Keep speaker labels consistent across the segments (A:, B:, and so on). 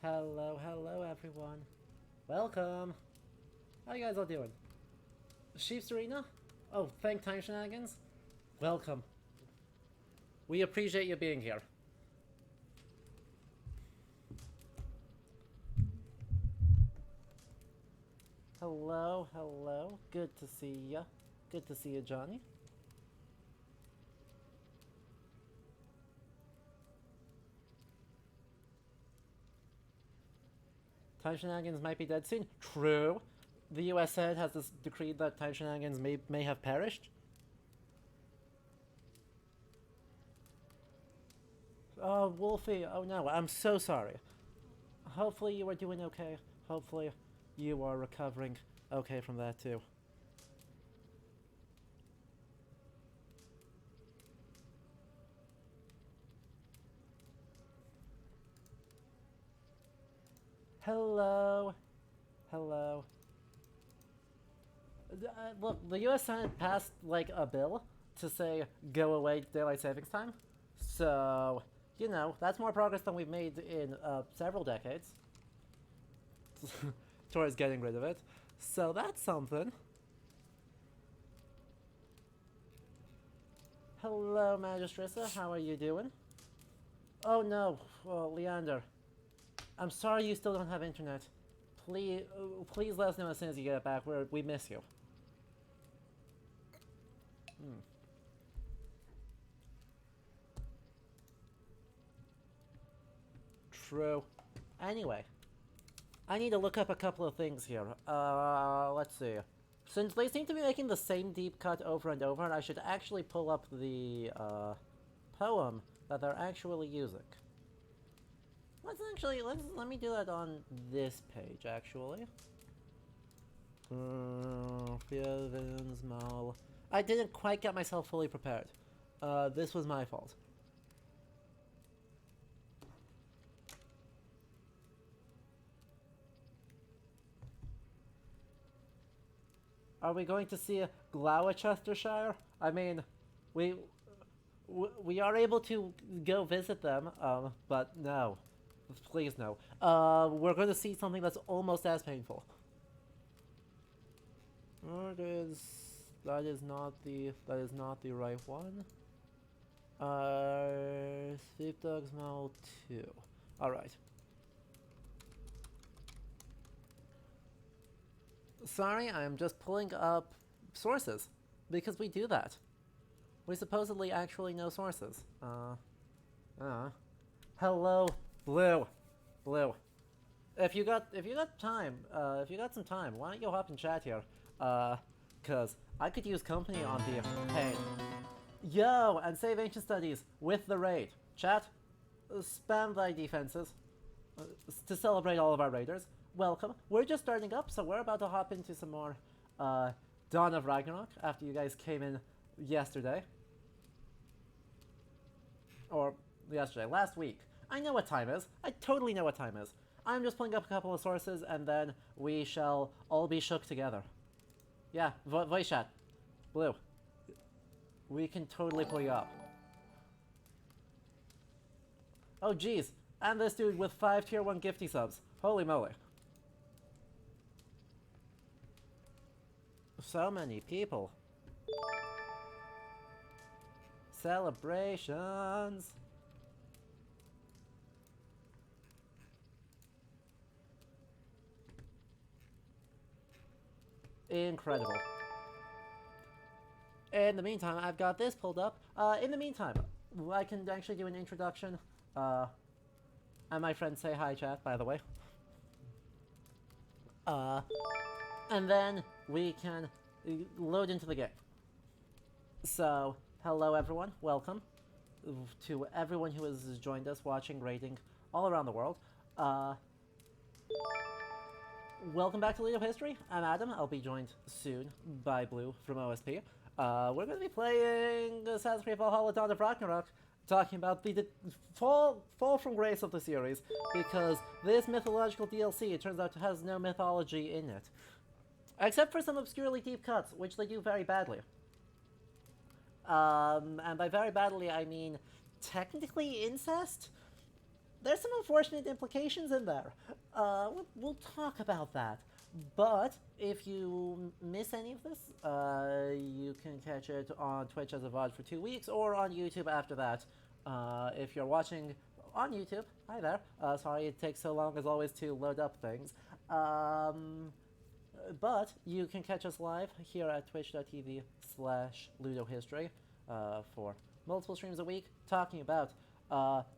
A: Hello, hello everyone. Welcome. How you guys all doing? Chiefs Arena? Oh, thank time shenanigans? Welcome. We appreciate you being here. Hello, hello. Good to see ya. Good to see you, Johnny. Time shenanigans might be dead soon. True. The US Senate has this decreed that time shenanigans may have perished. Oh, Wolfie. Oh no, I'm so sorry. Hopefully you are doing okay. Hopefully you are recovering okay from that too. Hello. Hello. Look, the US Senate passed, like, a bill to say go away daylight savings time. So, you know, that's more progress than we've made in several decades towards getting rid of it. So that's something. Hello, Magistressa. How are you doing? Oh no, Leander. I'm sorry you still don't have internet. Please let us know as soon as you get it back. We miss you. True. Anyway, I need to look up a couple of things here. Let's see. Since they seem to be making the same deep cut over and over, I should actually pull up the, poem that they're actually using. Let me do that on this page, actually. I didn't quite get myself fully prepared. This was my fault. Are we going to see Gloucestershire? I mean, we are able to go visit them, but no. Please no. We're going to see something that's almost as painful. That is not the right one. Sleep Dogs Mall 2. Alright. Sorry, I'm just pulling up sources. Because we do that. We supposedly actually know sources. Hello, Blue. Blue. If you got some time, why don't you hop in chat here? Cause I could use company on the hey. Yo, and save ancient studies with the raid. Chat, spam thy defenses to celebrate all of our raiders. Welcome. We're just starting up, so we're about to hop into some more Dawn of Ragnarok after you guys came in yesterday. Or yesterday, last week. I know what time is. I totally know what time is. I'm just pulling up a couple of sources, and then we shall all be shook together. Yeah, voice chat. Blue. We can totally pull you up. Oh, geez. And this dude with 5 tier 1 gifty subs. Holy moly. So many people. Celebrations. Incredible. In the meantime, I've got this pulled up. In the meantime, I can actually do an introduction. And my friends say hi, chat, by the way. And then we can load into the game. So, hello everyone, welcome to everyone who has joined us watching, rating, all around the world. Welcome back to League of History. I'm Adam. I'll be joined soon by Blue from OSP. We're going to be playing Assassin's Creed Valhalla Dawn of Ragnarok, talking about the fall from grace of the series, because this mythological DLC, it turns out, has no mythology in it. Except for some obscurely deep cuts, which they do very badly. And by very badly, I mean technically incest? there's some unfortunate implications in there. We'll talk about that. But if you miss any of this, you can catch it on Twitch as a VOD for 2 weeks, or on YouTube after that. If you're watching on YouTube, hi there. Sorry it takes so long as always to load up things. But you can catch us live here at twitch.tv/ludohistory for multiple streams a week, talking about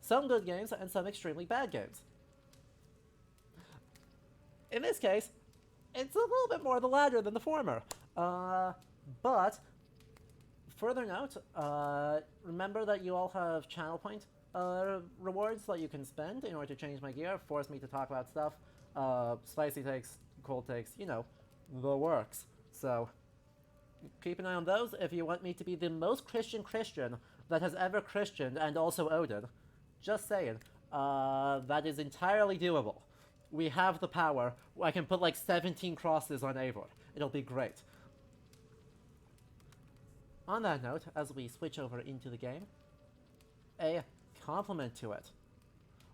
A: some good games and some extremely bad games. In this case, it's a little bit more the latter than the former. But, further note, remember that you all have channel point rewards that you can spend in order to change my gear, force me to talk about stuff, spicy takes, cold takes, you know, the works. So, keep an eye on those if you want me to be the most Christian that has ever Christianed and also Odin. Just saying. That is entirely doable. We have the power. I can put like 17 crosses on Eivor. It'll be great. On that note, as we switch over into the game, a compliment to it.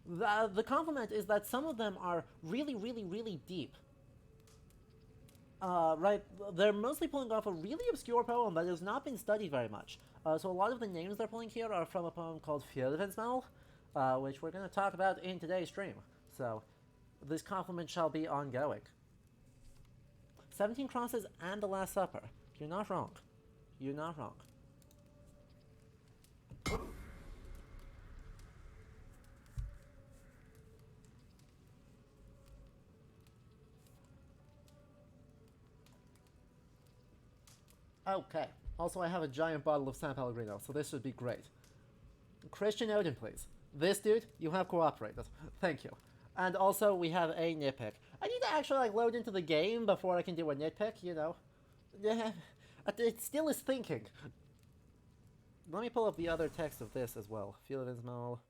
A: The compliment is that some of them are really, really, really deep. Right, they're mostly pulling off a really obscure poem that has not been studied very much. So a lot of the names they're pulling here are from a poem called Fjellvensmal, which we're going to talk about in today's stream. So, this compliment shall be ongoing. 17 Crosses and The Last Supper. You're not wrong. You're not wrong. Okay. Also, I have a giant bottle of San Pellegrino, so this should be great. Christian Odin, please. This dude, you have cooperated. Thank you. And also, we have a nitpick. I need to actually, like, load into the game before I can do a nitpick, you know. It still is thinking. Let me pull up the other text of this as well. Fjellvensmal.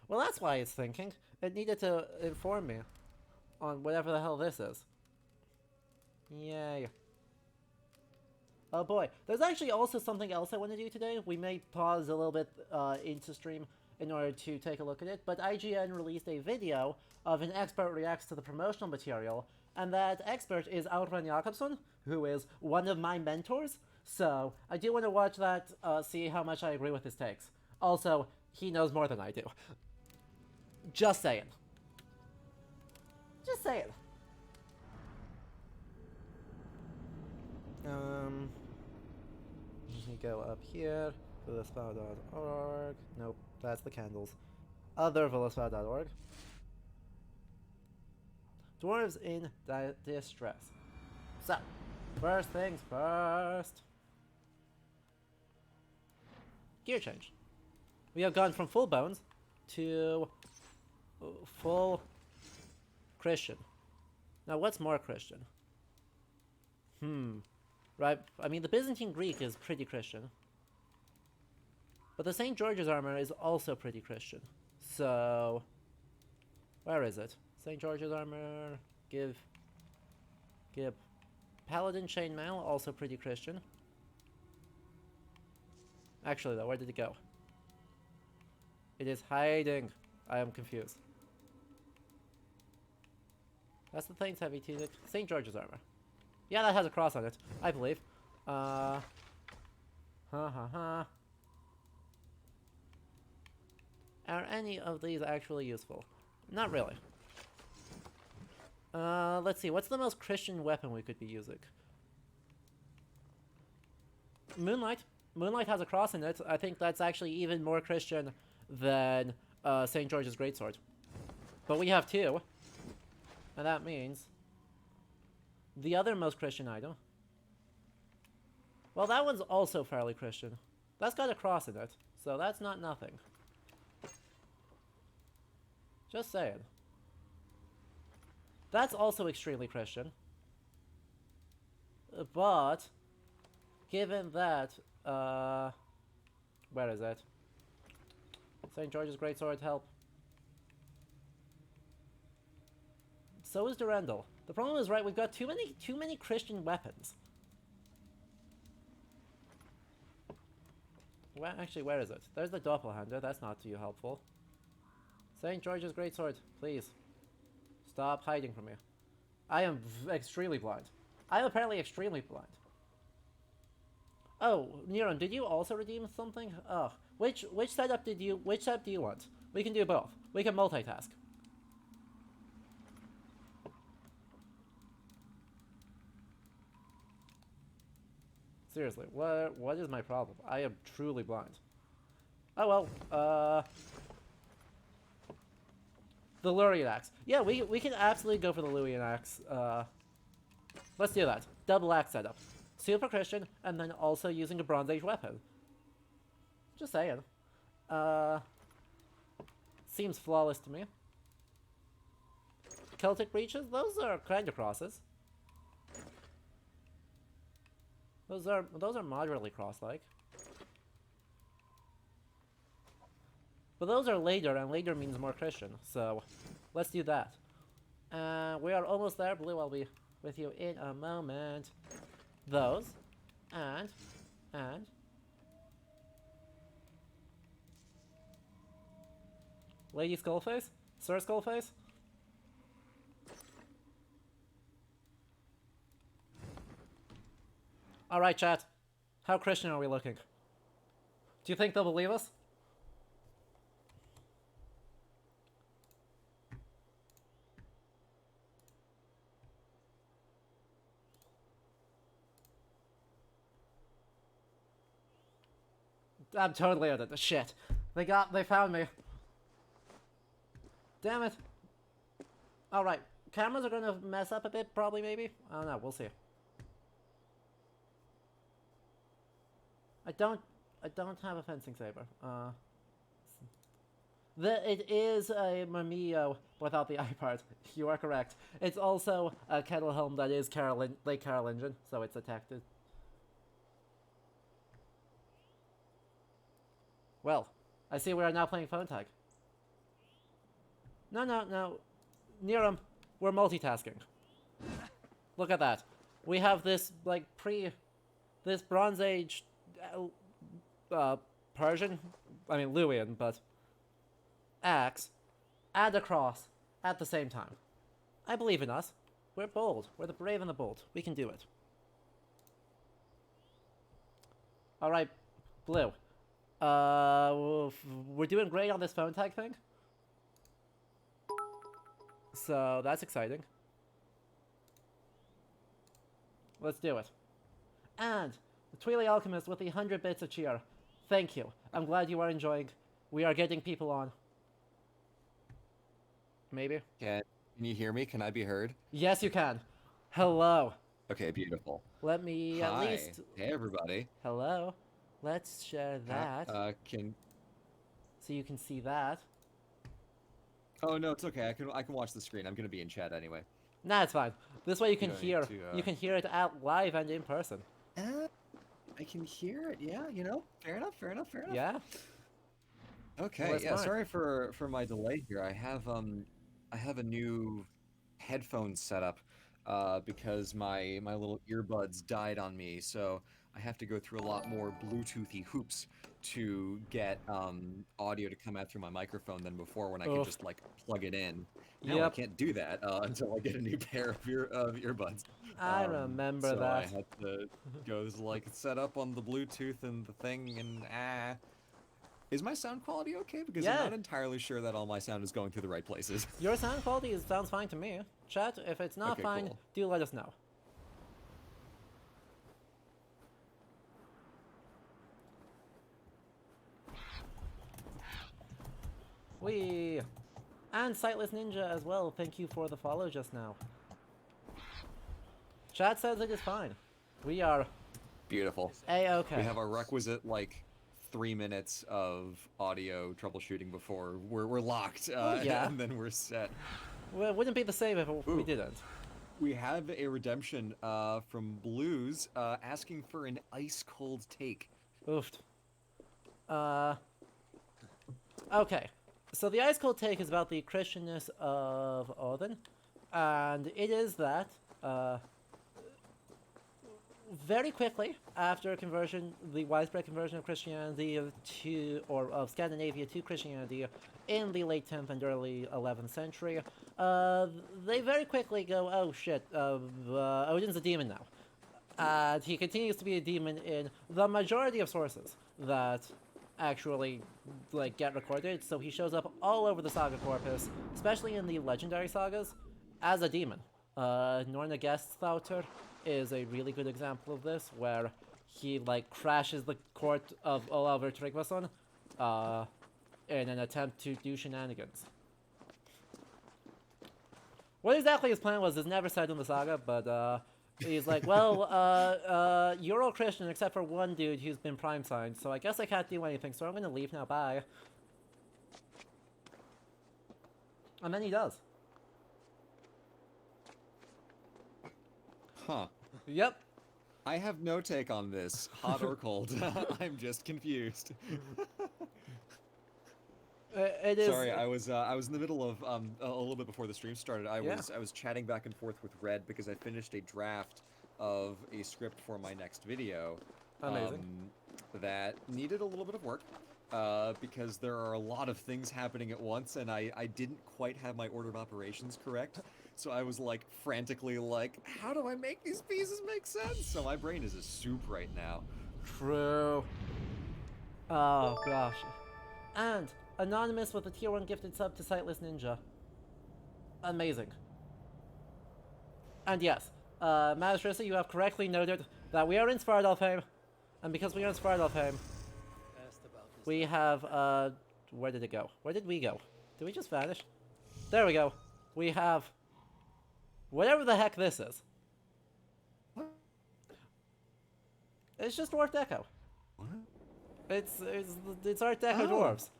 A: Well, that's why it's thinking. It needed to inform me on whatever the hell this is. Yay. Oh boy, there's actually also something else I want to do today. We may pause a little bit into stream in order to take a look at it, but IGN released a video of an expert reacts to the promotional material, and that expert is Aurvan Jakobsson, who is one of my mentors, so I do want to watch that, see how much I agree with his takes. Also, he knows more than I do. Just saying. Just saying. Let me go up here, villaspa.org. Nope, that's the candles. Other villaspa.org. Dwarves in distress. So, first things first. Gear change. We have gone from full bones to full Christian. Now, what's more Christian? Right, I mean, the Byzantine Greek is pretty Christian. But the St. George's armor is also pretty Christian. So, where is it? St. George's armor, give Paladin chainmail, also pretty Christian. Actually though, where did it go? It is hiding. I am confused. That's the Thane's heavy tunic. St. George's armor. Yeah, that has a cross on it, I believe. Are any of these actually useful? Not really. Let's see, what's the most Christian weapon we could be using? Moonlight. Moonlight has a cross in it. I think that's actually even more Christian than St. George's Greatsword. But we have two. And that means the other most Christian item. Well, that one's also fairly Christian. That's got a cross in it, so that's not nothing. Just saying. That's also extremely Christian. But, given that, where is it? St. George's Greatsword, help. So is Durandal. The problem is, right, we've got too many Christian weapons. Well, actually, where is it? There's the Doppelhander, that's not too helpful. St. George's Greatsword, please. Stop hiding from me. I am extremely blind. I am apparently extremely blind. Oh, Nero, did you also redeem something? Oh, which setup do you want? We can do both. We can multitask. Seriously, what is my problem? I am truly blind. Oh well, the Lurian Axe. Yeah, we can absolutely go for the Lurian Axe. Let's do that. Double axe setup. Super Christian, and then also using a Bronze Age weapon. Just saying. Seems flawless to me. Celtic Breaches? Those are kind of crosses. Those are moderately cross-like. But those are later, and later means more Christian, so let's do that. We are almost there, Blue. I'll be with you in a moment. Those, and... Lady Skullface? Sir Skullface? Alright, chat. How Christian are we looking? Do you think they'll believe us? I'm totally out of the shit. They found me. Damn it. Alright, cameras are gonna mess up a bit, probably, maybe? I don't know, we'll see. I don't have a fencing saber. It is a Mamiyo without the eye part. You are correct. It's also a kettle helm that is Lake Carolingian, so it's attacked. Well, I see we are now playing phone tag. No. Niram, we're multitasking. Look at that. We have this, like, this Bronze Age, Persian, I mean, Luwian, but axe, and a cross at the same time. I believe in us. We're bold. We're the brave and the bold. We can do it. Alright, Blue. We're doing great on this phone tag thing. So, that's exciting. Let's do it. And, the Tweely Alchemist with the 100 bits of cheer. Thank you. I'm glad you are enjoying. We are getting people on. Maybe?
B: Can you hear me? Can I be heard?
A: Yes, you can. Hello.
B: Okay, beautiful.
A: Let me
B: Hi.
A: at least...
B: Hey, everybody.
A: Hello. Let's share that. So you can see that.
B: Oh, no, it's okay. I can watch the screen. I'm gonna be in chat anyway.
A: Nah, it's fine. This way you can hear. You can hear it out live and in person.
B: I can hear it. Yeah, you know. Fair enough.
A: Yeah.
B: Okay.
A: Well,
B: yeah.
A: fine.
B: Sorry for my delay here. I have a new headphone setup because my little earbuds died on me, so I have to go through a lot more Bluetoothy hoops to get audio to come out through my microphone than before when I can just like plug it in. Now I can't do that until I get a new pair of earbuds.
A: I remember
B: so
A: that.
B: I had to go like set up on the Bluetooth and the thing and Is my sound quality okay? Because I'm not entirely sure that all my sound is going through the right places.
A: Your sound quality sounds fine to me. Chat, if it's not fine,
B: cool.
A: do let us know. Whee! And Sightless Ninja as well, thank you for the follow just now. Chat says it is fine. We are...
B: Beautiful.
A: A-okay.
B: We have our requisite, like, 3 minutes of audio troubleshooting before we're locked, and then we're set.
A: Well, it wouldn't be the same if we didn't.
B: We have a redemption from Blues asking for an ice-cold take.
A: Oofed. Okay. So the Ice Cold Take is about the Christianness of Odin, and it is that, very quickly after conversion, the widespread conversion of Christianity of Scandinavia to Christianity in the late 10th and early 11th century, they very quickly go, oh shit, Odin's a demon now. And he continues to be a demon in the majority of sources that actually get recorded. So he shows up all over the saga corpus, especially in the legendary sagas, as a demon. Norna Gesthauter is a really good example of this, where he crashes the court of Olavur Tryggvason in an attempt to do shenanigans. What exactly his plan was is never said in the saga, but he's like, well, you're all Christian except for one dude who's been prime signed, so I guess I can't do anything, so I'm gonna leave now, bye. And then he does.
B: Huh.
A: Yep.
B: I have no take on this, hot or cold. I'm just confused.
A: It is.
B: Sorry, I was in the middle of a little bit before the stream started. I was chatting back and forth with Red because I finished a draft of a script for my next video.
A: Amazing.
B: That needed a little bit of work because there are a lot of things happening at once, and I didn't quite have my order of operations correct. So I was frantically how do I make these pieces make sense? So my brain is a soup right now.
A: True. Oh gosh. And Anonymous with a tier 1 gifted sub to Sightless Ninja. Amazing. And yes, Magistressa, you have correctly noted that we are in Svartalfheim, and because we are in Svartalfheim, we have, where did it go? Where did we go? Did we just vanish? There we go. We have whatever the heck this is. It's just Art Deco.
B: What?
A: It's Art Deco dwarves.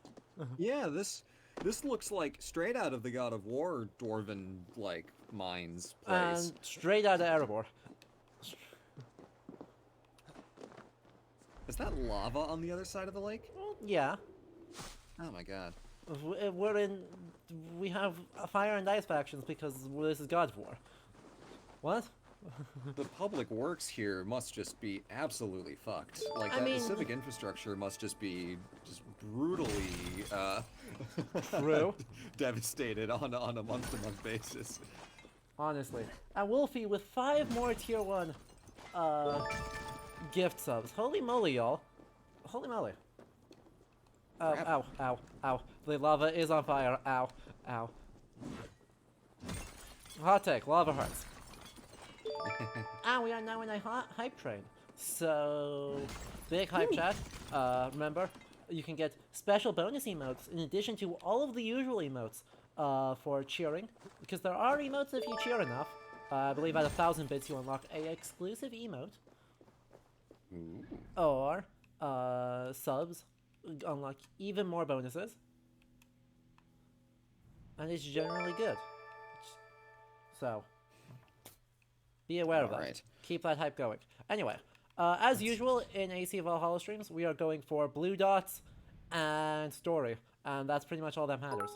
B: Yeah, this looks like straight out of the God of War dwarven mines place.
A: And straight out of Erebor.
B: Is that lava on the other side of the lake?
A: Yeah.
B: Oh my god.
A: We have fire and ice factions because this is God of War. What?
B: The public works here must just be absolutely fucked. The civic infrastructure must just be brutally
A: True.
B: devastated on a month-to-month basis.
A: Honestly. And Wolfie with 5 more tier 1 gift subs. Holy moly, y'all. Holy moly. Oh,
B: Crap.
A: ow, ow, ow. The lava is on fire. Ow, ow. Hot take, lava hearts. And we are now in a hype train. So, big hype chat. Remember, you can get special bonus emotes in addition to all of the usual emotes for cheering. Because there are emotes if you cheer enough. I believe at 1,000 bits you unlock a exclusive emote.
B: Ooh.
A: Or subs unlock even more bonuses. And it's generally good. So, be aware of that.
B: Alright.
A: Keep that hype going. Anyway, as usual in AC Valhalla streams, we are going for blue dots and story. And that's pretty much all that matters.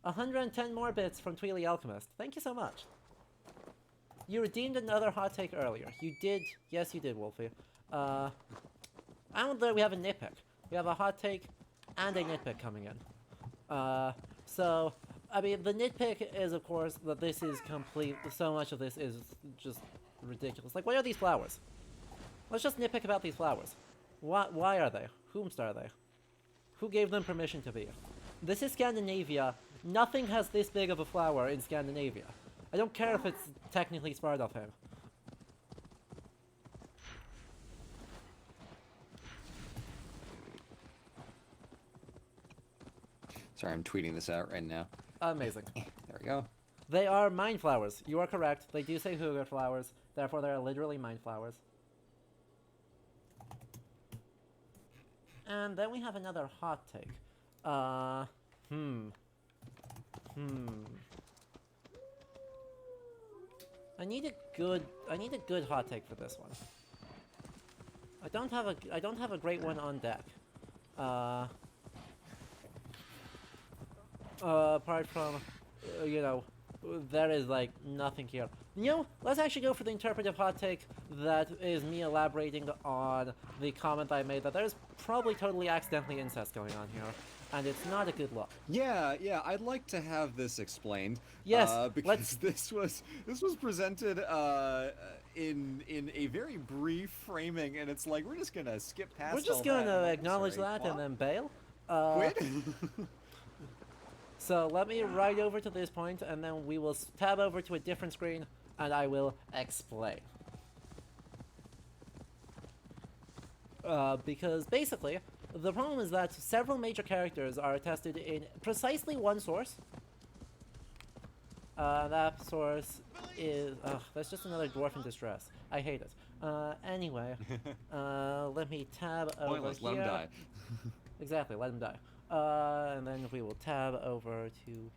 A: 110 more bits from Tweely Alchemist. Thank you so much. You redeemed another hot take earlier. You did. Yes, you did, Wolfie. And there we have a nitpick. We have a hot take and a nitpick coming in. So, I mean, the nitpick is, of course, that this is complete. So much of this is just ridiculous. What are these flowers? Let's just nitpick about these flowers. Why are they? Whomst are they? Who gave them permission to be? This is Scandinavia. Nothing has this big of a flower in Scandinavia. I don't care if it's technically Svartalfheim.
B: Sorry, I'm tweeting this out right now.
A: Amazing.
B: There we go.
A: They are mind flowers. You are correct. They do say Hugger flowers. Therefore, they are literally mind flowers. And then we have another hot take. I need a good hot take for this one. I don't have a great one on deck. Apart from, there is like nothing here. You know, let's actually go for the interpretive hot take that is me elaborating on the comment I made that there's probably totally accidentally incest going on here, and it's not a good look.
B: Yeah, yeah, I'd like to have this explained,
A: Yes,
B: because
A: let's.
B: this was presented in a very brief framing, and it's like we're just gonna skip
A: We're
B: past
A: just
B: all that.
A: gonna
B: I'm
A: acknowledge
B: sorry,
A: that and
B: what?
A: then bail.
B: Quit?
A: So let me right over to this point, and then we will tab over to a different screen, and I will explain. Because basically, the problem is that several major characters are attested in precisely one source. That source is... that's just another dwarf in distress. I hate it. Anyway, let me tab over
B: Pointless,
A: here.
B: let him die.
A: Exactly, let him die. And then we will tab over to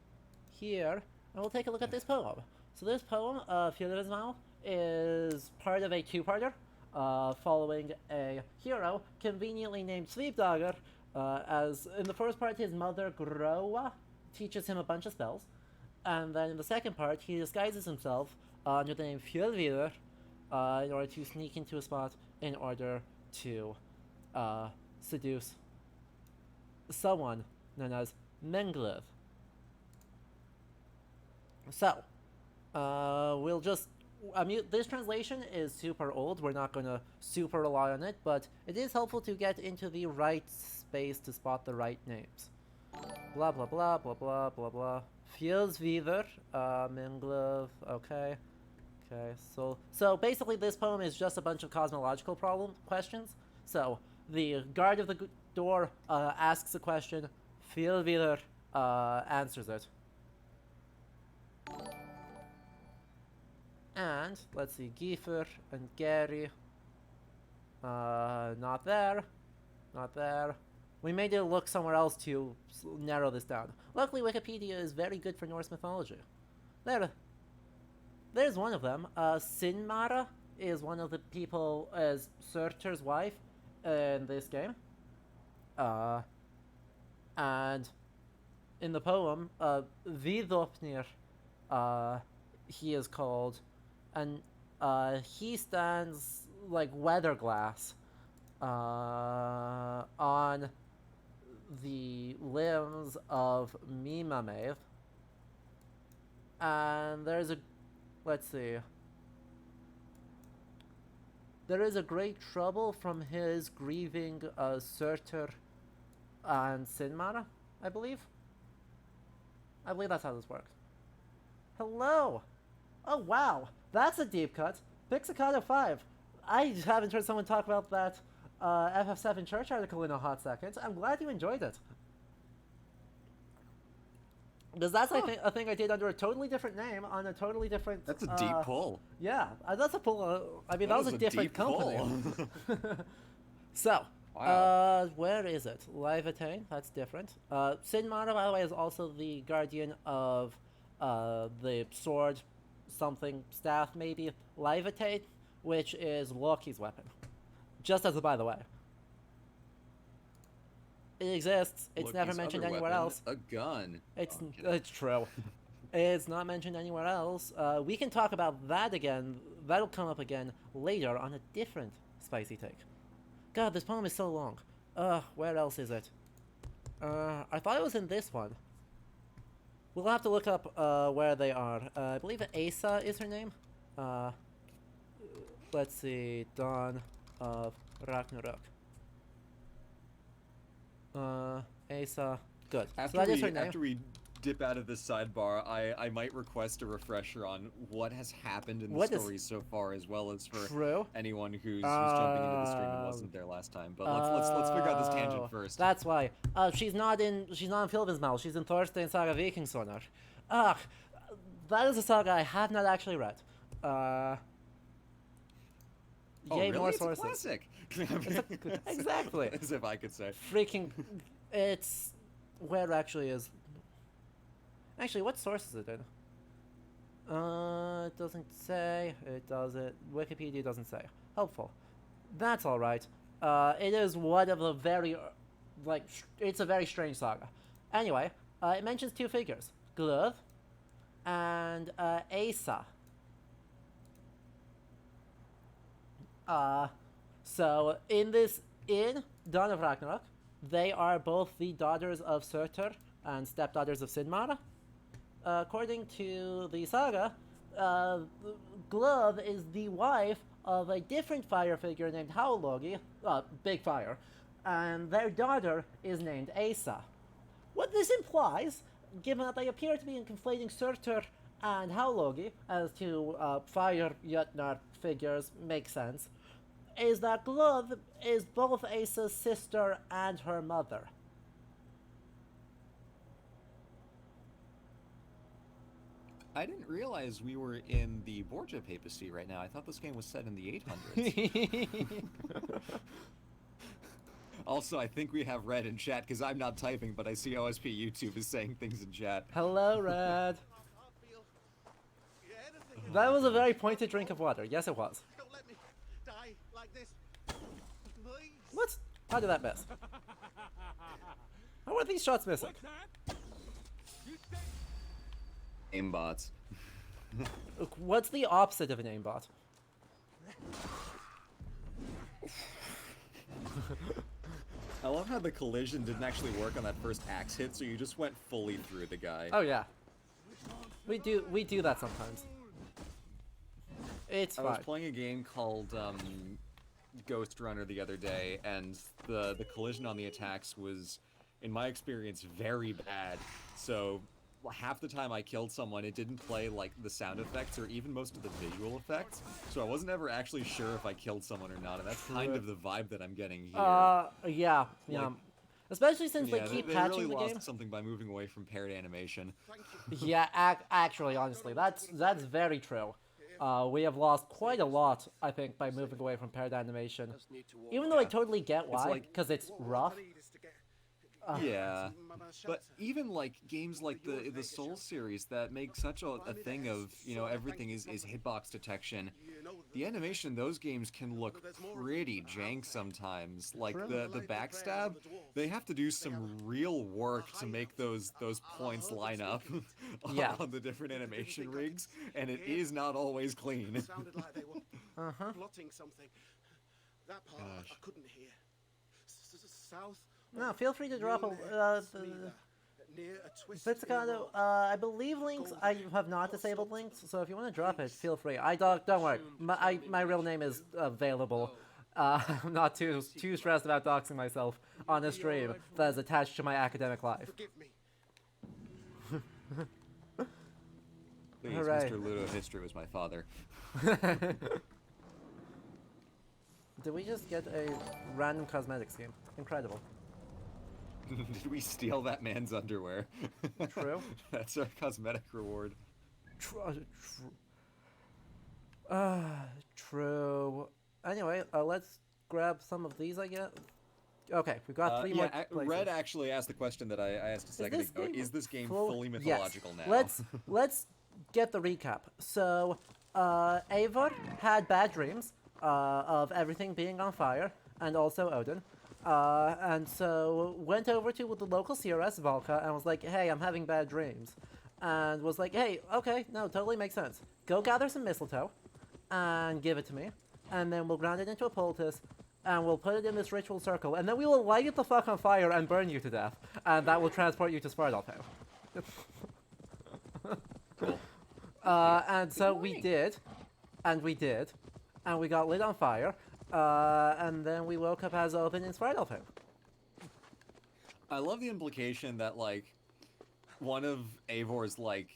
A: here, and we'll take a look at this poem. So this poem, Fjellrismal, is part of a two-parter, following a hero conveniently named Sleepdogger. As in the first part, his mother, Groa, teaches him a bunch of spells. And then in the second part, he disguises himself under the name Fjellvidr in order to sneak into a spot in order to seduce someone known as Menglith. So, we'll just... I mean, this translation is super old. We're not going to super rely on it, but it is helpful to get into the right space to spot the right names. Blah, blah, blah, blah, blah, blah, blah. Fjellsvidr, Menglith, okay. Okay, so basically this poem is just a bunch of cosmological questions. So, the guard of the door asks a question, Fjellvidr answers it. And, let's see, Giefer and Gary, not there, not there. We made it look somewhere else to narrow this down. Luckily, Wikipedia is very good for Norse mythology. There's one of them. Sinmara is one of the people as Surtur's wife in this game. And in the poem, Vidopnir, he is called, and he stands like weather glass on the limbs of Mimamave. And there's a... let's see. There is a great trouble from his grieving Surtur and Sinmara, I believe. I believe that's how this works. Hello! Oh, wow! That's a deep cut. Pixicado 5. I haven't heard someone talk about that FF7 Church article in a hot second. I'm glad you enjoyed it. Because that's a thing I did under a totally different name on a totally different...
B: That's a deep pull.
A: Yeah, that's a pull. I mean, that was a different company. So,
B: Wow.
A: where is it? Livetain, that's different. Sinmara, by the way, is also the guardian of the sword something staff, maybe. Livetate, which is Loki's weapon. Just as a by the way. It exists. It's
B: Loki's
A: never mentioned
B: other
A: anywhere
B: weapon,
A: else.
B: A gun.
A: It's
B: Oh, I'm kidding.
A: it's true. It's not mentioned anywhere else. We can talk about that again. That'll come up again later on a different spicy take. God, this poem is so long. Where else is it? I thought it was in this one. We'll have to look up where they are. I believe Asa is her name. Let's see. Dawn of Ragnarok. Asa. Good. So that is her name.
B: After we dip out of this sidebar, I might request a refresher on what has happened in the story so far, as well as for anyone who's jumping into the stream and wasn't there last time. But let's figure out this tangent first.
A: That's why. She's not in Filbensmal. She's in Thorstein Saga Vikingsonar. That is a saga I have not actually read.
B: Oh,
A: Yay,
B: really?
A: more
B: It's a
A: sources.
B: classic.
A: Exactly.
B: As if I could say.
A: Freaking, it's where actually is. Actually, what source is it in? It doesn't say. It doesn't. Wikipedia doesn't say. Helpful. That's all right. It is one of the very, it's a very strange saga. Anyway, it mentions two figures, Glöð and Asa. So in Dawn of Ragnarok, they are both the daughters of Surtur and stepdaughters of Sinmara. According to the saga, uh, Glove is the wife of a different fire figure named Haulogi, Big Fire, and their daughter is named Asa. What this implies, given that they appear to be conflating Surtur and Haulogi as two fire Jötnar figures, makes sense, is that Glove is both Asa's sister and her mother.
B: I didn't realize we were in the Borgia papacy right now. I thought this game was set in the 800s. Also, I think we have Red in chat because I'm not typing, but I see OSP YouTube is saying things in chat.
A: Hello, Red. That was a very pointed drink of water. Yes, it was.
C: Don't let me die like this. Please.
A: What? How did that miss? How are these shots missing?
B: Aimbots.
A: Look, what's the opposite of an aimbot?
B: I love how the collision didn't actually work on that first axe hit, so you just went fully through the guy.
A: Oh yeah. We do that sometimes. It's
B: I
A: fine.
B: was playing a game called Ghost Runner the other day, and the collision on the attacks was, in my experience, very bad. So half the time I killed someone, it didn't play like the sound effects or even most of the visual effects. So I wasn't ever actually sure if I killed someone or not, and that's kind of the vibe that I'm getting here.
A: Yeah.
B: Like,
A: Especially since
B: yeah,
A: they keep
B: they
A: patching
B: really
A: the
B: lost
A: game.
B: something by moving away from paired animation.
A: Yeah, actually, honestly, that's very true. We have lost quite a lot, I think, by moving away from paired animation. Even though I totally get why, because it's rough.
B: Yeah, but even like games like the Soul series that make such a thing of, you know, everything is hitbox detection, the animation in those games can look pretty jank sometimes. Like the backstab, they have to do some real work to make those points line up
A: Yeah.
B: on the different animation rigs, and it is not always clean.
C: Sounded like they were plotting something. That part I couldn't hear. South.
A: No, feel free to drop a
C: Near a twist.
A: Pizzicato, I believe links. I have not disabled links, so if you want to drop it, feel free. Don't worry. My real name is available. I'm not too stressed about doxing myself on a stream that is attached to my academic life.
C: Forgive me.
B: Please,
A: Hooray.
B: Mr. Ludo History was my father.
A: Did we just get a random cosmetic scheme? Incredible.
B: Did we steal that man's underwear?
A: True.
B: That's our cosmetic reward.
A: True. Anyway, let's grab some of these, I guess. Okay, we've got three more places.
B: Red actually asked the question that I asked a second ago. Is this game fully mythological
A: yes.
B: now?
A: Let's get the recap. So, Eivor had bad dreams of everything being on fire, and also Odin. And so went over to the local CRS, Valka, and was like, hey, I'm having bad dreams. And was like, hey, okay, no, totally makes sense. Go gather some mistletoe and give it to me. And then we'll grind it into a poultice, and we'll put it in this ritual circle, and then we will light it the fuck on fire and burn you to death. And that will transport you to Svartalfheim.
B: Cool.
A: And so we did, and we got lit on fire. And then we woke up as Odin in Svartalfheim.
B: I love the implication that, like, one of Eivor's, like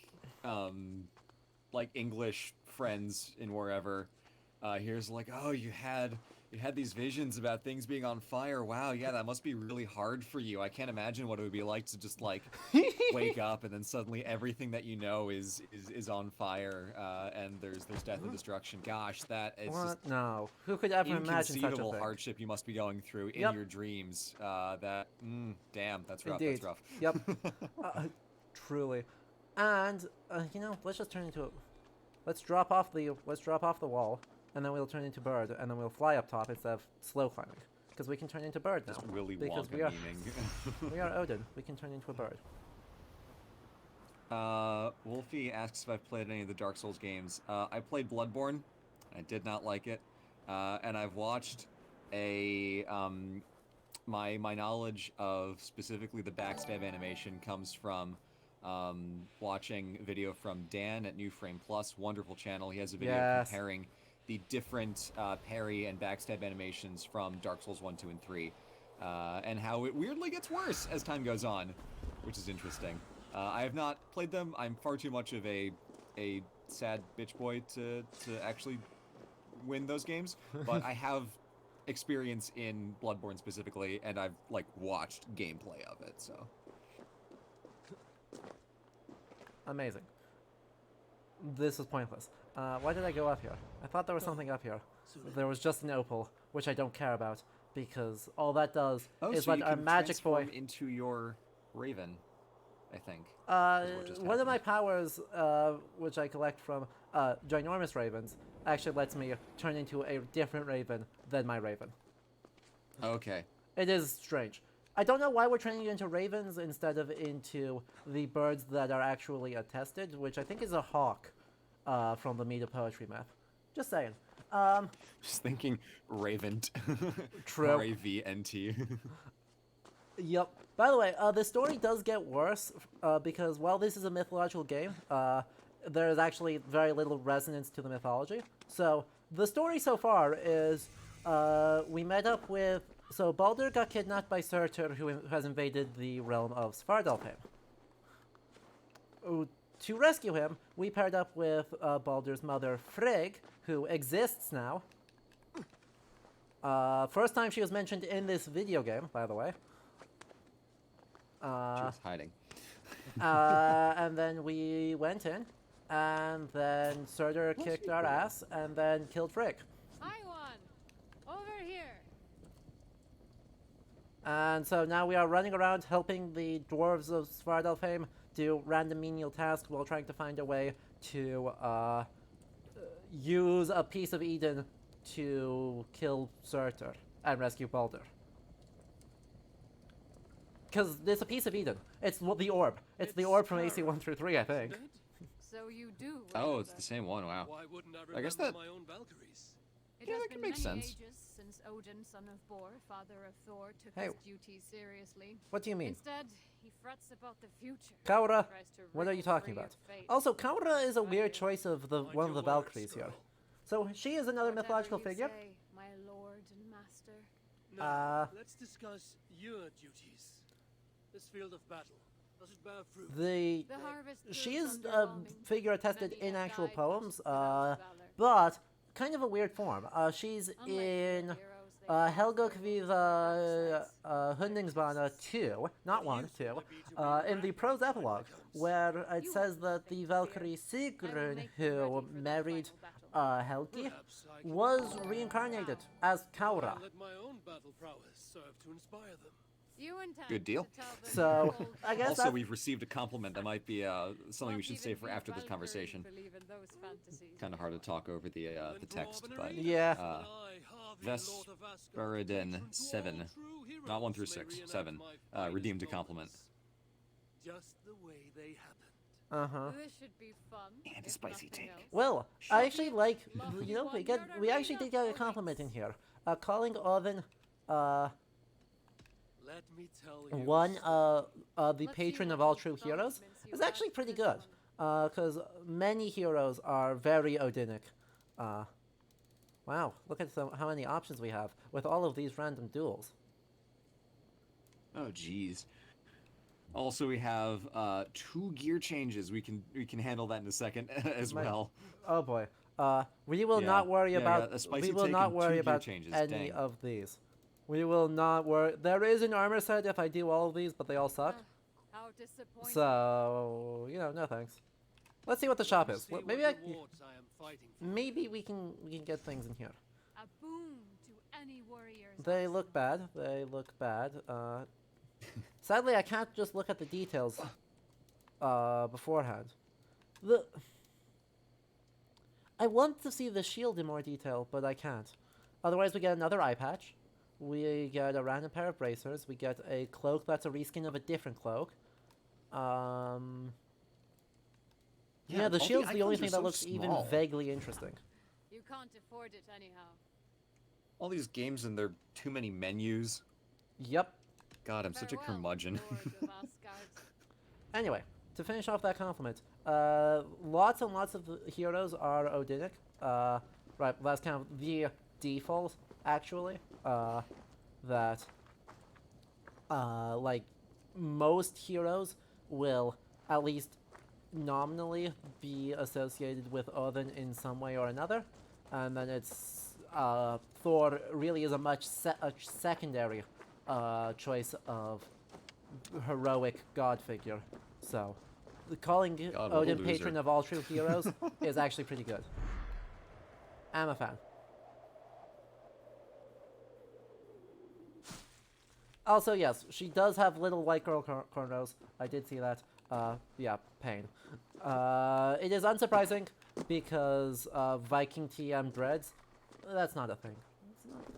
B: English friends in wherever, here's like, oh, you had these visions about things being on fire. Wow, yeah, that must be really hard for you. I can't imagine what it would be like to just, like, wake up and then suddenly everything that you know is on fire, and there's death and destruction. Gosh, that is just
A: No. Who could ever imagine such a
B: inconceivable
A: thing?
B: hardship you must be going through in
A: Yep.
B: your dreams. Damn, that's rough.
A: Indeed.
B: That's rough.
A: Yep. Truly. And let's just turn into let's drop off the wall, and then we'll turn into bird, and then we'll fly up top instead of slow climbing, because we can turn into bird now.
B: Just Willy
A: because
B: Wonka memeing.
A: we are Odin. We can turn into a bird.
B: Wolfie asks if I've played any of the Dark Souls games. I played Bloodborne. I did not like it. And I've watched my knowledge of specifically the backstab animation comes from watching video from Dan at New Frame Plus, wonderful channel. He has a video
A: Yes.
B: comparing the different parry and backstab animations from Dark Souls 1, 2, and 3, and how it weirdly gets worse as time goes on, which is interesting. I have not played them. I'm far too much of a sad bitch boy to actually win those games, but I have experience in Bloodborne specifically, and I've like watched gameplay of it, so.
A: Amazing. This is pointless. Why did I go up here? I thought there was something up here. There was just an opal, which I don't care about, because all that does is
B: so
A: let
B: you
A: our
B: can
A: magic boy...
B: transform into your raven, I think.
A: One of my powers, which I collect from ginormous ravens, actually lets me turn into a different raven than my raven.
B: Okay.
A: It is strange. I don't know why we're turning you into ravens instead of into the birds that are actually attested, which I think is a hawk from the Mead of Poetry map. Just saying.
B: Just thinking Ravent.
A: True.
B: R-A-V-N-T.
A: Yep. By the way, the story does get worse because while this is a mythological game, there is actually very little resonance to the mythology. So the story so far is we met up with... So Baldur got kidnapped by Surtur, who has invaded the realm of Svartalfheim. To rescue him, we paired up with Baldur's mother, Frigg, who exists now. First time she was mentioned in this video game, by the way.
B: She was hiding.
A: And then we went in, and then Surtur kicked our ass, and then killed Frigg.
D: Hi, one. Over here.
A: And so now we are running around helping the dwarves of Svartalfheim do random menial tasks while trying to find a way to use a piece of Eden to kill Surtur and rescue Baldur. Because it's a piece of Eden. It's the orb. It's the orb from AC 1 through 3, I think.
D: So you do.
B: Oh, it's the same one. Wow.
C: Why wouldn't I
B: I guess
C: remember
B: that-
C: my own Valkyries?
D: It
B: Yeah,
D: has
B: that
D: been
B: could make
D: many
B: sense.
D: ages since Odin, son of Bor, father of Thor, took
A: Hey.
D: his duties seriously.
A: What do you mean?
D: Instead, he frets about the future.
A: Kaura,
D: Tries to
A: what are you
D: wriggle
A: talking
D: free
A: about?
D: of fate.
A: Also, Kaura is a weird
D: Right.
A: choice of the
C: Mind
A: one of the
C: your words,
A: Valkyries here.
C: girl.
A: So she is another
D: Whatever
A: mythological
D: you
A: figure.
D: say, my lord and master.
C: Now, let's discuss your duties. This field of battle, does it bear fruit?
A: The
D: The harvest
A: she
D: proves
A: is a
D: underwhelming.
A: figure attested
D: Many
A: in
D: have
A: actual
D: died
A: poems,
D: without valor.
A: but kind of a weird form. She's
D: Unlike the
A: in
D: heroes, they fought
A: Helgok
D: for
A: Viva
D: dark sides.
A: Hundingsbana 2, not 1, 2, in the prose epilogue, where it says that the Valkyrie Sigrun, who married Helgi,
C: Perhaps I can
A: was reincarnated as Kaura.
C: let my own battle prowess serve to inspire them.
D: You intend
B: Good deal.
D: to tell them
A: So,
D: the whole
A: I guess
B: Also,
A: that-
B: we've received a compliment that might be something we
D: Not
B: should say
D: even
B: for
D: we
B: after this
D: Valkyries
B: conversation.
D: believe in those fantasies.
B: Kind of hard to talk over the text, but
A: Yeah.
B: Vesperidin 7, not 1 through 6, 7, redeemed a compliment.
C: Just the way they happened.
A: Uh-huh.
D: This should be fun.
B: And a
D: if
B: spicy
D: nothing
B: take.
D: else.
A: Well, I actually like,
D: Lucky
A: you know,
D: one,
A: we
D: you're
A: we
D: the
A: actually
D: ring
A: did get a
D: of
A: compliment in
D: points.
A: here. Calling Odin,
C: Let me tell you.
A: one the
D: Let's see
A: patron
D: what
A: of all
D: you
A: true
D: don't
A: heroes
D: mince you
A: is
D: out
A: actually
D: for
A: pretty
D: this
A: good.
D: one.
A: Because many heroes are very Odinic. Wow, look at how many options we have with all of these random duels.
B: Oh, jeez. Also, we have 2 gear changes. We can handle that in a second as
A: My-
B: well.
A: Oh boy. We will
B: Yeah,
A: not worry
B: yeah, I
A: about.
B: got a spicy
A: We will
B: take
A: not
B: and 2
A: worry
B: gear
A: about
B: changes,
A: any
B: dang.
A: of these. We will not worry. There is an armor set if I do all of these, but they all suck.
D: How disappointing.
A: So no thanks. Let's see what the shop is.
C: See
A: What-
C: what
A: Maybe
C: rewards I am fighting for.
A: maybe we can get things in here.
D: A boon to any warrior's
A: They
D: arsenal.
A: look bad. They look bad. Sadly, I can't just look at the details beforehand. I want to see the shield in more detail, but I can't. Otherwise, we get another eye patch. We get a random pair of bracers. We get a cloak that's a reskin of a different cloak. Yeah, the
B: all
A: shield's the only
B: icons are
A: thing that
B: so
A: looks even
B: small.
A: vaguely interesting.
D: You can't afford it anyhow.
B: All these games and there are too many menus.
A: Yep.
B: God, I'm such a
D: Farewell,
B: curmudgeon.
D: Lord of Asgard.
A: Anyway, to finish off that compliment, lots and lots of the heroes are Odinic. Right, that's kind of the default, actually. That, like, most heroes will at least nominally be associated with Odin in some way or another, and then it's Thor really is a much secondary choice of heroic god figure. So, calling
B: God, what a
A: Odin
B: loser.
A: patron of all true heroes is actually pretty good. I'm a fan. Also, yes, she does have little white girl cornrows. I did see that. Yeah, pain. It is unsurprising because Viking TM dreads. That's not a thing.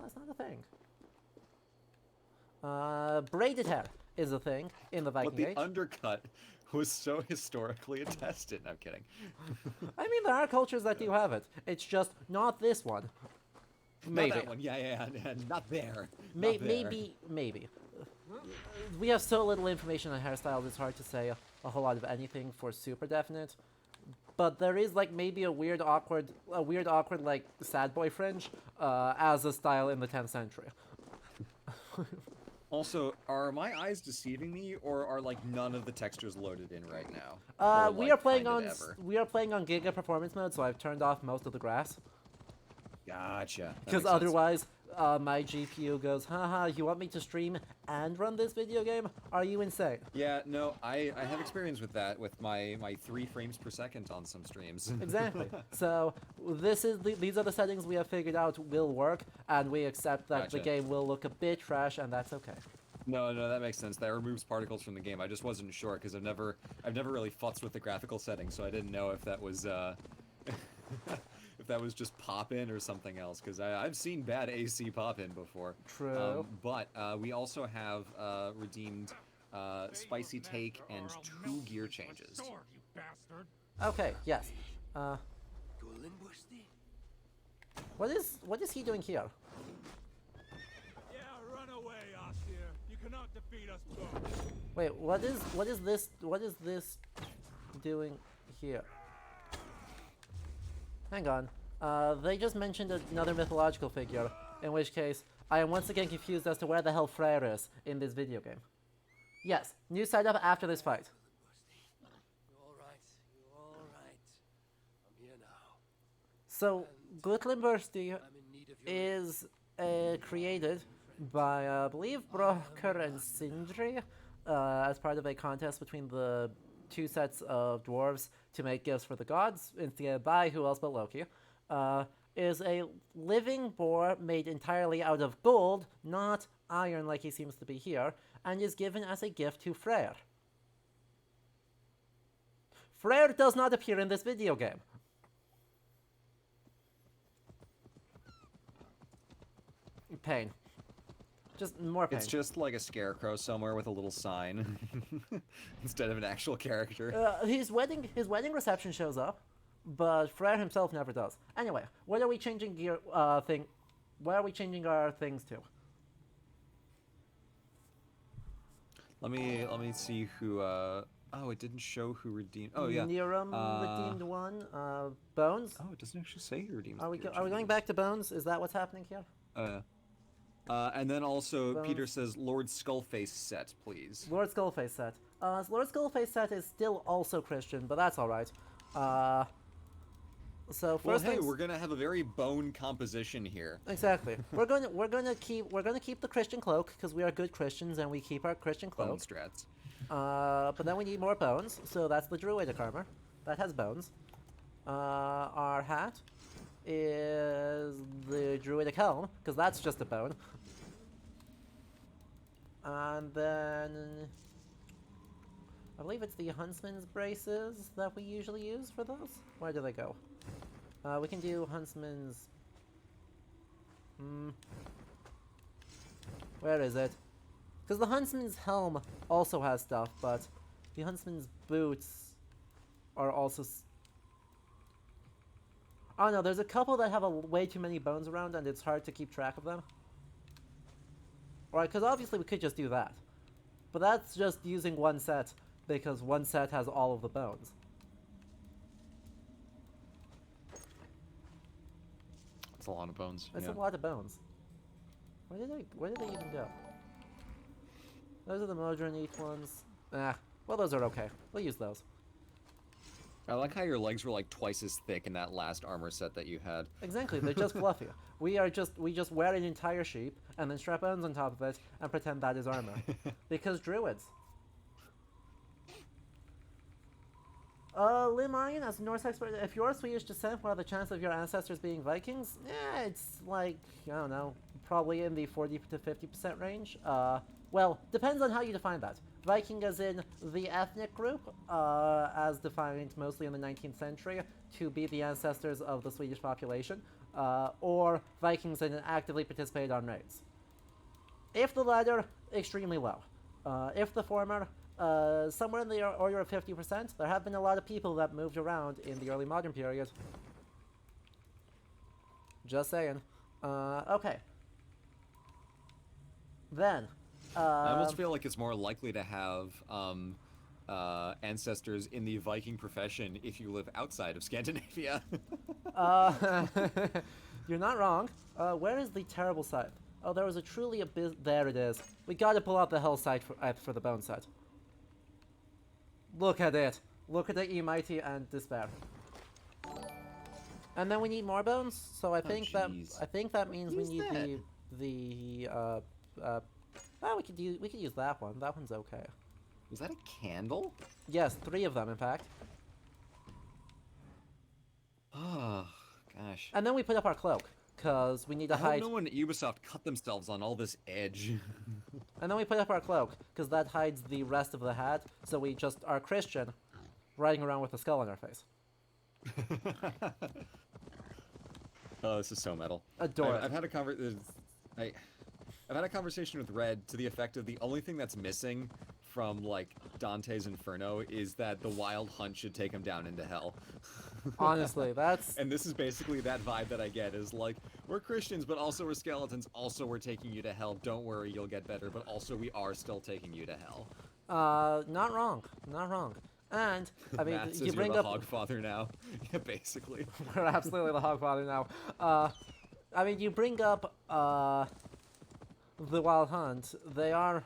A: That's not a thing. Braided hair is a thing in the Viking
B: But the
A: Age.
B: undercut was so historically attested. No, I'm kidding.
A: I mean, there are cultures that do have it. It's just not this one. Maybe.
B: Not that one. Yeah. Not there. Not there.
A: Maybe. We have so little information on hairstyles, it's hard to say a whole lot of anything for super definite. But there is like maybe a weird awkward like sad boy fringe as a style in the 10th century.
B: Also, are my eyes deceiving me, or are like none of the textures loaded in right now? Or,
A: We
B: like,
A: are playing
B: kind
A: on
B: of ever?
A: we are playing on Giga performance mode, so I've turned off most of the grass.
B: Gotcha. That
A: Because
B: makes sense.
A: otherwise, my GPU goes, haha, you want me to stream and run this video game? Are you insane?
B: Yeah, no, I have experience with that with my 3 frames per second on some streams.
A: Exactly. So these are the settings we have figured out will work, and we accept that the
B: Gotcha.
A: game will look a bit trash, and that's okay.
B: No, that makes sense. That removes particles from the game. I just wasn't sure because I've never really futzed with the graphical settings, so I didn't know if that was if that was just pop-in or something else. Because I've seen bad AC pop-in before.
A: True.
B: But we also have redeemed spicy take and 2 gear changes.
A: Okay. Yes. What is he doing here?
E: Yeah, run away, Asir. You cannot defeat us both.
A: Wait. What is this doing here? Hang on. They just mentioned another mythological figure, in which case I am once again confused as to where the hell Freyr is in this video game. Yes, new setup after this fight.
F: You all right? I'm here now.
A: So, Gutlimbursti
F: I'm in need of your
A: is created by, I believe, Broker and Sindri as part of a contest between the 2 sets of dwarves to make gifts for the gods, instigated by who else but Loki, is a living boar made entirely out of gold, not iron like he seems to be here, and is given as a gift to Freyr. Freyr does not appear in this video game. Pain. Just more pain.
B: It's just like a scarecrow somewhere with a little sign instead of an actual character.
A: His wedding reception shows up, but Freyr himself never does. Anyway, what are we changing where are we changing our things to?
B: Let me see who. Oh, it didn't show who redeemed. Oh yeah.
A: Niram redeemed one. Bones.
B: Oh, it doesn't actually say who redeemed.
A: Are we
B: gear
A: going
B: changes.
A: back to Bones? Is that what's happening here?
B: And then also
A: Bones.
B: Peter says Lord Skullface set, please.
A: Lord Skullface set. Lord Skullface set is still also Christian, but that's all right. So
B: Well,
A: first
B: hey,
A: things,
B: we're gonna have a very bone composition here.
A: exactly. we're gonna keep the Christian cloak because we are good Christians and we keep our Christian
B: Bone
A: cloak.
B: strats.
A: But then we need more bones, so that's the druidic armor. That has bones. Our hat is the druidic helm, because that's just a bone. And then I believe it's the huntsman's braces that we usually use for those. Where do they go? We can do huntsman's... Where is it? Because the huntsman's helm also has stuff, but the huntsman's boots are also Oh no, there's a couple that have way too many bones around and it's hard to keep track of them. Alright, because obviously we could just do that. But that's just using one set, because one set has all of the bones.
B: It's a lot of bones.
A: It's
B: yeah.
A: a lot of bones. Where did they even go? Those are the Modronite ones. Well, those are okay. We'll use those.
B: I like how your legs were like twice as thick in that last armor set that you had.
A: Exactly, they're just fluffy. We just wear an entire sheep and then strap bones on top of it and pretend that is armor. Because druids. Limarian, as a Norse expert, if you're Swedish descent, what are the chances of your ancestors being Vikings? It's like, I don't know, probably in the 40 to 50% range. Well, depends on how you define that. Viking as in the ethnic group, as defined mostly in the 19th century, to be the ancestors of the Swedish population, or Vikings that actively participated on raids. If the latter, extremely low. If the former, somewhere in the order of 50%, there have been a lot of people that moved around in the early modern period. Just saying. Okay. Then,
B: I almost feel like it's more likely to have ancestors in the Viking profession if you live outside of Scandinavia.
A: you're not wrong. Where is the terrible scythe? Oh, there was a truly there it is. We gotta pull out the hell scythe for the bone set. Look at it. Look at the E-Mighty and Despair. And then we need more bones, so I think that means we need well, we could use that one. That one's okay.
B: Was that a candle?
A: Yes, 3 of them, in fact.
B: Oh, gosh.
A: And then we put up our cloak, because we need to
B: I
A: hide...
B: hope no one at Ubisoft cut themselves on all this edge.
A: And then we put up our cloak, because that hides the rest of the hat, so we just are Christian, riding around with a skull on our face.
B: Oh, this is so metal.
A: Adore it.
B: I've had a I've had a conversation with Red to the effect of the only thing that's missing from, like, Dante's Inferno is that the Wild Hunt should take him down into hell.
A: Honestly, that's...
B: And this is basically that vibe that I get, is like, we're Christians, but also we're skeletons, also we're taking you to hell, don't worry, you'll get better, but also we are still taking you to hell.
A: Not wrong. Not wrong. And, I mean,
B: Matt says
A: you bring
B: you're
A: up...
B: the Hogfather now. Yeah, basically.
A: We're absolutely the Hogfather now. I mean, you bring up, the Wild Hunt. They are,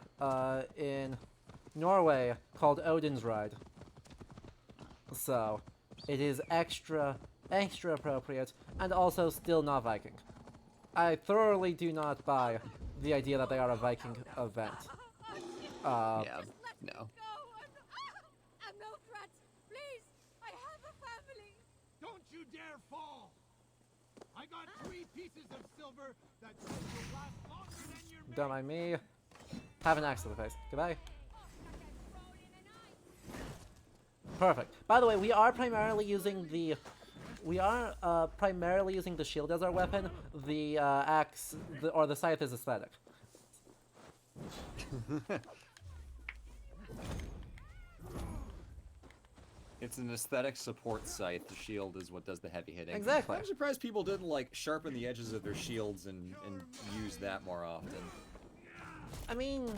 A: in Norway called Odin's Ride. So, it is extra appropriate, and also still not Viking. I thoroughly do not buy the idea that they are a Viking event.
B: Yeah, no.
D: Go! I'm no threat. Please, I have a family.
E: Don't you dare fall! I got 3 pieces of silver that will last longer than your
A: Don't mind me. Have an axe to the face. Goodbye. Perfect. By the way, we are primarily using the shield as our weapon. The axe or the scythe is aesthetic.
B: It's an aesthetic support scythe. The shield is what does the heavy hitting.
A: Exactly.
B: I'm surprised people didn't, like, sharpen the edges of their shields and use that more often.
A: I mean,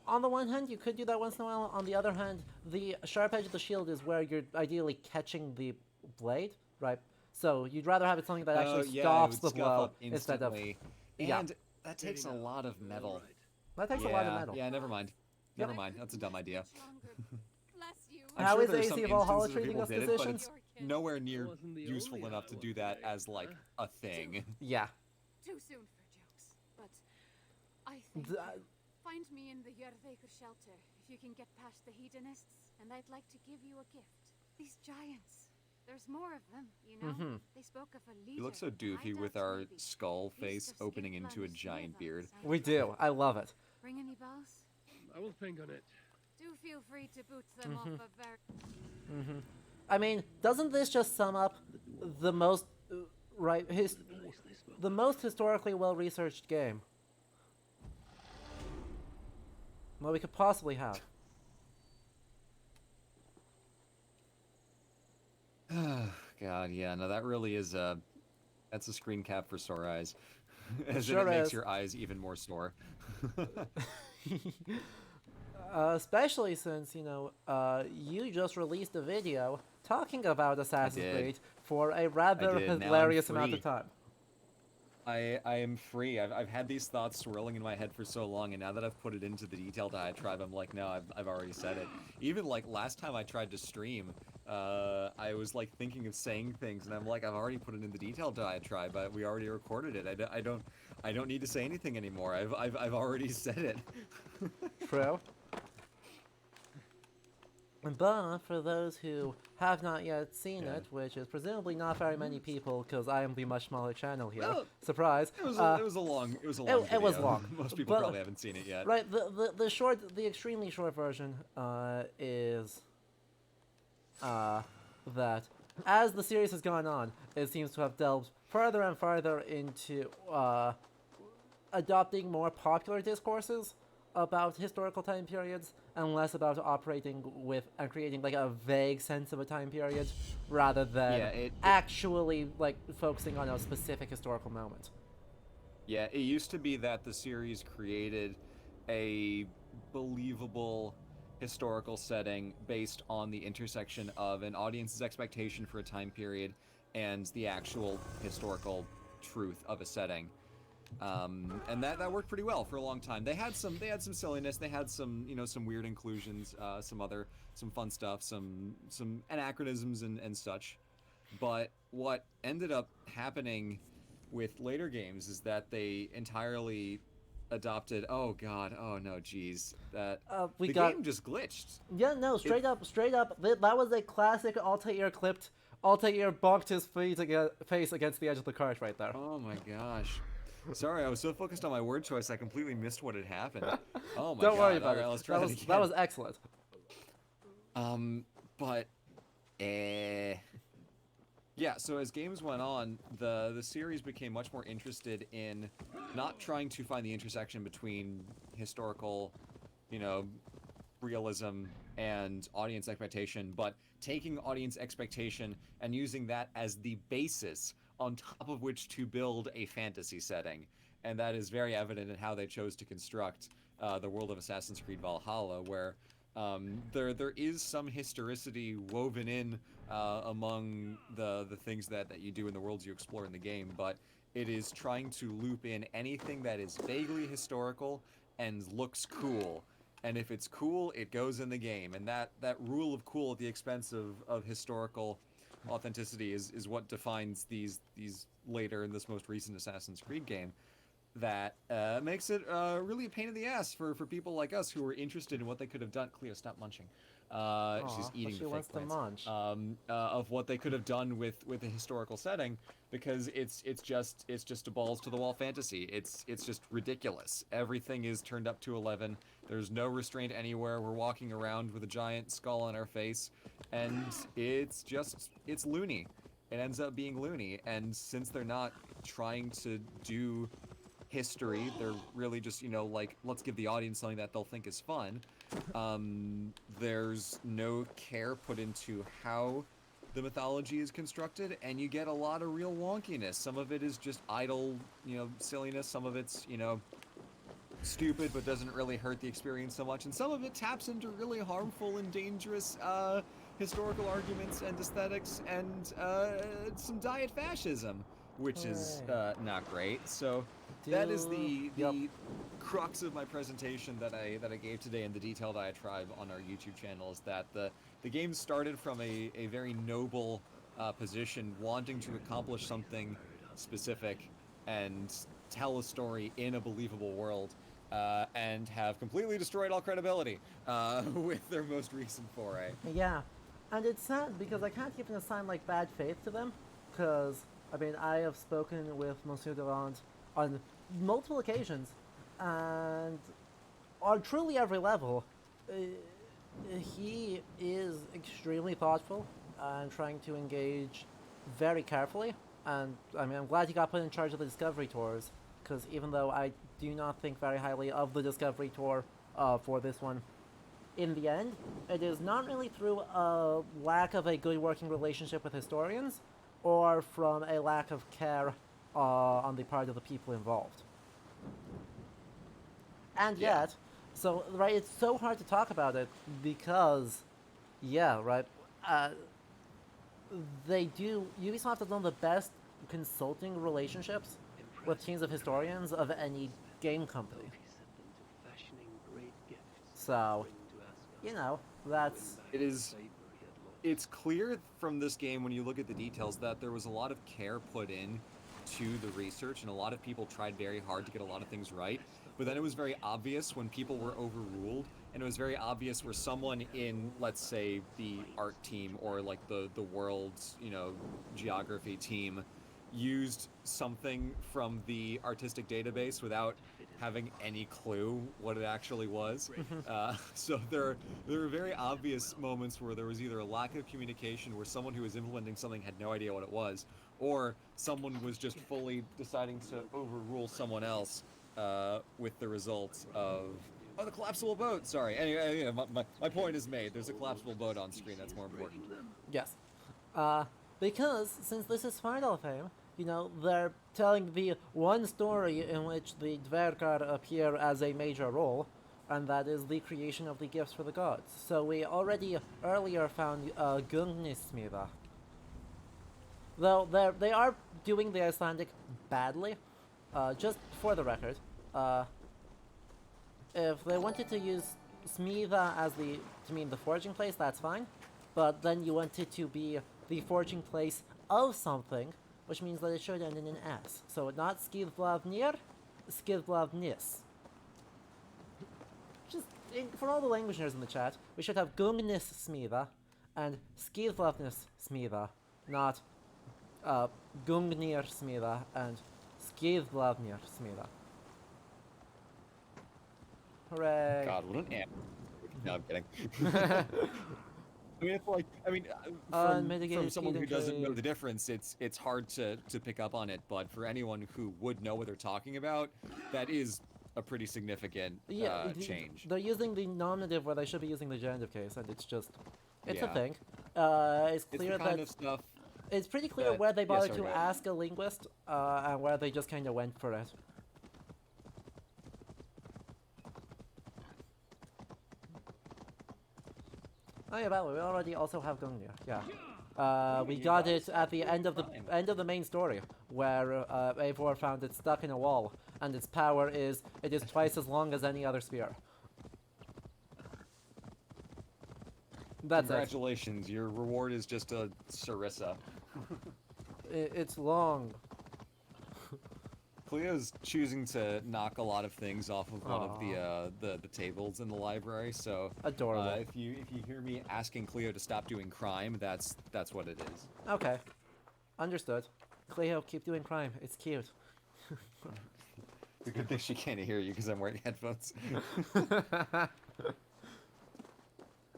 A: on the one hand, you could do that once in a while. On the other hand, the sharp edge of the shield is where you're ideally catching the blade, right? So you'd rather have it something that actually
B: Yeah,
A: stops
B: it would
A: the
B: scuff
A: blow
B: up
A: instead of...
B: instantly.
A: Yeah.
B: And that takes a lot of metal.
A: That takes a lot of metal.
B: Yeah, never mind. Never mind. That's a dumb idea.
D: Bless you.
B: I'm
A: How
B: sure
A: is
B: there's
A: AC
B: some
A: Valhalla
B: instances where
A: treating
B: people
A: us
B: did it, but
A: physicians?
B: it's nowhere near useful enough to do that as, like, a thing.
A: Yeah.
D: Too soon for jokes, but I think find me in the Jörðveikur shelter if you can get past the hedonists, and I'd like to give you a gift. These giants. There's more of them, you know? They spoke of a leader.
B: You look so doofy with our skull face opening into a giant beard.
A: We do. I love it.
D: Ring any bells?
F: I will think on it.
D: Do feel free to boot them off a very...
A: I mean, doesn't this just sum up the most the most historically well-researched game what we could possibly have?
B: God, yeah, no, that really is that's a screen cap for sore eyes. As in
A: Sure
B: it makes
A: is.
B: your eyes even more sore.
A: Especially since, you know, you just released a video talking about Assassin's
B: did.
A: Creed for a
B: I
A: rather
B: did. Now I'm
A: hilarious amount of
B: free.
A: time.
B: I am free. I've had these thoughts swirling in my head for so long, and now that I've put it into the detailed diatribe, I'm like, no, I've already said it. Even like last time I tried to stream, I was like thinking of saying things, and I'm like, I've already put it in the detailed diatribe. We already recorded it. I don't need to say anything anymore. I've already said it.
A: True. But for those who have not yet seen
B: Yeah.
A: it, which is presumably not very many people, because I am the much smaller channel here.
B: Well,
A: Surprise!
B: It was a long
A: it was
B: video.
A: long.
B: Most people
A: But-
B: probably haven't seen it yet.
A: Right. The extremely short version is that as the series has gone on, it seems to have delved further and further into adopting more popular discourses about historical time periods and less about operating with and creating like a vague sense of a time period rather than
B: Yeah, it-
A: actually like focusing on a specific historical moment.
B: Yeah, it used to be that the series created a believable historical setting based on the intersection of an audience's expectation for a time period and the actual historical truth of a setting. And that worked pretty well for a long time. They had some silliness, they had some some weird inclusions, some fun stuff, some anachronisms and such. But what ended up happening with later games is that they entirely adopted. Oh God! Oh no! Jeez! That
A: We
B: the
A: got-
B: game just glitched.
A: Yeah, no, straight up. That was a classic Altair clipped. Altair bonked his face against the edge of the cart right there.
B: Oh my gosh! Sorry, I was so focused on my word choice, I completely missed what had happened. Oh my God!
A: Don't worry about
B: All right,
A: it.
B: let's try
A: that
B: that
A: was
B: again.
A: that was excellent.
B: But yeah, so as games went on, the series became much more interested in not trying to find the intersection between historical, realism and audience expectation, but taking audience expectation and using that as the basis on top of which to build a fantasy setting. And that is very evident in how they chose to construct the world of Assassin's Creed Valhalla, where there is some historicity woven in among the things that you do in the worlds you explore in the game, but it is trying to loop in anything that is vaguely historical and looks cool. And if it's cool, it goes in the game. And that rule of cool at the expense of historical authenticity is what defines these later in this most recent Assassin's Creed game. That makes it really a pain in the ass for people like us who are interested in what they could have done. Cleo, stop munching. She's eating
A: she
B: the
A: wants
B: fake
A: to
B: plants.
A: munch.
B: Of what they could have done with a historical setting, because it's just a balls to the wall fantasy. It's just ridiculous. Everything is turned up to 11. There's no restraint anywhere. We're walking around with a giant skull on our face, and it's loony. It ends up being loony, and since they're not trying to do history, they're really just let's give the audience something that they'll think is fun. There's no care put into how the mythology is constructed, and you get a lot of real wonkiness. Some of it is just idle silliness. Some of it's stupid but doesn't really hurt the experience so much, and some of it taps into really harmful and dangerous historical arguments and aesthetics and some diet fascism, which is not great. So that is the crux of my presentation that I gave today in the detailed diatribe on our YouTube channel, is that the game started from a very noble position, wanting to accomplish something specific and tell a story in a believable world, and have completely destroyed all credibility with their most recent foray.
A: Yeah, and it's sad because I can't even assign like bad faith to them, because I mean I have spoken with Monsieur Durand on multiple occasions, and on truly every level, he is extremely thoughtful and trying to engage very carefully. And I mean, I'm glad he got put in charge of the Discovery Tours, because even though I do not think very highly of the Discovery Tour for this one, in the end, it is not really through a lack of a good working relationship with historians, or from a lack of care on the part of the people involved. And
B: Yeah.
A: yet, so, right, it's so hard to talk about it because, yeah, right, Ubisoft has one of the best consulting relationships with teams of historians of any game company. So, you know, that's...
B: It's clear from this game when you look at the details that there was a lot of care put in to the research, and a lot of people tried very hard to get a lot of things right. But then it was very obvious when people were overruled, and it was very obvious where someone in, let's say, the art team or like the world's, geography team used something from the artistic database without having any clue what it actually was. So there were very obvious moments where there was either a lack of communication, where someone who was implementing something had no idea what it was, or someone was just fully deciding to overrule someone else with the results of... Oh, the collapsible boat! Sorry. Anyway, my point is made. There's a collapsible boat on screen. That's more important.
A: Yes. Because, since this is Final Fame, they're telling the one story in which the Dvergar appear as a major role, and that is the creation of the gifts for the gods. So we already earlier found Gungnismida. Though they are doing the Icelandic badly, just for the record. If they wanted to use Smida to mean the forging place, that's fine. But then you want it to be the forging place of something, which means that it should end in an S. So not Skidblavnir, Skidblavnis. For all the language nerds in the chat, we should have Gungnis Smida and Skidblavnis Smida, not Gungnir Smida and Skidblavnir Smida. Hooray!
B: God, what an amp. No, I'm kidding. I mean, it's like, from someone who doesn't know the difference, it's hard to pick up on it, but for anyone who would know what they're talking about, that is a pretty significant change.
A: They're using the nominative where they should be using the genitive case, and it's a thing. It's clear
B: it's the kind of stuff
A: it's pretty clear where they bothered to ask a linguist, and where they just kind of went for it. Oh yeah, by the way, we already also have Gungnir. Yeah, we got it at the end of the main story, where Eivor found it stuck in a wall, and its power is it is twice as long as any other spear. That's
B: Congratulations, your reward is just a Sarissa.
A: It's long.
B: Cleo's choosing to knock a lot of things off of one of the tables in the library, so
A: adorable.
B: If you hear me asking Cleo to stop doing crime, that's what it is.
A: Okay, understood. Cleo, keep doing crime. It's cute.
B: The good thing she can't hear you because I'm wearing headphones.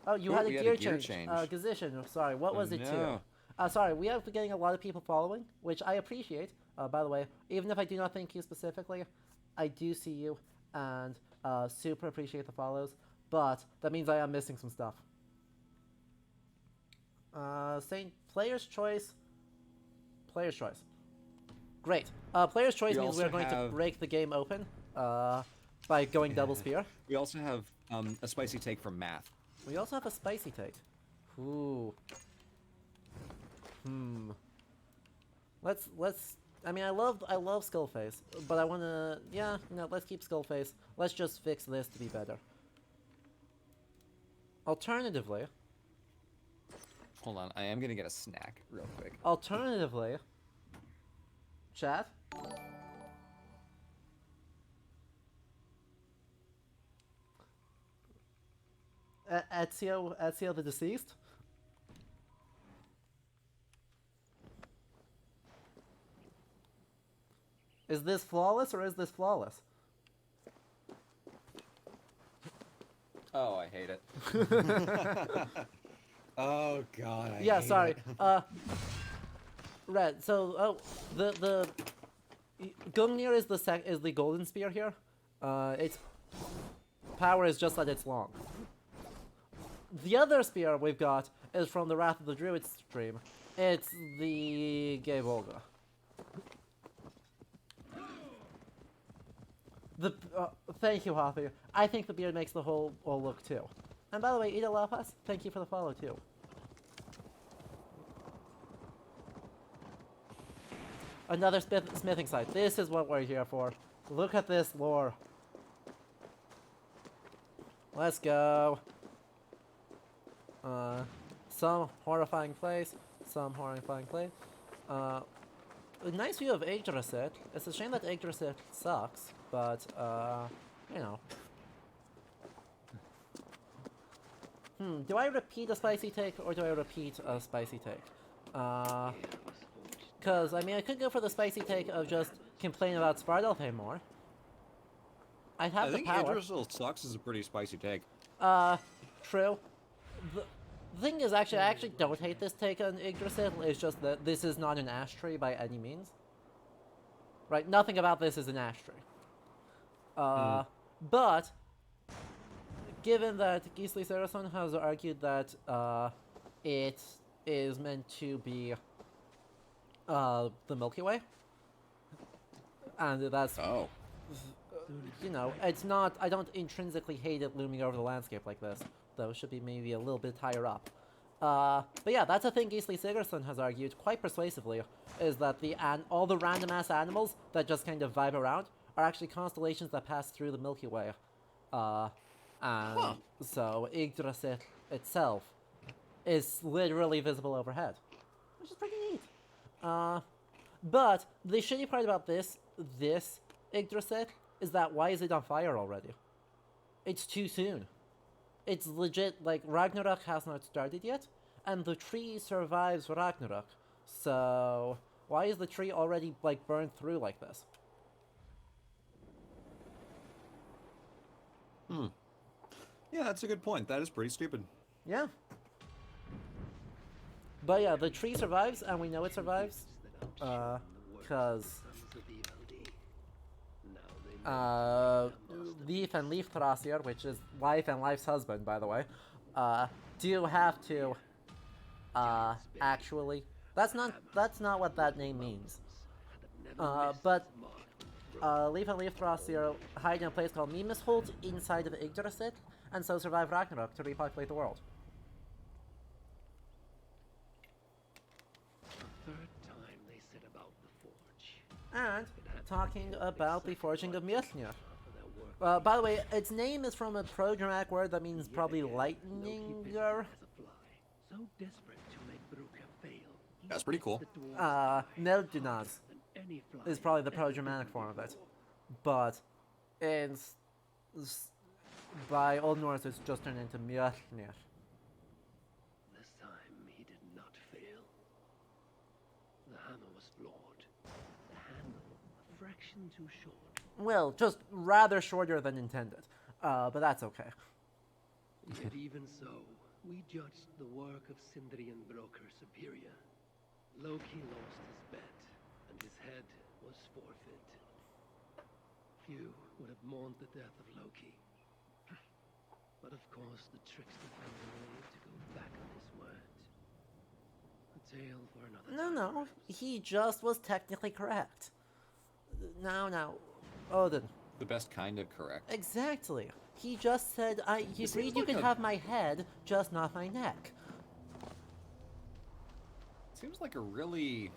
A: Oh, you had a gear change. Gazishin, sorry, what was it to? Sorry, we are getting a lot of people following, which I appreciate. By the way, even if I do not thank you specifically, I do see you, and super appreciate the follows, but that means I am missing some stuff. Saying Player's Choice. Player's Choice. Great. Player's Choice means we're going to break the game open by going double spear.
B: We also have a spicy take from Math.
A: We also have a spicy take. Ooh. Let's I mean, I love Skullface, but I wanna, let's keep Skullface. Let's just fix this to be better. Alternatively...
B: Hold on, I am gonna get a snack real quick.
A: Alternatively... Chat? Ezio the Deceased? Is this flawless or is this flawless?
B: Oh, I hate it. Oh God, I hate
A: sorry.
B: it.
A: Red. So, the Gungnir is the golden spear here. Its power is just that it's long. The other spear we've got is from the Wrath of the Druids stream. It's the gay Volga. The thank you, Hoppy. I think the beard makes the whole look too. And by the way, Ida Lapas, thank you for the follow too. Another smithing site. This is what we're here for. Look at this lore. Let's go. Some horrifying place. Some horrifying place. A nice view of Yggdrasil. It's a shame that Yggdrasil sucks, but, you know. Do I repeat a spicy take, or do I repeat a spicy take? Cause, I mean, I could go for the spicy take of just complain about Svartalfheim more. I have the power.
B: I think Yggdrasil sucks is a pretty spicy take.
A: True. The thing is, actually, I actually don't hate this take on Yggdrasil. It's just that this is not an ash tree by any means. Right? Nothing about this is an ash tree. But, given that Gisli Sarason has argued that it is meant to be the Milky Way, and that's you know, it's not. I don't intrinsically hate it looming over the landscape like this, though. It should be maybe a little bit higher up. But yeah, that's a thing Gisli Sigurdsson has argued quite persuasively, is that all the random ass animals that just kind of vibe around are actually constellations that pass through the Milky Way. So Yggdrasil itself is literally visible overhead, which is pretty neat. But the shitty part about this Yggdrasil is that why is it on fire already? It's too soon. It's legit, like, Ragnarok has not started yet, and the tree survives Ragnarok. So why is the tree already, like, burned through like this?
B: Yeah, that's a good point. That is pretty stupid.
A: Yeah. But yeah, the tree survives, and we know it survives, because Leif and Leif Thrasir, which is Life and Life's husband, by the way, do have to, actually, that's not what that name means. But Leif and Leif Thrasir hide in a place called Mimesholt inside of Yggdrasil, and so survive Ragnarok to repopulate the world. And talking about the forging of Mjolnir. By the way, its name is from a Pro-Germanic word that means probably lightninger.
B: That's pretty cool.
A: Neldunaz is probably the Pro-Germanic form of it. But by Old Norse, it's just turned into Mjolnir.
F: This time he did not fail. The hammer was flawed. The handle a fraction too short.
A: Well, just rather shorter than intended. But that's okay.
F: Yet even so, we judged the work of Sindrian broker superior. Loki lost his bet, and his head was forfeit. Few would have mourned the death of Loki. But of course, the trickster found a way to go back on his words. A tale for another time.
A: No, he just was technically correct. Now, Odin.
B: The best kind of correct.
A: Exactly. He just said, you agreed you
B: like
A: could have my head, just not my neck.
B: Seems like a really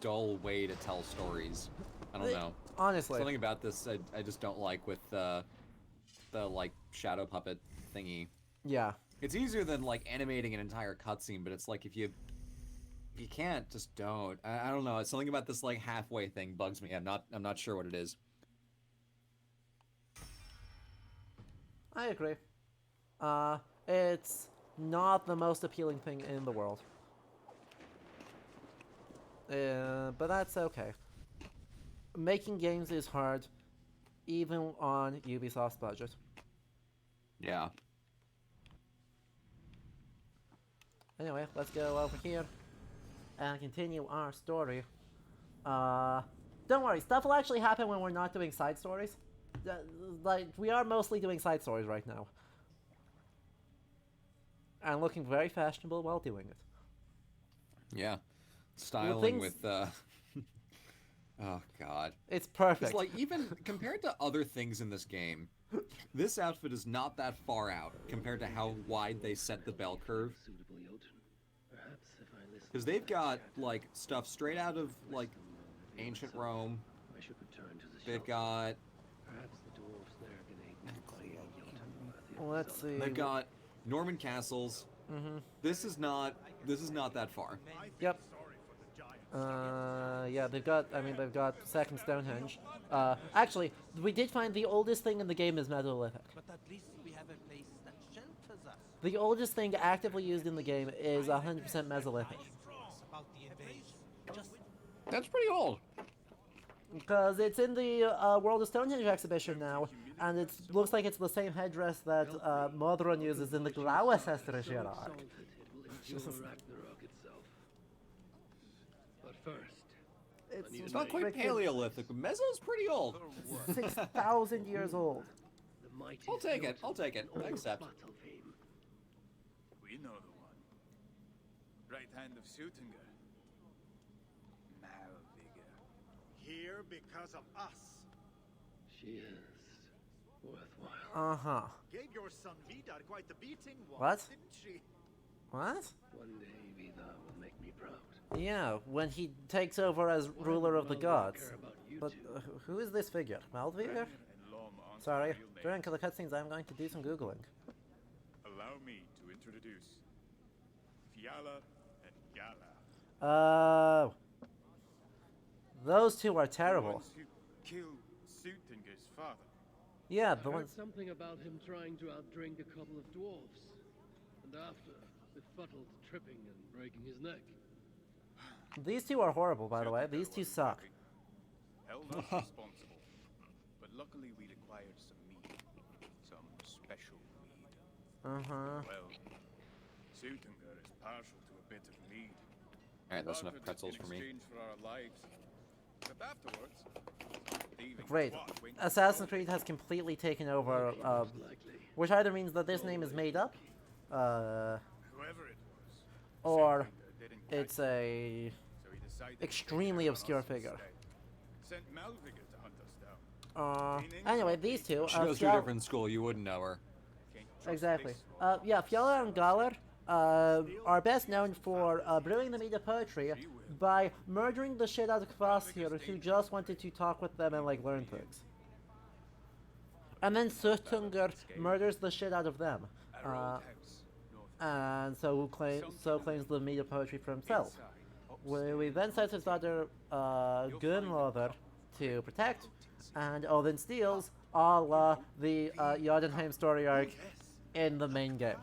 B: dull way to tell stories. I don't know.
A: Honestly.
B: Something about this I just don't like with the like shadow puppet thingy.
A: Yeah.
B: It's easier than like animating an entire cutscene, but it's like if you can't, just don't. I don't know. It's something about this like halfway thing bugs me. I'm not sure what it is.
A: I agree. It's not the most appealing thing in the world. But that's okay. Making games is hard, even on Ubisoft's budget.
B: Yeah.
A: Anyway, let's go over here and continue our story. Don't worry, stuff will actually happen when we're not doing side stories. Like, we are mostly doing side stories right now. And looking very fashionable while doing it.
B: Yeah. Styling
A: things-
B: with oh god.
A: It's
B: It's
A: perfect.
B: like even compared to other things in this game, this outfit is not that far out compared to how wide they set the bell curve.
F: Suitably, Odin. Perhaps if I listen
B: Because
F: to
B: they've
F: that
B: got
F: chatter,
B: like stuff straight out of like
F: reveal
B: ancient
F: myself.
B: Rome.
F: I should return to the
B: They've
F: shelter.
B: got
F: Perhaps the dwarves there can aid me in finding Jotun worthy of
A: Well,
F: the
A: let's
F: sun.
A: see.
B: they've got Norman castles. This is not that far.
A: Yep.
E: Sorry for the giants.
A: Yeah, they've got second Stonehenge. Actually, we did find the oldest thing in the game is Mesolithic.
G: But at least we have a place that shelters us.
A: The oldest thing actively used in the game is 100% Mesolithic.
G: About the invasion. Just
B: That's pretty old.
A: Because it's in the World of Stonehenge exhibition now, and it looks like it's the same headdress that Modron uses in the Glaucester
F: So
A: Hierarch.
F: exalted it will endure Ragnarok itself. But first,
A: It's,
B: It's not quite Paleolithic, but Meso's pretty old.
A: 6,000 years old.
F: the mighty
B: I'll take it. I'll take it. I accept.
F: battle fame.
E: We know the one. Right hand of Suitinger. Malvigor.
C: Here because of us.
F: She is worthwhile.
A: Uh-huh.
C: Gave your son Vidar quite the beating once,
A: What?
C: didn't she?
A: What?
F: One day Vidar will make me proud.
A: Yeah, when he takes over as ruler of the
F: Malvigor
A: gods.
F: care about you
A: But
F: two?
A: Who is this figure? Malvigor?
E: And Lom aren't
A: Sorry,
E: real names.
A: during the cutscenes I'm going to do some googling.
E: Allow me to introduce Fiala and Gala.
A: Oh. Those two are
E: The
A: terrible.
E: ones who killed Suitinger's father.
A: Yeah,
F: I
A: the
F: heard
A: ones...
F: something about him trying to outdrink a couple of dwarves. And after, befuddled, tripping and breaking his neck.
A: These two are horrible, by the way. These two suck.
E: Held us responsible. But luckily we'd acquired some meat. Some special mead.
A: Uh-huh.
E: Well, Suitinger is partial to a bit of mead.
B: Alright, that's enough
E: Bartered it
B: pretzels
E: in
B: for me.
E: exchange for our lives. But afterwards, thieving
A: Great.
E: twat winked
A: Assassin's Creed has completely taken over,
F: Most likely.
A: which either means that this name is made up,
E: whoever it was.
A: or
E: Suitinger didn't catch
A: it's a
E: so he decided to
A: extremely
E: take care of
A: obscure
E: us
A: figure.
E: instead. Sent Malvigor to hunt us down.
A: Anyway, these two,
B: She goes to a
A: Fiala-
B: different school. You wouldn't know her.
E: Can't trust
A: Exactly.
E: this one.
A: Yeah, Fiala and Galar are best known for brewing the mead of poetry by murdering the shit out of Kvasir, who just wanted to talk with them and like learn things. And then Suttungr murders the shit out of them,
E: Our old house, north
A: and so claims the mead of poetry for himself. We then sent his daughter Gunnlother to protect, and Odin steals a la the Jotunheim story arc in the main game.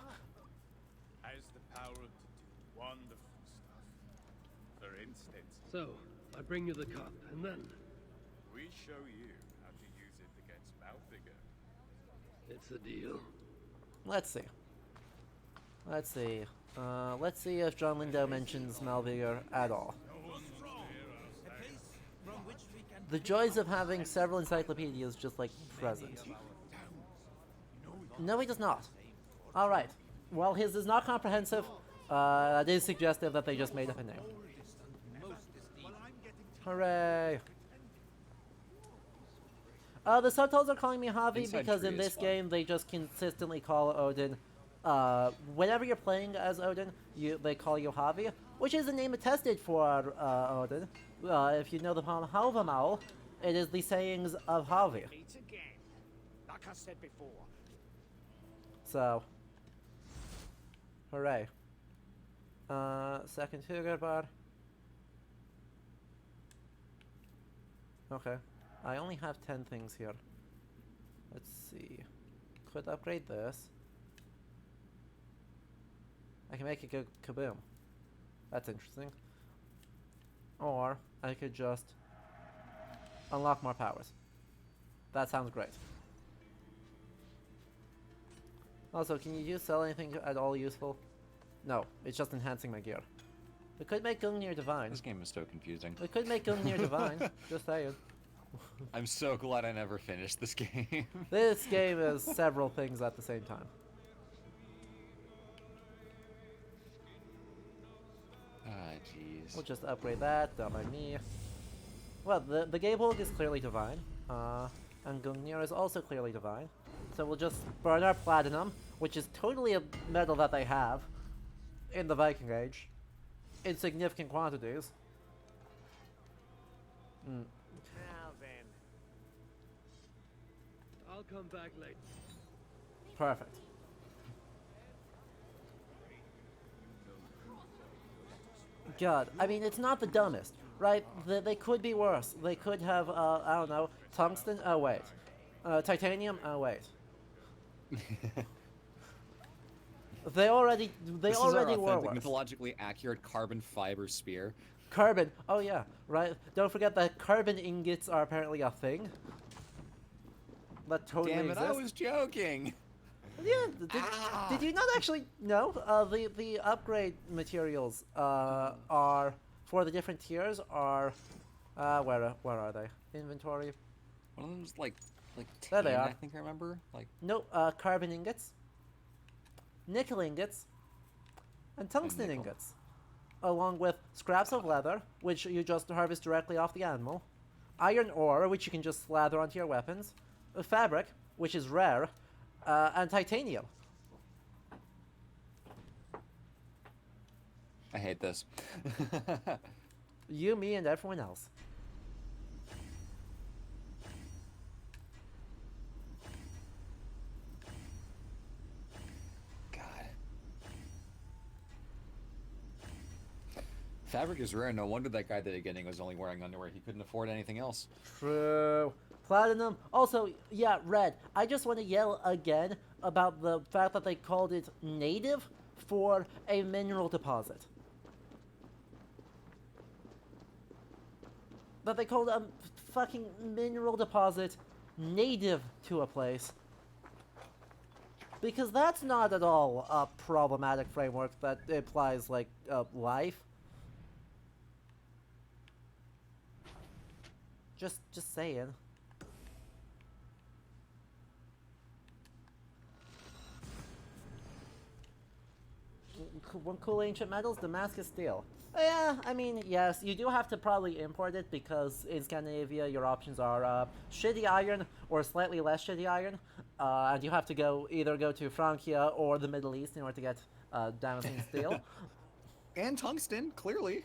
E: has the power to do wonderful stuff. For instance,
F: So, I bring you the cup, and then
E: we show you how to use it against Malvigor.
F: it's a deal.
A: Let's see. Let's see if John Lindo mentions Malvigor at all.
G: a place from which we can
A: The joys of having several encyclopedias just like present. No, he does not. All right. Well, his is not comprehensive. It is suggestive that they just made up a name.
G: most esteem.
A: Hooray! The subtitles are calling me Javi
B: Inside
A: because in
B: tree is
A: this
B: fun.
A: game they just consistently call Odin. Whenever you're playing as Odin, they call you Javi, which is the name attested for Odin. If you know the poem Halvamaul, it is the sayings of Javi.
C: Meet again. Like I said before.
A: So, hooray. Second sugar bar. Okay. I only have 10 things here. Let's see. Could upgrade this. I can make it go kaboom. That's interesting. Or I could just unlock more powers. That sounds great. Also, can you sell anything at all useful? No, it's just enhancing my gear. We could make Gungnir Divine.
B: This game is so confusing.
A: We could make Gungnir Divine. Just saying.
B: I'm so glad I never finished this game.
A: This game is several things at the same time.
B: jeez.
A: We'll just upgrade that, done by me. Well, the Gable is clearly divine, and Gungnir is also clearly divine. So we'll just burn our platinum, which is totally a metal that they have in the Viking Age, in significant quantities.
E: Now then.
F: I'll come back later.
A: Perfect. God, I mean, it's not the dumbest, right? They could be worse. They could have, I don't know, tungsten? Oh, wait. Titanium? Oh, wait. They already
B: This is our
A: were
B: authentic,
A: worse.
B: mythologically accurate carbon fiber spear.
A: Carbon. Oh, yeah, right? Don't forget that carbon ingots are apparently a thing. That totally
B: Damn it,
A: exists.
B: I was joking!
A: Yeah, did you not actually know? The upgrade materials are for the different tiers are where are they? Inventory.
B: One of them's like
A: There they
B: tin,
A: are.
B: I think I remember. Like,
A: Nope, carbon ingots, nickel ingots, and tungsten
B: nickel.
A: ingots, along with scraps of leather, which you just harvest directly off the animal, iron ore, which you can just slather onto your weapons, fabric, which is rare, and titanium.
B: I hate this.
A: You, me, and everyone else.
B: God. Fabric is rare. No wonder that guy at the beginning was only wearing underwear. He couldn't afford anything else.
A: True. Platinum. Also, yeah, red. I just want to yell again about the fact that they called it native for a mineral deposit. That they called a fucking mineral deposit native to a place. Because that's not at all a problematic framework that implies, like, life. Just saying. One cool ancient metals, Damascus steel. Yeah, I mean, yes, you do have to probably import it because in Scandinavia your options are shitty iron or slightly less shitty iron, and you have to either go to Francia or the Middle East in order to get Damascene steel.
B: And tungsten, clearly.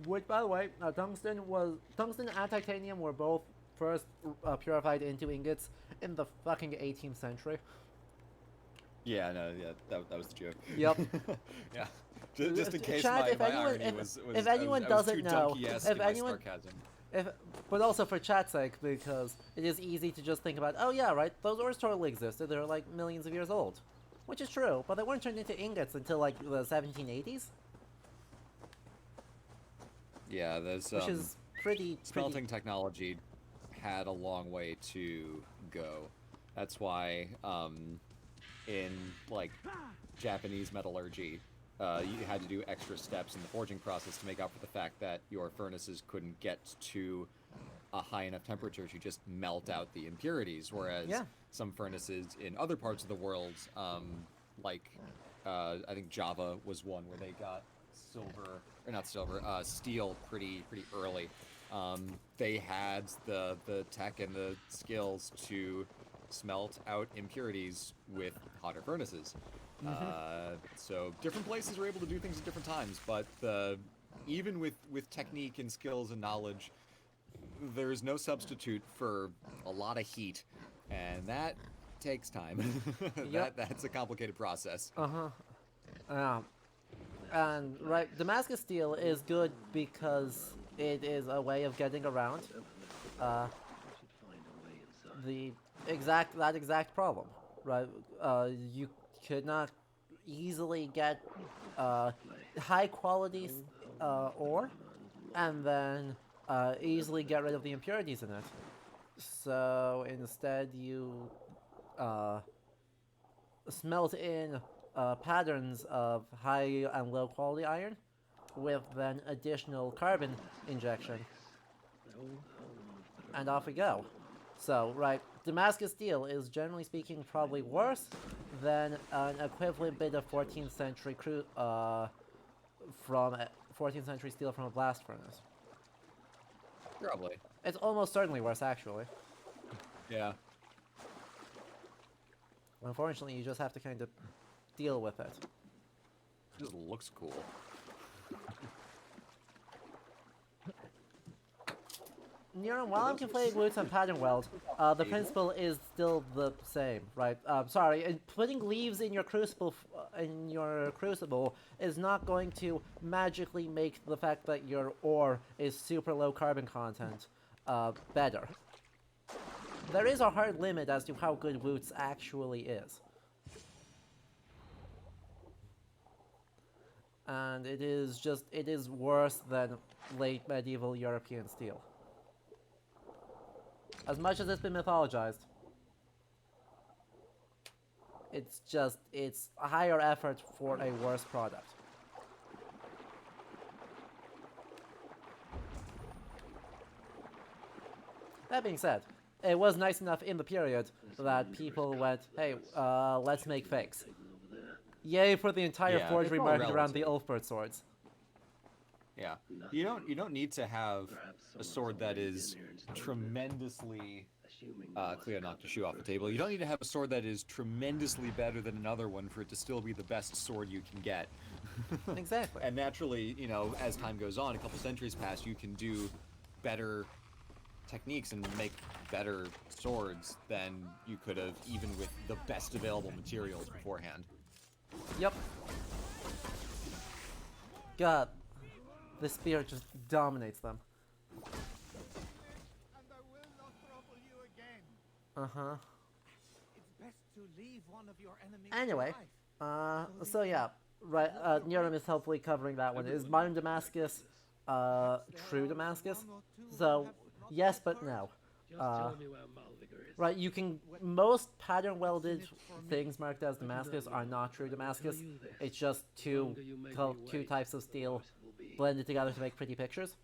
A: Which, by the way, tungsten and titanium were both first purified into ingots in the fucking 18th century.
B: Yeah, no, yeah, that was the joke.
A: Yep.
B: Yeah. Just in case
A: Chad,
B: my irony was
A: if anyone doesn't know,
B: if anyone, sarcasm.
A: But also for chat's sake, because it is easy to just think about, oh yeah, right, those ores totally existed, they're like millions of years old. Which is true, but they weren't turned into ingots until like the 1780s.
B: Yeah, there's
A: Which is pretty...
B: smelting technology had a long way to go. That's why, in, like, Japanese metallurgy, you had to do extra steps in the forging process to make up for the fact that your furnaces couldn't get to a high enough temperature to just melt out the impurities, whereas some furnaces in other parts of the world, like, I think Java was one where they got steel pretty early. They had the tech and the skills to smelt out impurities with hotter furnaces. So different places were able to do things at different times, but even with technique and skills and knowledge, there's no substitute for a lot of heat, and that takes time. That's a complicated process.
A: And right, Damascus steel is good because it is a way of getting around that exact problem, right? You could not easily get high quality ore and then easily get rid of the impurities in it. So instead you smelt in patterns of high and low quality iron with then additional carbon injection. And off we go. So, right, Damascus steel is generally speaking probably worse than an equivalent bit of 14th century from a 14th century steel from a blast furnace.
B: Probably.
A: It's almost certainly worse, actually.
B: Yeah.
A: Unfortunately, you just have to kind of deal with it.
B: It just looks cool.
A: While I'm conflating Woots and Pattern Weld, the principle is still the same, right? Sorry, putting leaves in your crucible is not going to magically make the fact that your ore is super low carbon content better. There is a hard limit as to how good Woots actually is. And it is worse than late medieval European steel. As much as it's been mythologized, it's a higher effort for a worse product. That being said, it was nice enough in the period that people went, hey, let's make fakes. Yay for the entire forgery market around the Ulfbert swords.
B: Yeah, you don't need to have a sword that is tremendously. Cleo knocked a shoe off the table. You don't need to have a sword that is tremendously better than another one for it to still be the best sword you can get.
A: Exactly.
B: And naturally, you know, as time goes on, a couple centuries pass, you can do better techniques and make better swords than you could have even with the best available materials beforehand.
A: Yep. God, the spear just dominates them.
E: And I will not trouble you again.
A: Uh-huh.
G: It's best to leave one of your enemies
A: Anyway,
G: alive.
A: so yeah, right, Niram is helpfully covering that one. Is modern Damascus, true Damascus? So, yes but no.
F: Just tell me where Malvigar is.
A: Right, you can, most pattern welded things marked as Damascus are not true Damascus. It's just two types of steel blended together to make pretty pictures.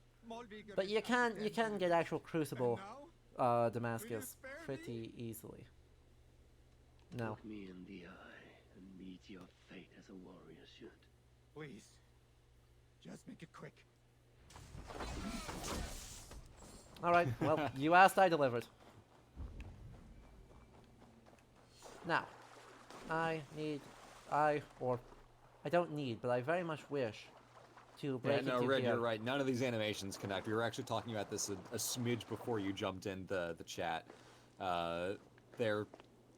A: But you can get actual crucible Damascus pretty easily. No.
F: Look me in the eye and meet your fate as a warrior should.
E: Please, just make it quick.
A: Alright, well, you asked, I delivered. Now, I don't need, but I very much wish to break into
B: Red,
A: here.
B: you're right. None of these animations connect. We were actually talking about this a smidge before you jumped in the chat. Their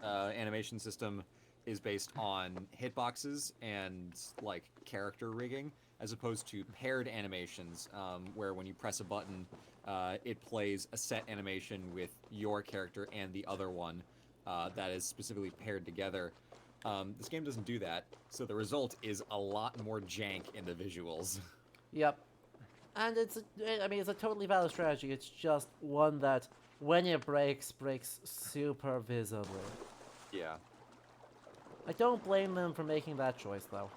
B: animation system is based on hitboxes and like character rigging, as opposed to paired animations, where when you press a button, it plays a set animation with your character and the other one that is specifically paired together. This game doesn't do that, so the result is a lot more jank in the visuals.
A: Yep. And it's a totally valid strategy. It's just one that, when it breaks super visibly.
B: Yeah.
A: I don't blame them for making that choice, though.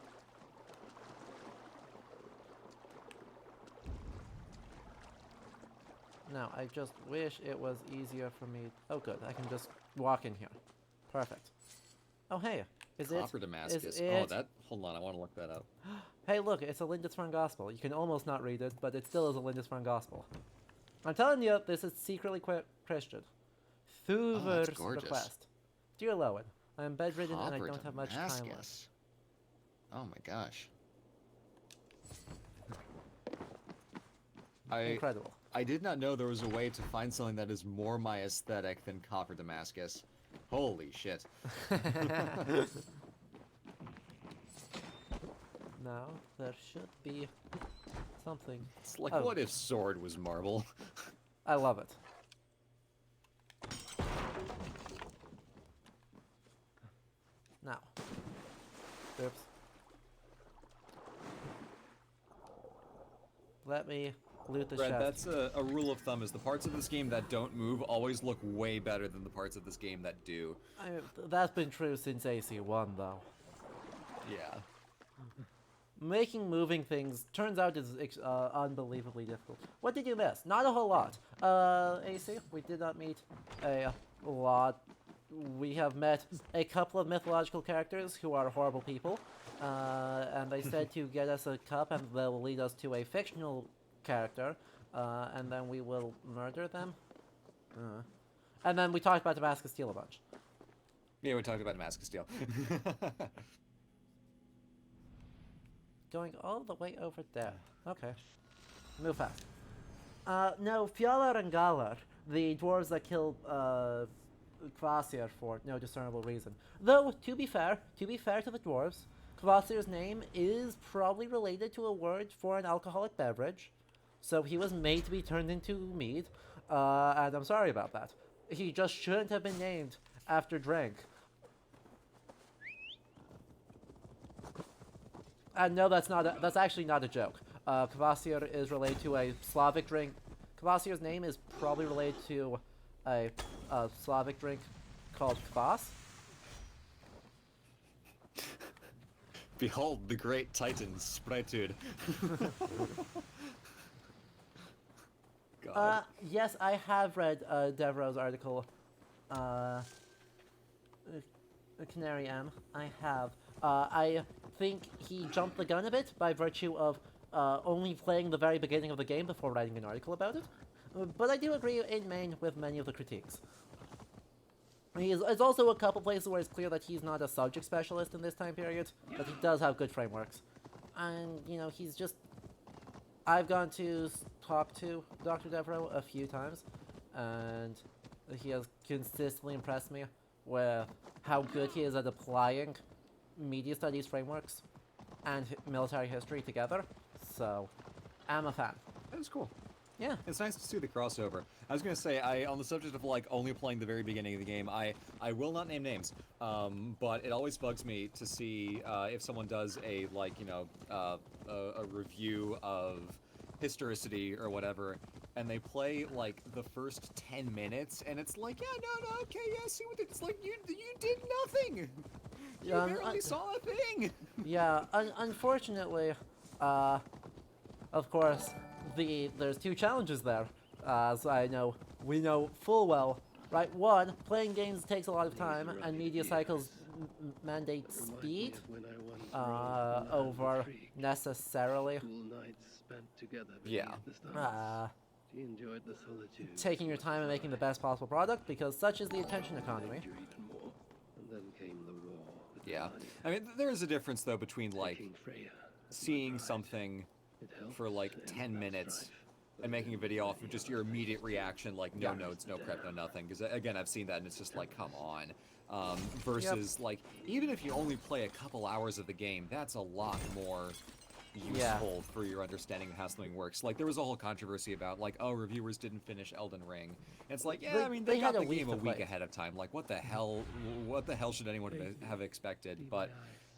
A: Now, I just wish it was easier for me. Oh, good. I can just walk in here. Perfect. Oh, hey. Is it?
B: Copper Damascus.
A: Is it?
B: Oh, that. Hold on, I want to look that up.
A: Hey, look, it's a Lindisfarne Gospel. You can almost not read it, but it still is a Lindisfarne Gospel. I'm telling you, this is secretly Christian. Thuver's request. Dear Lowen, I am bedridden and I don't have much time left.
B: Oh my gosh.
A: Incredible.
B: I did not know there was a way to find something that is more my aesthetic than Copper Damascus. Holy shit.
A: Now, there should be something.
B: It's like,
A: Oh.
B: what if Sword was marble?
A: I love it. Now. Oops. Let me loot the
B: Red,
A: chest.
B: that's a rule of thumb, is the parts of this game that don't move always look way better than the parts of this game that do.
A: That's been true since AC1, though.
B: Yeah.
A: Making moving things turns out is unbelievably difficult. What did you miss? Not a whole lot. AC, we did not meet a lot. We have met a couple of mythological characters who are horrible people, and and they said to get us a cup and they'll lead us to a fictional character, and then we will murder them. And then we talked about the Mask of Steel a bunch.
B: Yeah, we talked about Mask of Steel.
A: Going all the way over there. Okay. Move fast. No, Fjalar and Galar, the dwarves that killed Kvasir for no discernible reason. Though, to be fair to the dwarves, Kvasir's name is probably related to a word for an alcoholic beverage, so he was made to be turned into mead, and I'm sorry about that. He just shouldn't have been named after drink. And no, that's actually not a joke. Kvasir is related to a Slavic drink. Kvasir's name is probably related to a Slavic drink called kvass.
B: Behold the great Titan, Spritude. God.
A: Yes, I have read Devereaux's article. Canary M. I have. I think he jumped the gun a bit by virtue of only playing the very beginning of the game before writing an article about it. But I do agree in main with many of the critiques. There's also a couple places where it's clear that he's not a subject specialist in this time period, but he does have good frameworks. And, you know, he's just... I've gone to talk to Dr. Devereaux a few times, and he has consistently impressed me with how good he is at applying media studies frameworks and military history together. So, I'm a fan.
B: That's cool.
A: Yeah.
B: It's nice to see the crossover. I was gonna say, on the subject of like only playing the very beginning of the game, I will not name names, but it always bugs me to see if someone does a like, you know, a review of historicity or whatever, and they play like the first 10 minutes, and it's like, yeah, no, okay, yeah, see what it's like. You did nothing. You barely saw a thing.
A: Yeah, unfortunately, of course, there's two challenges there, as we know full well, right? One, playing games takes a lot of time, and media cycles mandate speed over necessarily
B: Yeah.
A: Taking your time and making the best possible product, because such is the attention economy.
B: Yeah. I mean, there is a difference, though, between, like, seeing something for, like, 10 minutes and making a video off of just your immediate reaction, like, no notes, no prep, no nothing. Because, again, I've seen that, and it's just like, come on. Versus, like, even if you only play a couple hours of the game, that's a lot more useful for your understanding of how something works. Like, there was a whole controversy about, like, oh, reviewers didn't finish Elden Ring. And it's like, yeah, I mean, they got the game a week ahead of time. Like, what the hell should anyone have expected? But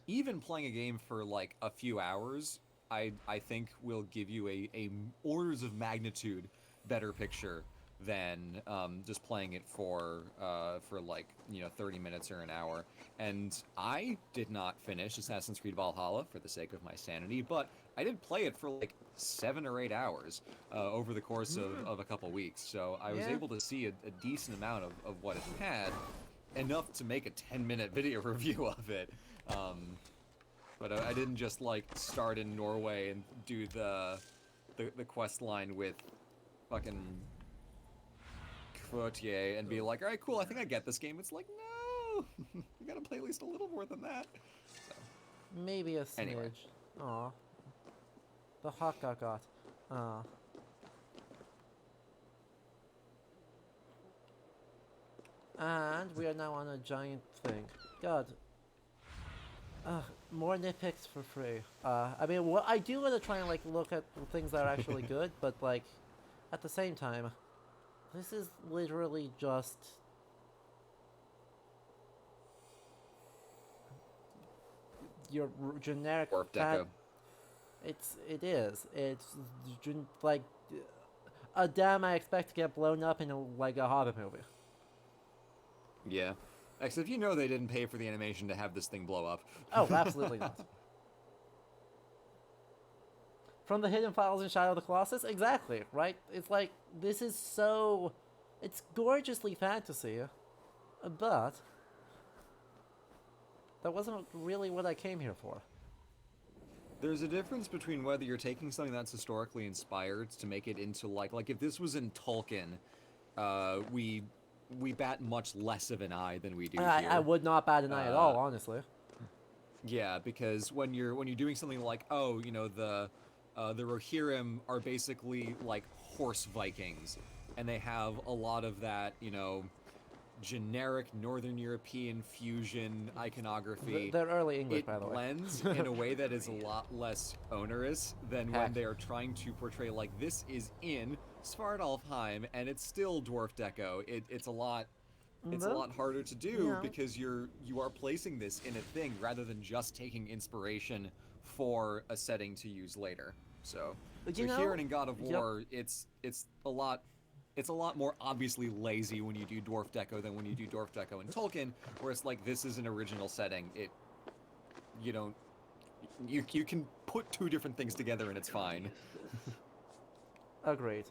B: even playing a game for, like, a few hours, I think will give you a orders of magnitude better picture than just playing it for like, you know, 30 minutes or an hour. And I did not finish Assassin's Creed Valhalla for the sake of my sanity, but I did play it for like 7 or 8 hours over the course of a couple weeks. So I was able to see a decent amount of what it had, enough to make a 10-minute video review of it. But I didn't just like start in Norway and do the quest line with fucking Quotier and be like, all right, cool, I think I get this game. It's like, no, you gotta play at least a little more than that. So.
A: Maybe a smidge.
B: Anyway.
A: Aw. The hot got. Aw. And we are now on a giant thing. God. More nitpicks for free. I mean, I do want to try and like look at things that are actually good, but like, at the same time, this is literally just your generic
B: Deco.
A: It is. It's like a dam I expect to get blown up in like a Hobbit movie.
B: Yeah. Except you know they didn't pay for the animation to have this thing blow up.
A: Oh, absolutely not. From the hidden files in Shadow of the Colossus? Exactly, right? It's like, this is so... It's gorgeously fantasy, but... that wasn't really what I came here for.
B: There's a difference between whether you're taking something that's historically inspired to make it into like if this was in Tolkien, we bat much less of an eye than we do here.
A: I would not bat an eye at all, honestly.
B: Yeah, because when you're doing something like, oh, you know, the Rohirrim are basically like horse Vikings, and they have a lot of that, you know, generic Northern European fusion iconography.
A: They're early English,
B: It
A: by the way.
B: blends in a way that is a lot less onerous than when they are trying to portray like this is in Svartalfheim and it's still dwarf deco. It's a lot harder to do because you are placing this in a thing rather than just taking inspiration for a setting to use later. So here in God of War, it's a lot more obviously lazy when you do dwarf deco than when you do dwarf deco in Tolkien, where it's like this is an original setting. You can put two different things together and it's fine.
A: Agreed.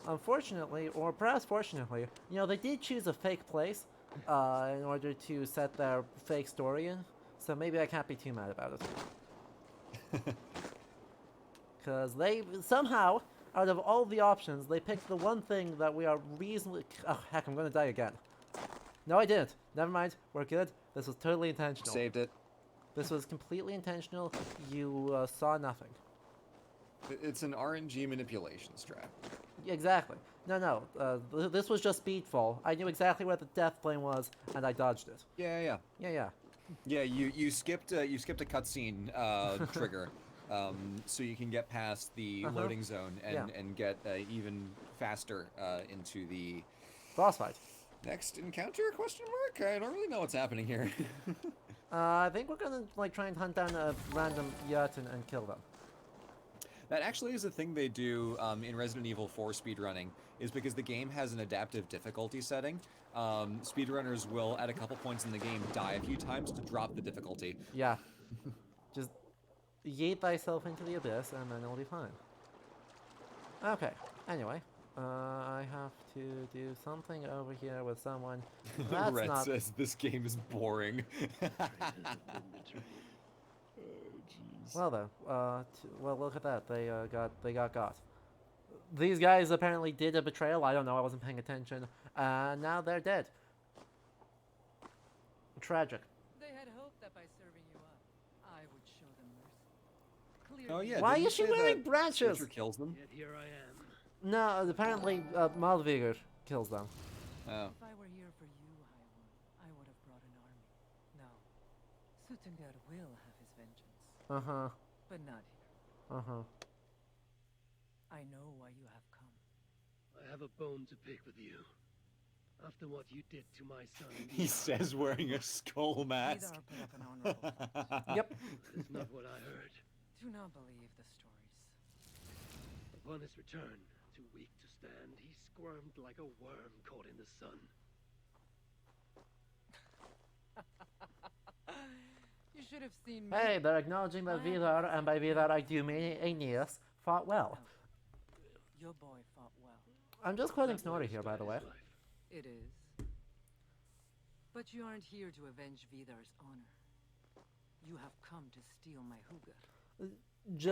A: Unfortunately, or perhaps fortunately, you know, they did choose a fake place in order to set their fake story in, so maybe I can't be too mad about it. Because they somehow, out of all the options, they picked the one thing that we are reasonably... Oh, heck, I'm gonna die again. No, I didn't. Never mind. We're good. This was totally intentional.
B: Saved it.
A: This was completely intentional. You saw nothing.
B: It's an RNG manipulation strat.
A: Exactly. No. This was just speedfall. I knew exactly where the death plane was, and I dodged it.
B: Yeah. Yeah, you skipped a cutscene trigger. So you can get past the loading zone and get even faster into the
A: boss fight.
B: Next encounter? Question mark? I don't really know what's happening here.
A: I think we're gonna like try and hunt down a random Jotun and kill them.
B: That actually is a thing they do in Resident Evil 4 speedrunning, is because the game has an adaptive difficulty setting. Speedrunners will, at a couple points in the game, die a few times to drop the difficulty.
A: Yeah. Just yeet thyself into the abyss and then it'll be fine. Okay, anyway. I have to do something over here with someone. That's
B: Red
A: not...
B: says this game is boring.
A: Well then, well look at that. They got. These guys apparently did a betrayal. I don't know. I wasn't paying attention. And now they're dead. Tragic.
H: They had hoped that by serving you up, I would show them mercy.
B: Oh yeah.
A: Why is she wearing branches?
B: Surtur kills them.
F: Yet here I am.
A: No, apparently Malvigur kills them.
B: Oh.
H: If I were here for you, Highborn, I would have brought an army. No, Suttungr will have his vengeance. But not here. I know why you have come.
F: I have a bone to pick with you. After what you did to my son.
B: He says wearing a skull mask.
H: Vidar put up an honorable front.
A: Yep.
F: It's not what I heard.
H: Do not believe the stories.
F: Upon his return, too weak to stand, he squirmed like a worm caught in the sun.
H: You should have seen me.
A: Hey, they're acknowledging that Vidar, and by Vidar I do mean Aeneas, fought well.
H: Your boy fought well.
A: I'm just quoting Snorri here, by the way.
H: It is. But you aren't here to avenge Vidar's honor. You have come to steal my Hugr. And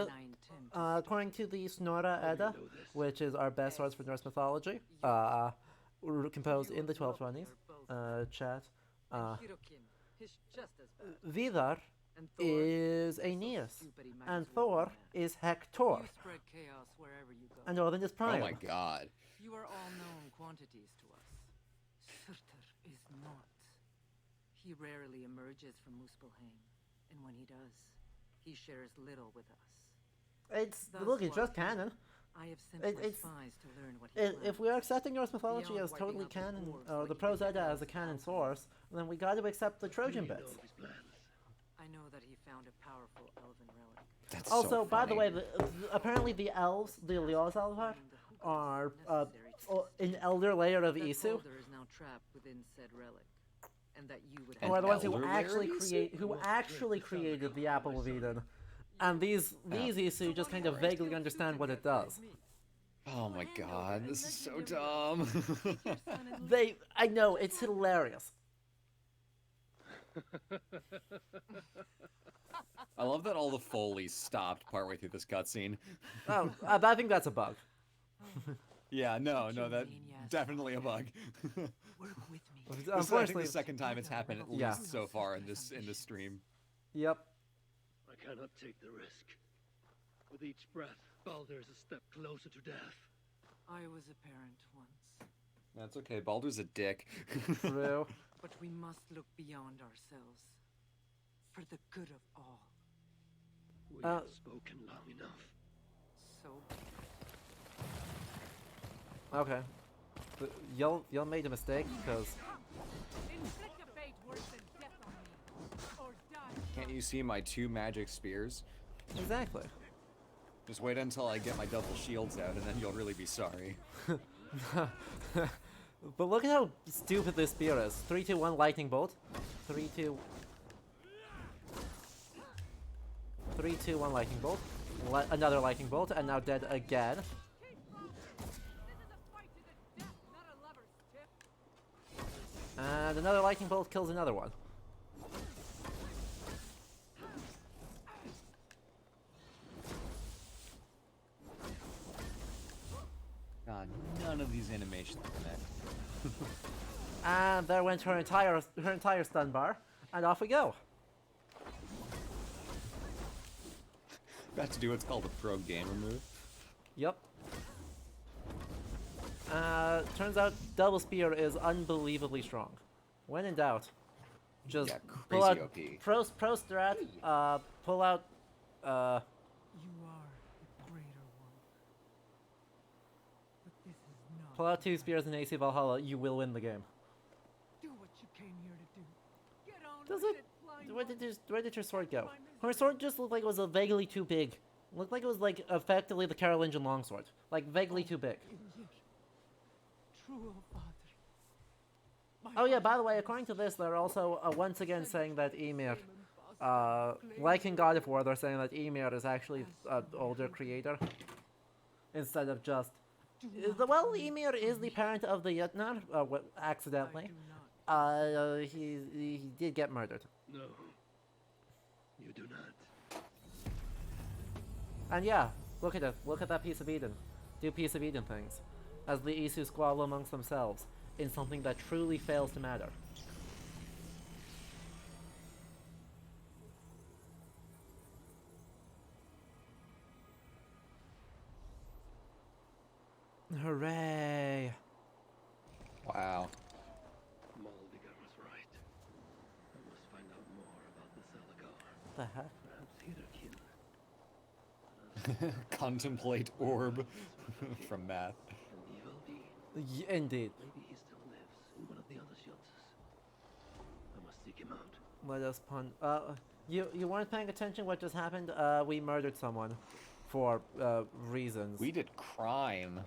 H: I intend to
A: According to the Snorra Edda, which is our best source for Norse mythology, composed in the 1220s, chat,
H: Hirokin is just as bad.
A: Vidar
H: And Thor
A: is Aeneas,
H: stupid he might
A: and
H: as well
A: Thor
H: be mad.
A: is Hector,
H: You spread chaos wherever you go.
A: and Odin is
B: Oh
A: Priam.
B: my god.
H: You are all known quantities to us. Surtur is not. He rarely emerges from Muspelheim, and when he does, he shares little with us.
A: Look, it's just canon.
H: I have sent
A: It-
H: my
A: it's-
H: spies to learn what he plans.
A: If we are accepting Norse mythology
H: Beyond
A: as
H: wiping
A: totally
H: out the
A: canon,
H: dwarves
A: or
H: like
A: the
H: he
A: Prose
H: did
A: Edda
H: with
A: as a
H: his
A: canon
H: father.
A: source, then we got to accept the Trojan
F: You know
A: bits.
F: of his plans.
H: I know that he found a powerful elven relic.
B: That's
A: Also,
B: so
A: by the
B: funny.
A: way, apparently the elves, the Ljósalvar, are an elder layer of
H: That
A: Isu,
H: Baldur is now trapped within said relic, and that you would
B: An
A: who are the ones who
B: elder
A: actually
B: layer Isu?
A: created the Apple of Eden, and these Isu just kind of vaguely understand what it does.
B: Oh my god, this is so dumb.
A: I know, it's hilarious.
B: I love that all the Foley stopped partway through this cutscene.
A: Oh, I think that's a bug.
B: Yeah, no,
H: Your
B: that
H: manias
B: definitely a bug.
H: Work with me.
B: This is, I think,
A: Unfortunately,
B: the second time it's happened at
A: Yeah.
B: least so far in this stream.
A: Yep.
F: I cannot take the risk. With each breath, Baldur is a step closer to death.
H: I was a parent once,
B: That's okay. Baldur's a dick.
A: True.
H: but we must look beyond ourselves. For the good of all.
F: We have spoken long enough.
H: So
A: Okay. But y'all made a mistake because
H: inflict a fate worse than death on me, or die.
B: Can't you see my 2 magic spears?
A: exactly.
B: Just wait until I get my double shields out, and then you'll really be sorry.
A: But look at how stupid this spear is. 3, 2, 1 lightning bolt. 3, 2 3, 2, 1 lightning bolt. Another lightning bolt, and now dead again. And another lightning bolt kills another one.
B: God, none of these animations connect.
A: And there went her entire stun bar, and off we go.
B: Got to do what's called a pro gamer move.
A: Yep. Turns out double spear is unbelievably strong. When in doubt, just
B: Yeah,
A: pull
B: crazy
A: out
B: OP.
A: pro strat. Pull out.
H: You are the greater one. But this is not.
A: Pull out 2 spears in AC Valhalla. You will win the game.
H: Do what you came here to do. Get on
A: Does
H: with
A: it?
H: blind
A: Where did your sword go? Her sword just looked like it was vaguely too big. Looked like it was like effectively the Carolingian longsword, like vaguely too big.
H: True, father.
A: Oh yeah, by the way, according to this, they're also once again saying that Ymir, like in God of War, they're saying that Ymir is actually an older creator, instead of just... well, Ymir is the parent of the Jötnar, accidentally. He did get murdered.
F: No, you do not.
A: And yeah, look at it. Look at that piece of Eden. Do piece of Eden things. As the Isu squabble amongst themselves in something that truly fails to matter. Hooray!
B: Wow.
F: Maldiger was right. I must find out more about the Zelagar.
A: What the heck?
F: Perhaps Hitherkin.
B: Contemplate orb from math.
F: An evil deed.
A: Indeed.
F: Maybe he still lives in one of the other shelters. I must seek him out.
A: Let us pun. You weren't paying attention what just happened? We murdered someone for reasons.
B: We did crime.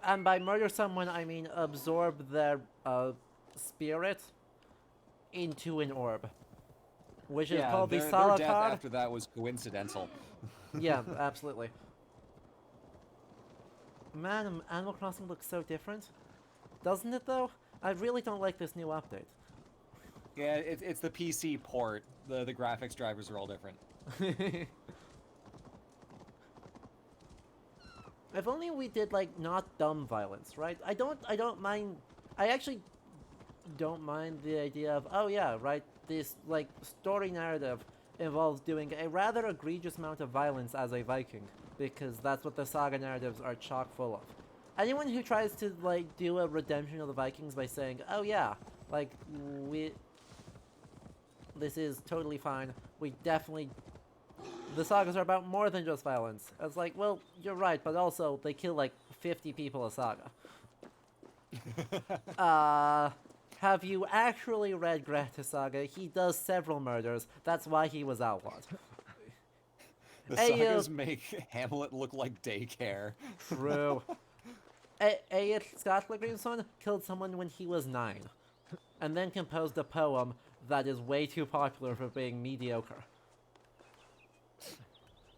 A: And by murder someone, I mean absorb their spirit into an orb, which is called the
B: their death
A: Salakar.
B: after that was coincidental.
A: Yeah, absolutely. Man, Animal Crossing looks so different, doesn't it? Though I really don't like this new update.
B: Yeah, it's the PC port. The graphics drivers are all different.
A: If only we did like not dumb violence, right? I don't mind. I actually don't mind the idea of, oh yeah, right, this like story narrative involves doing a rather egregious amount of violence as a Viking, because that's what the saga narratives are chock full of. Anyone who tries to like do a redemption of the Vikings by saying, oh yeah, like this is totally fine, we definitely, the sagas are about more than just violence. It's like, well, you're right, but also they kill like 50 people a saga. Have you actually read Greta Saga? He does several murders. That's why he was outlawed.
B: The sagas make Hamlet look like daycare.
A: True. Aet Skallagrimsson killed someone when he was 9, and then composed a poem that is way too popular for being mediocre.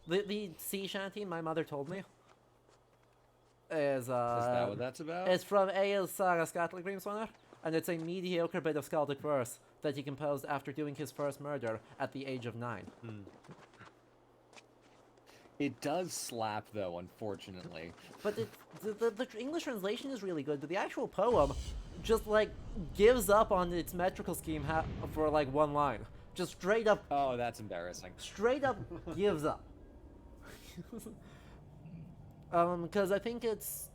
A: The sea shanty my mother told me is
B: Is that what that's about?
A: it's from Aet Saga Skallagrimsson. and it's a mediocre bit of skaldic verse that he composed after doing his first murder at the age of 9.
B: It does slap, though, unfortunately.
A: But the English translation is really good, but the actual poem just, like, gives up on its metrical scheme for, like, one line. Just straight up...
B: Oh, that's embarrassing.
A: Straight up gives up. Because I think it's...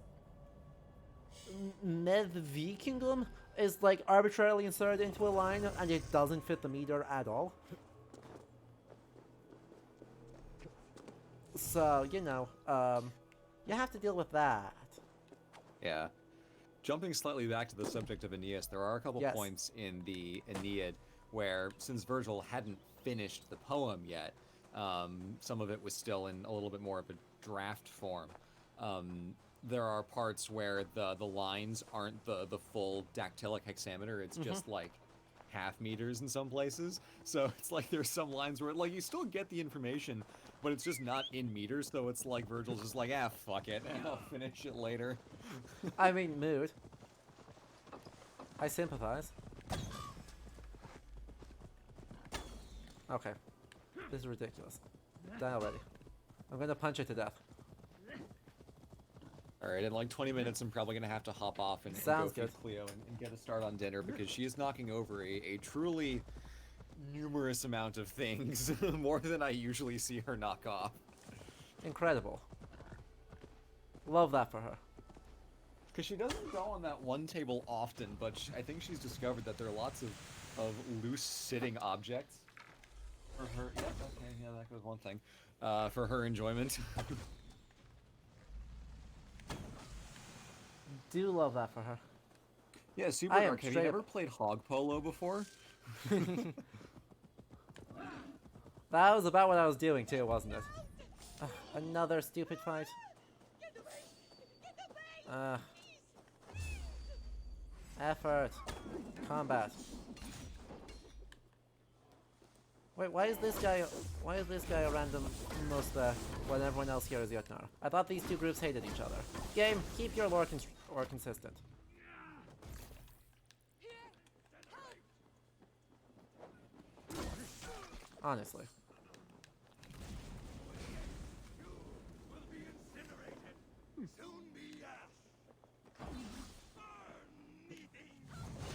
A: Medvikingum is, like, arbitrarily inserted into a line, and it doesn't fit the meter at all. So, you know, you have to deal with that.
B: Yeah. Jumping slightly back to the subject of Aeneas, there are a couple points in the Aeneid where, since Virgil hadn't finished the poem yet, some of it was still in a little bit more of a draft form. There are parts where the lines aren't the full dactylic hexameter, it's just like half meters in some places. So it's like there's some lines where, like, you still get the information, but it's just not in meters, so it's like Virgil's just like, ah, fuck it, and I'll finish it later.
A: I mean, mood. I sympathize. Okay. This is ridiculous. Die already. I'm gonna punch it to death.
B: Alright, in like 20 minutes I'm probably gonna have to hop off and go feed Cleo and get a start on dinner, because she is knocking over a truly numerous amount of things, more than I usually see her knock off.
A: Incredible. Love that for her.
B: Because she doesn't go on that one table often, but I think she's discovered that there are lots of loose sitting objects for her. Yep, okay, yeah, that was one thing. For her enjoyment.
A: Do love that for her.
B: Yeah, Super Dark, have you ever played hog polo before?
A: That was about what I was doing too, wasn't it? Another stupid fight. Effort. Combat. Wait, why is this guy a random Musta when everyone else here is Jötnar? I thought these two groups hated each other. Game, keep your lore consistent. Honestly.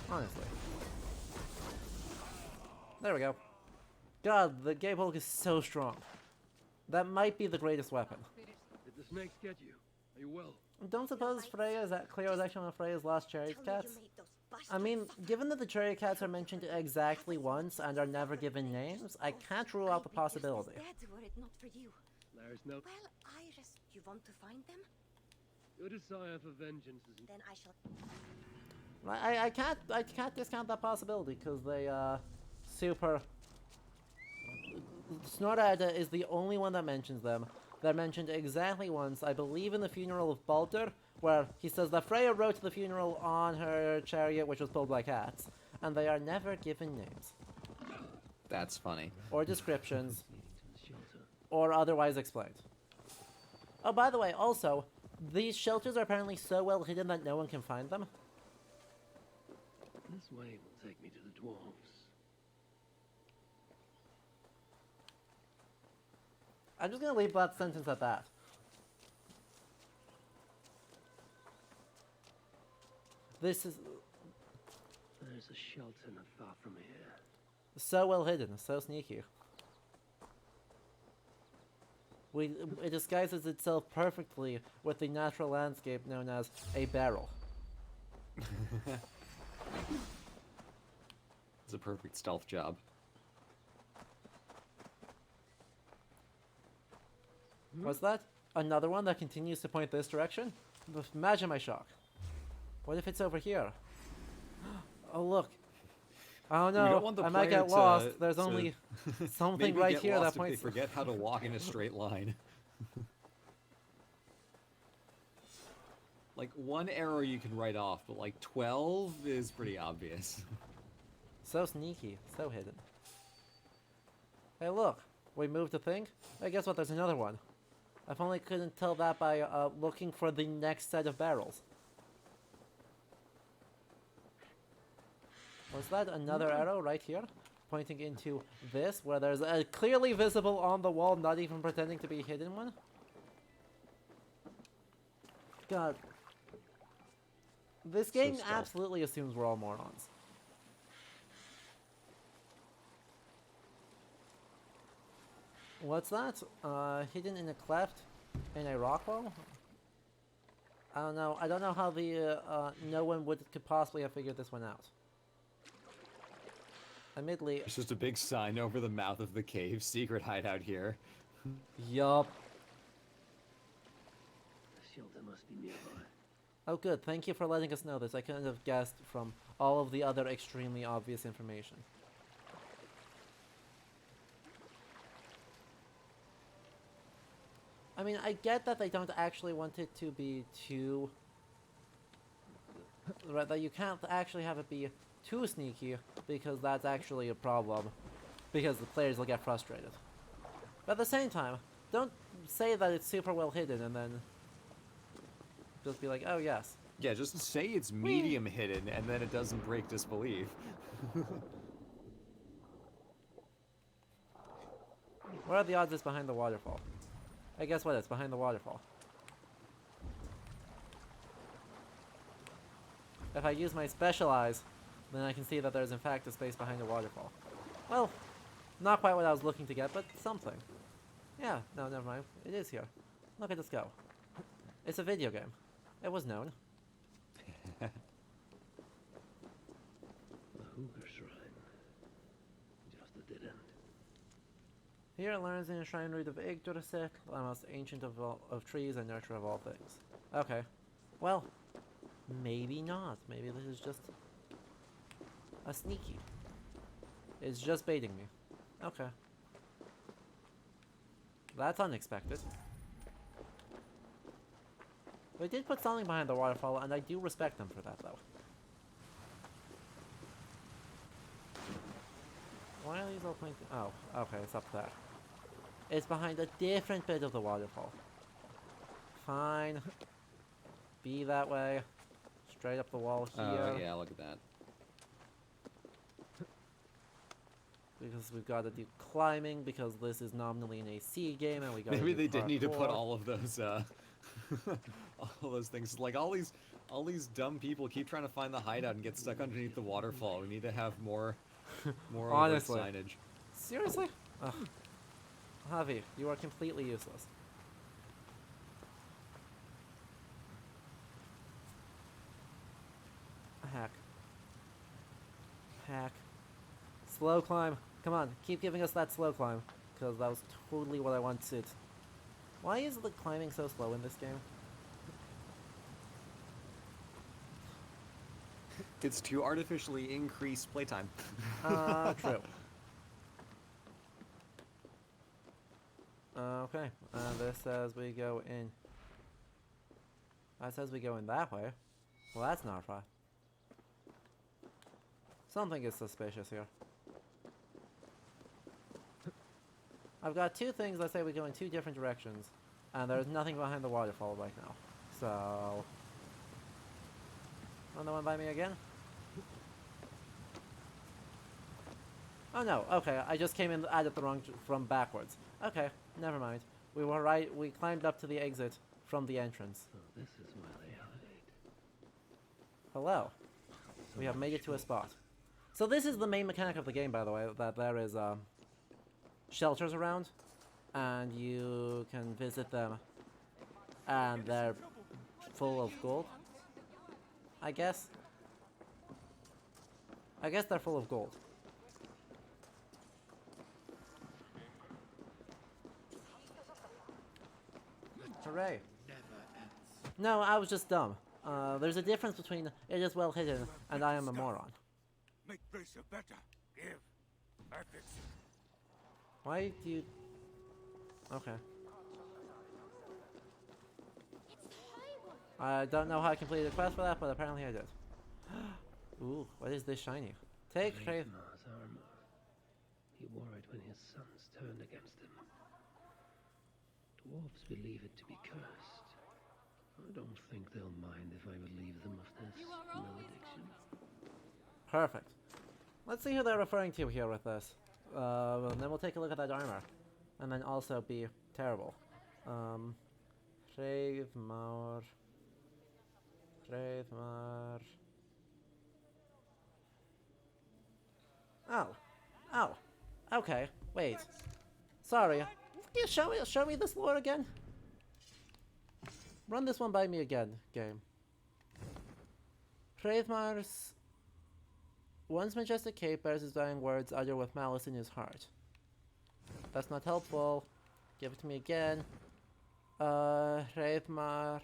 A: Honestly. There we go. God, the Gay Hulk is so strong. That might be the greatest weapon.
F: Did the snakes get you? Are you well?
A: Don't suppose Cleo is actually one of Freya's lost chariot cats? I mean, given that the chariot cats are mentioned exactly once and are never given names, I can't rule out the possibility.
F: There's no...
I: Well, Iris, you want to find them?
F: Your desire for vengeance is...
I: Then I shall...
A: I can't discount that possibility, because they, super... Snorada is the only one that mentions them. They're mentioned exactly once, I believe in the funeral of Baldur, where he says that Freya rode to the funeral on her chariot, which was pulled by cats, and they are never given names.
B: That's funny.
A: Or descriptions, or otherwise explained. Oh, by the way, also, these shelters are apparently so well hidden that no one can find them.
F: This way will take me to the dwarves.
A: I'm just gonna leave that sentence at that. This is...
F: There's a shelter not far from here.
A: So well hidden, so sneaky. It disguises itself perfectly with the natural landscape known as a barrel.
B: It's a perfect stealth job.
A: What's that? Another one that continues to point this direction? Imagine my shock. What if it's over here? Oh, look. Oh no, I might get lost. There's only something right here that points...
B: If they forget how to walk in a straight line. Like, one arrow you can write off, but like 12 is pretty obvious.
A: So sneaky, so hidden. Hey look, we moved a thing? Hey, guess what, there's another one. If only couldn't tell that by looking for the next set of barrels. Was that another arrow right here? Pointing into this, where there's a clearly visible on the wall, not even pretending to be a hidden one? God. This game absolutely assumes we're all morons. What's that? Hidden in a cleft in a rock wall? I don't know. I don't know how the no one could possibly have figured this one out. Admittedly,
B: It's just a big sign over the mouth of the cave. Secret hideout here.
A: yup.
F: The shelter must be nearby.
A: Oh good, thank you for letting us know this. I couldn't have guessed from all of the other extremely obvious information. I mean, I get that they don't actually want it to be too... Right, that you can't actually have it be too sneaky, because that's actually a problem. Because the players will get frustrated. But at the same time, don't say that it's super well hidden and then just be like, oh yes.
B: Yeah, just say it's medium hidden and then it doesn't break disbelief.
A: What are the odds it's behind the waterfall? Hey, guess what? It's behind the waterfall. If I use my special eyes, then I can see that there's in fact a space behind the waterfall. Well, not quite what I was looking to get, but something. Yeah, no, never mind. It is here. Look at this go. It's a video game. It was known.
F: The Hooger Shrine. Just a dead end.
A: Here it learns in a shrine root of Yggdrasil, the most ancient of trees and nurture of all things. Okay. Well, maybe not. Maybe this is just a sneaky. It's just baiting me. Okay. That's unexpected. They did put something behind the waterfall, and I do respect them for that, though. Why are these all pointing? Oh, okay, it's up there. It's behind a different bit of the waterfall. Fine. Be that way. Straight up the wall here.
B: Oh, yeah, look at that.
A: Because we've got to do climbing, because this is nominally an AC game, and we got
B: Maybe they did need to put
A: parkour.
B: all of those, all those things. Like, all these dumb people keep trying to find the hideout and get stuck underneath the waterfall. We need to have more
A: Honestly.
B: signage.
A: Seriously? Ugh. Javi, you are completely useless. Hack. Hack. Slow climb. Come on, keep giving us that slow climb. Because that was totally what I wanted. Why is the climbing so slow in this game?
B: It's to artificially increase playtime.
A: True. Okay, this says we go in... That says we go in that way. Well, that's not right. Something is suspicious here. I've got two things that say we go in two different directions, and there's nothing behind the waterfall right now. So... Another one by me again? Oh no, okay, I just came in at it the wrong from backwards. Okay, never mind. We were right, we climbed up to the exit from the entrance.
F: So this is where they hide.
A: Hello. We have made it to a spot. So this is the main mechanic of the game, by the way, that there is shelters around, and you can visit them, and they're full of gold. I guess. I guess they're full of gold. Hooray. No, I was just dumb. There's a difference between it is well hidden and I am a moron.
E: Make Bracer better. Give. I fix it.
A: Why do you... Okay. I don't know how I completed the quest for that, but apparently I did. Ooh, what is this shiny? Take Wraith.
F: Hreidmar's armor. He wore it when his sons turned against him. Dwarves believe it to be cursed. I don't think they'll mind if I relieve them of this malediction.
A: Perfect. Let's see who they're referring to here with this. And then we'll take a look at that armor. And then also be terrible. Hreidmar. Hreidmar. Oh. Oh. Okay. Wait. Sorry. Can you show me this lore again? Run this one by me again, game. Hreidmar's one's majestic cape bears his dying words, uttered with malice in his heart. That's not helpful. Give it to me again. Hreidmar.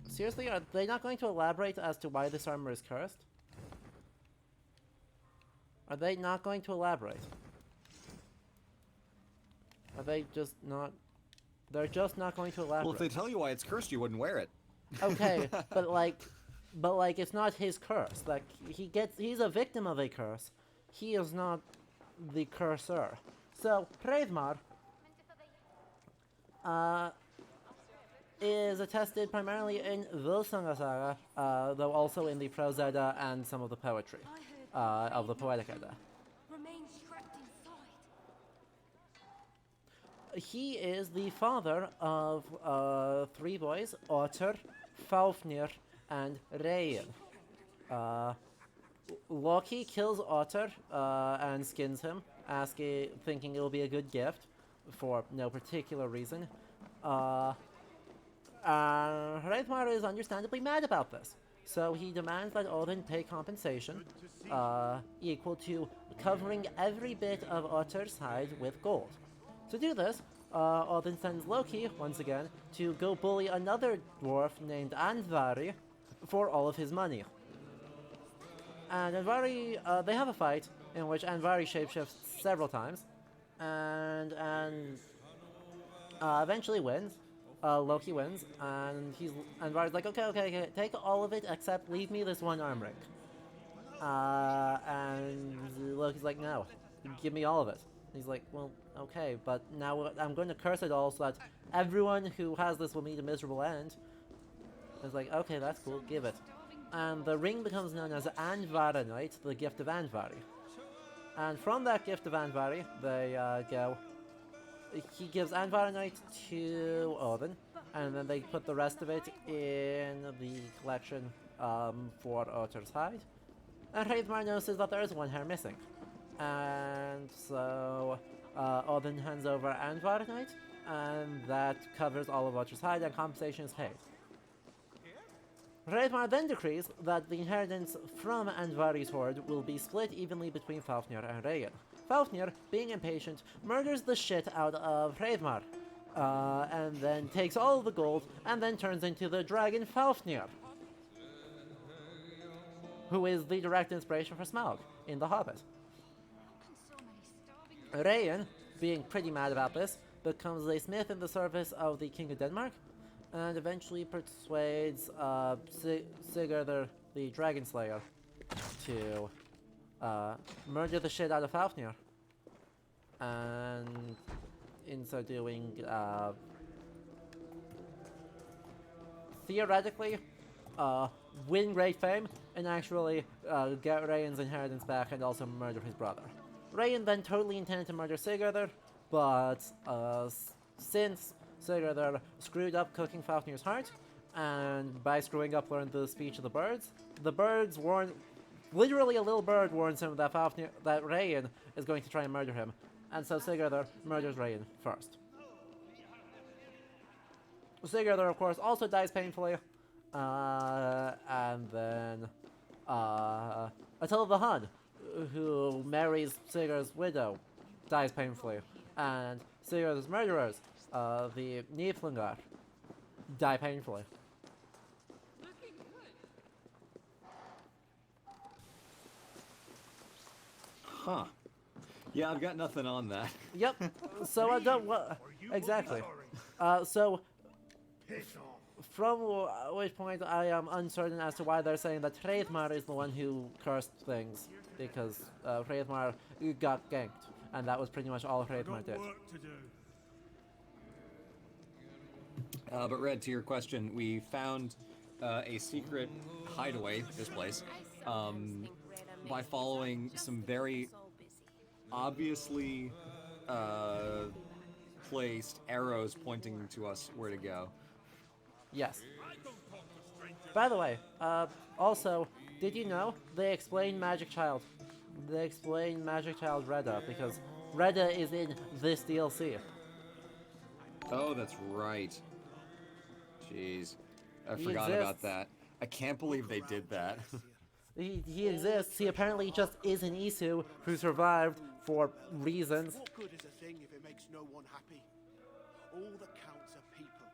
A: Seriously, are they not going to elaborate as to why this armor is cursed? Are they not going to elaborate? Are they just not... They're just not going to elaborate.
B: Well, if they tell you why it's cursed, you wouldn't wear it.
A: Okay, but like, it's not his curse. Like, he's a victim of a curse. He is not the cursor. So, Hreidmar, is attested primarily in Volsunga Saga, though also in the Prose Edda and some of the poetry, of the Poetic Edda.
I: Remains trapped inside.
A: He is the father of 3 boys, Otter, Fafnir, and Regin. Loki kills Otter and skins him, thinking it'll be a good gift for no particular reason. Hreidmar is understandably mad about this, so he demands that Odin pay compensation equal to covering every bit of Otter's hide with gold. To do this, Odin sends Loki, once again, to go bully another dwarf named Andvari for all of his money. And Andvari, they have a fight in which Andvari shapeshifts several times, and eventually wins. Loki wins, and Andvari's like, okay, take all of it except leave me this one arm ring. And Loki's like, no, give me all of it. He's like, well, okay, but now I'm going to curse it all so that everyone who has this will meet a miserable end. It's like, okay, that's cool, give it. And the ring becomes known as Andvaranite, the gift of Andvari. And from that gift of Andvari, they go... He gives Andvaranite to Odin, and then they put the rest of it in the collection for Otter's hide. And Hreidmar notices that there is one hair missing. And so Odin hands over Andvaranite, and that covers all of Otter's hide, and compensation is paid. Hreidmar then decrees that the inheritance from Andvari's hoard will be split evenly between Fafnir and Regin. Fafnir, being impatient, murders the shit out of Hreidmar, and then takes all of the gold, and then turns into the dragon Fafnir, who is the direct inspiration for Smaug in The Hobbit. Regin, being pretty mad about this, becomes a smith in the service of the King of Denmark, and eventually persuades Sigurd the Dragon Slayer to murder the shit out of Fafnir. And in so doing, theoretically, win great fame, and actually get Regin's inheritance back and also murder his brother. Regin then totally intended to murder Sigurd, but since Sigurd screwed up cooking Fafnir's heart, and by screwing up learned the speech of the birds warn... Literally a little bird warns him that Regin is going to try and murder him, and so Sigurd murders Regin first. Sigurd, of course, also dies painfully, and then Attila the Hun, who marries Sigurd's widow, dies painfully, and Sigurd's murderers, the Niflungar, die painfully.
B: Huh. Yeah, I've got nothing on that.
A: Yep. So I don't... exactly. So... From which point I am uncertain as to why they're saying that Hreidmar is the one who cursed things, because Hreidmar got ganked, and that was pretty much all Hreidmar did.
B: But Red, to your question, we found a secret hideaway, this place, by following some very obviously placed arrows pointing to us where to go.
A: Yes. By the way, also, did you know they explain Magic Child? They explain Magic Child Reda because Reda is in this DLC.
B: Oh, that's right. Jeez. I
A: He
B: forgot
A: exists.
B: about that. I can't believe they did that.
A: He exists. He apparently just is an Isu who survived for reasons.
C: What good is a thing if it makes no one happy? All that counts are people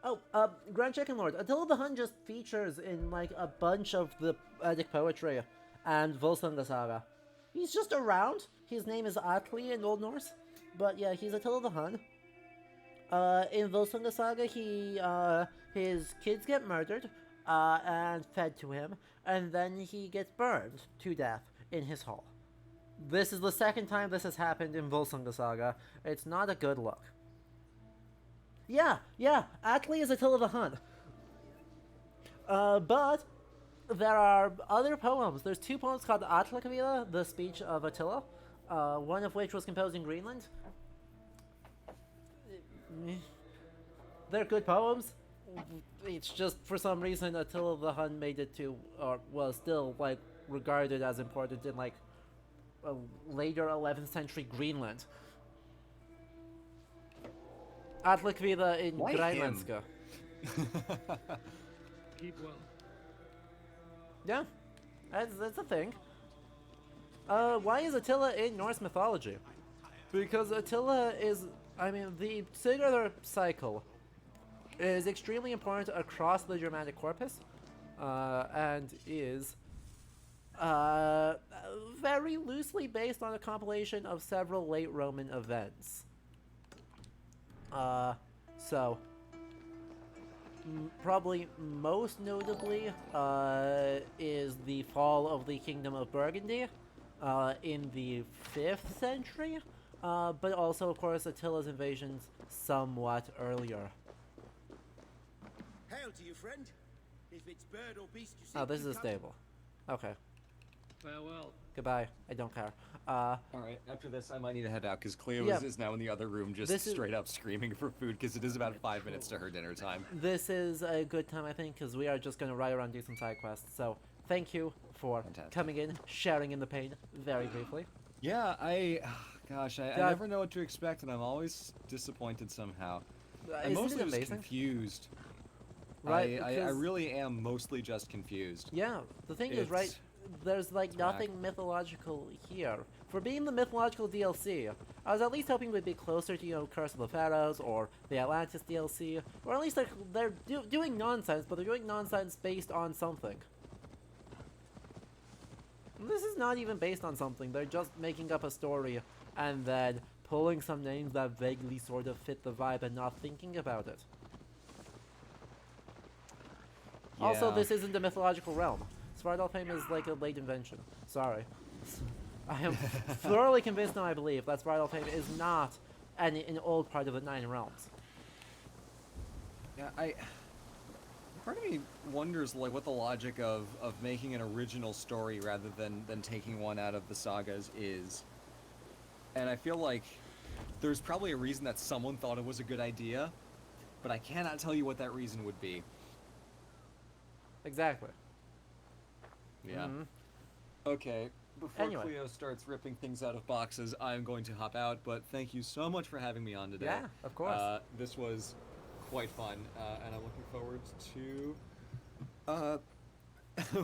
C: in the end.
A: Oh, Grand Chicken Lord. Attila the Hun just features in like a bunch of the Eddic poetry and Volsunga Saga. He's just around. His name is Atli in Old Norse, but yeah, he's Attila the Hun. In Volsunga Saga, his kids get murdered and fed to him, and then he gets burned to death in his hall. This is the second time this has happened in Volsunga Saga. It's not a good look. Yeah, Atli is Attila the Hun. But there are other poems. There's two poems called Atlakavila, the speech of Attila, one of which was composed in Greenland. They're good poems. It's just for some reason Attila the Hun made it to, or was still like regarded as important in like later 11th century Greenland. Atlakvila in
B: Why
A: Grænlandska.
F: Keep well.
A: Yeah, that's a thing. Why is Attila in Norse mythology? Because Attila is, the singular cycle is extremely important across the Germanic corpus, and is very loosely based on a compilation of several late Roman events. Probably most notably is the fall of the Kingdom of Burgundy in the 5th century, but also, of course, Attila's invasions somewhat earlier.
G: Hail to you, friend. If it's bird or beast you see.
A: Oh, this is a stable. Okay.
F: Farewell.
A: Goodbye. I don't care.
B: Alright, after this I might need to head out because Cleo
A: Yeah.
B: is now in the other room just straight up screaming for food because it is about 5 minutes to her dinner time.
A: This is a good time, I think, because we are just going to ride around and do some side quests. So, thank you for coming in, sharing in the pain, very briefly.
B: Yeah, I never know what to expect and I'm always disappointed somehow. I'm
A: Isn't
B: mostly
A: it
B: just
A: amazing?
B: confused.
A: Right,
B: I
A: because-
B: really am mostly just confused.
A: Yeah, the thing is, right, there's like nothing mythological here. For being the mythological DLC, I was at least hoping we'd be closer to, Curse of the Pharaohs or the Atlantis DLC, or at least they're doing nonsense, but they're doing nonsense based on something. This is not even based on something, they're just making up a story and then pulling some names that vaguely sort of fit the vibe and not thinking about it. Also,
B: Yeah.
A: this isn't a mythological realm. Svartalfheim is like a late invention. Sorry. I am thoroughly convinced now, I believe, that Svartalfheim is not an old part of the Nine Realms.
B: Yeah, part of me wonders like what the logic of making an original story rather than taking one out of the sagas is. And I feel like there's probably a reason that someone thought it was a good idea, but I cannot tell you what that reason would be.
A: Exactly.
B: Yeah.
A: Mhm.
B: Okay, before
A: Anyway.
B: Cleo starts ripping things out of boxes, I'm going to hop out, but thank you so much for having me on today.
A: Yeah, of course.
B: This was quite fun, and I'm looking forward to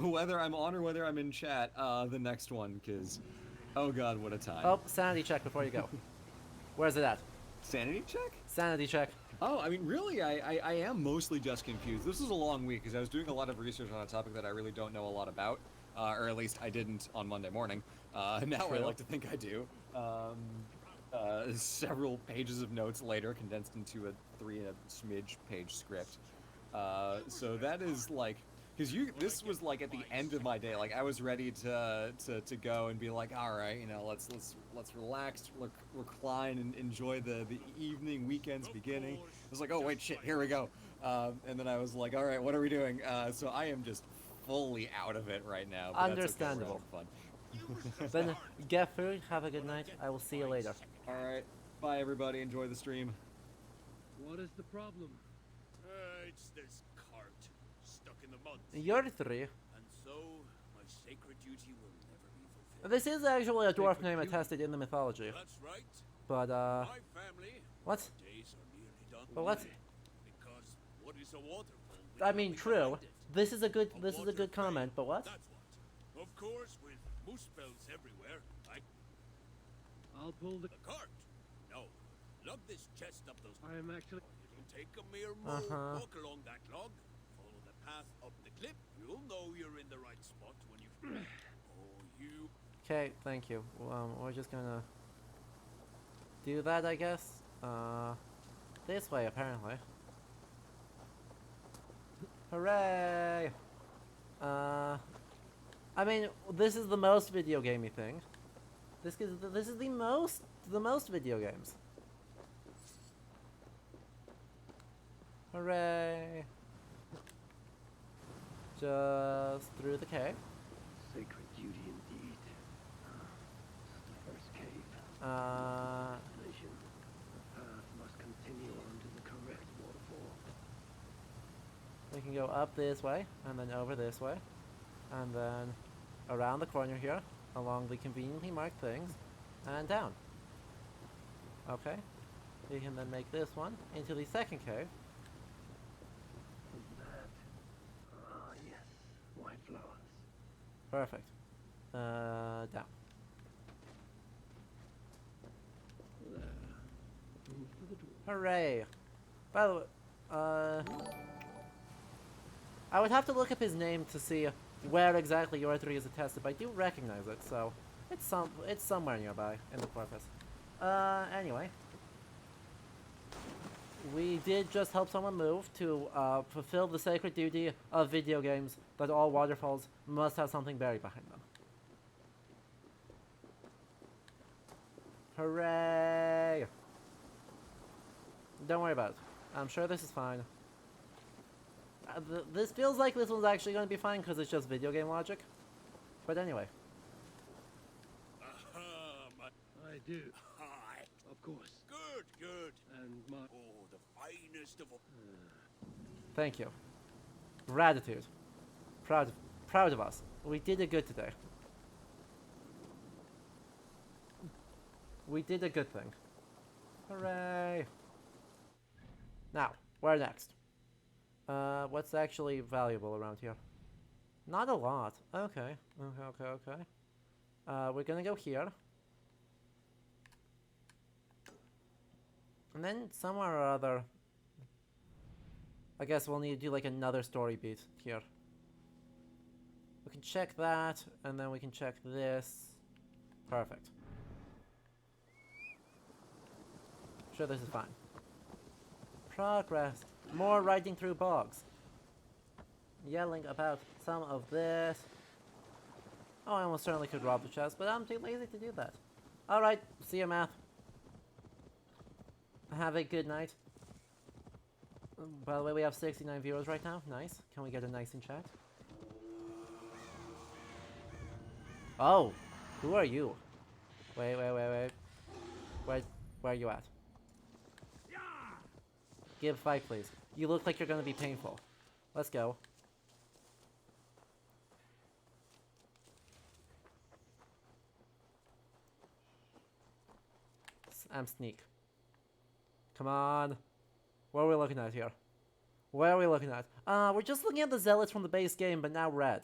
B: whether I'm on or whether I'm in chat, the next one, because, oh god, what a time.
A: Oh, sanity check before you go. Where's it at?
B: Sanity check?
A: Sanity check.
B: Oh, I mean, really, I am mostly just confused. This was a long week, because I was doing a lot of research on a topic that I really don't know a lot about, or at least I didn't on Monday morning. Now I like to think I do. Several pages of notes later, condensed into a 3 and a smidge page script. So that is like, because this was like at the end of my day. Like I was ready to go and be like, all right, let's relax, recline, and enjoy the evening weekend's beginning. I was like, oh wait, shit, here we go. And then I was like, all right, what are we doing? So I am just fully out of it right now. But
A: Understandable.
B: That's okay, we're having fun.
A: Then get food, have a good night. I will see you later.
B: All right, bye everybody. Enjoy the stream.
F: What is the problem?
C: It's this cart stuck in the mud.
A: You're 3.
C: And so, my sacred duty will never be fulfilled.
A: This is actually a dwarf name attested in the mythology.
C: That's right.
A: But,
C: My family,
A: what?
C: days are nearly done.
A: But what?
C: Because what is a waterfall?
A: I mean,
C: without
A: true.
C: behind it?
A: This is a good
C: Water
A: comment, but what?
C: That's what. Of course, with moose spells everywhere,
F: I'll pull the...
C: the cart. No, lug this chest up those.
F: I am actually...
C: It'll take a mere move. Walk along that log. Follow the path up the cliff. You'll know you're in the right spot when you. Oh, you.
A: Okay, thank you. We're just gonna do that, I guess. This way, apparently. Hooray! I mean, this is the most video gamey thing. This is the most video games. Hooray! Just through the cave.
F: Sacred duty indeed. The first cave. Vision. The path must continue on to the correct waterfall.
A: We can go up this way, and then over this way, and then around the corner here, along the conveniently marked things, and down. Okay. We can then make this one into the second cave.
F: That. Ah, yes. White flowers.
A: Perfect. Down.
F: There. Move to the door.
A: Hooray! By the way, I would have to look up his name to see where exactly your 3 is attested, but I do recognize it, so it's somewhere nearby in the corpus. Anyway. We did just help someone move to fulfill the sacred duty of video games that all waterfalls must have something buried behind them. Hooray! Don't worry about it. I'm sure this is fine. This feels like this one's actually going to be fine because it's just video game logic. But anyway.
F: I do.
C: Hi.
F: Of course.
C: Good, good.
F: And my...
C: Oh, the finest of all.
A: Thank you. Gratitude. Proud of us. We did it good today. We did a good thing. Hooray! Now, where next? What's actually valuable around here? Not a lot. Okay. Okay. We're gonna go here. And then somewhere or other, I guess we'll need to do like another story beat here. We can check that, and then we can check this. Perfect. Sure, this is fine. Progress. More riding through bogs. Yelling about some of this. Oh, I almost certainly could rob the chest, but I'm too lazy to do that. Alright, see you, math. Have a good night. By the way, we have 69 viewers right now. Nice. Can we get a nice in chat? Oh, who are you? Wait. Where are you at? Give fight, please. You look like you're gonna be painful. Let's go. I'm sneak. Come on. What are we looking at here? What are we looking at? We're just looking at the zealots from the base game, but now red.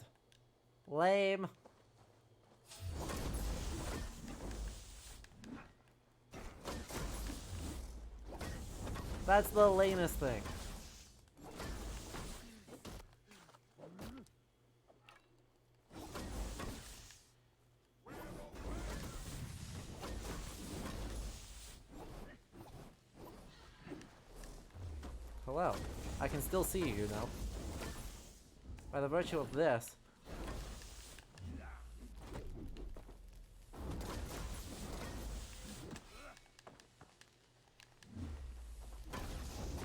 A: Lame. That's the lamest thing. Hello. I can still see you now. By the virtue of this.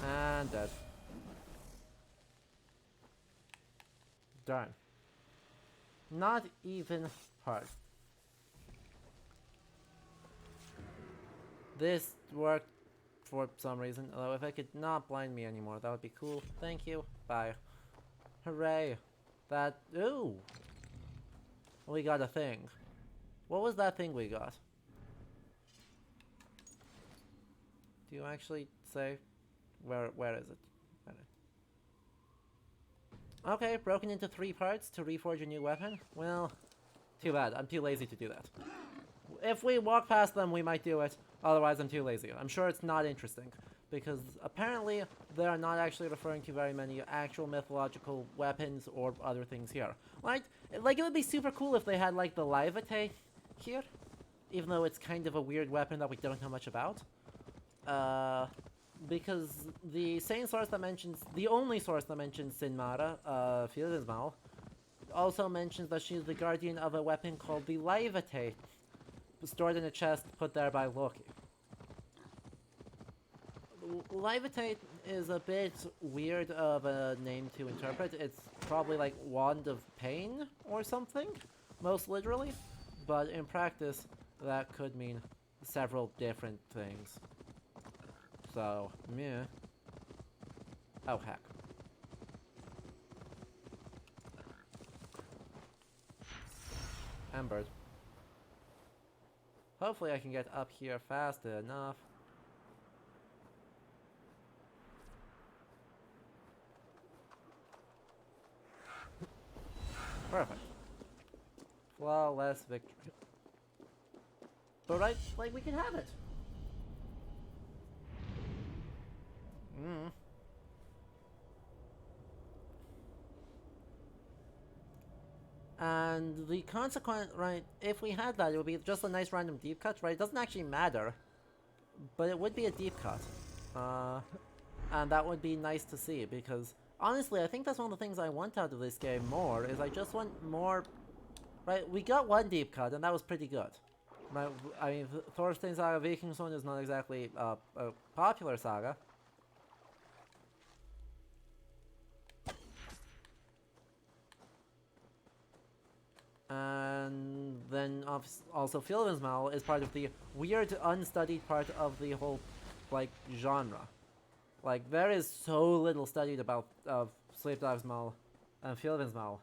A: And dead. Darn. Not even hard. This worked for some reason, although if it could not blind me anymore, that would be cool. Thank you. Bye. Hooray. That... Ooh! We got a thing. What was that thing we got? Do you actually say? Where is it? Okay, broken into 3 parts to reforge a new weapon? Well, too bad. I'm too lazy to do that. If we walk past them, we might do it. Otherwise, I'm too lazy. I'm sure it's not interesting. Because apparently, they are not actually referring to very many actual mythological weapons or other things here. Like it would be super cool if they had, like, the Levitate here. Even though it's kind of a weird weapon that we don't know much about. Because the same source that mentions, the only source that mentions Sinmara, Fildismal, also mentions that she's the guardian of a weapon called the Levitate, stored in a chest put there by Loki. Levitate is a bit weird of a name to interpret. It's probably like Wand of Pain or something, most literally, but in practice that could mean several different things. So, meh. Oh, heck. Embered. Hopefully I can get up here fast enough. Perfect. Flawless victory. But right, like, we can have it. And the consequence, right, if we had that, it would be just a nice random deep cut, right? It doesn't actually matter, but it would be a deep cut. And that would be nice to see, because honestly, I think that's one of the things I want out of this game more, is I just want more, right? We got one deep cut, and that was pretty good. Right? I mean, Thorstein Saga Vikingsson is not exactly a popular saga. And then also Fildismal is part of the weird unstudied part of the whole, like, genre. Like, there is so little studied about Sleepdogsmal and Fildismal.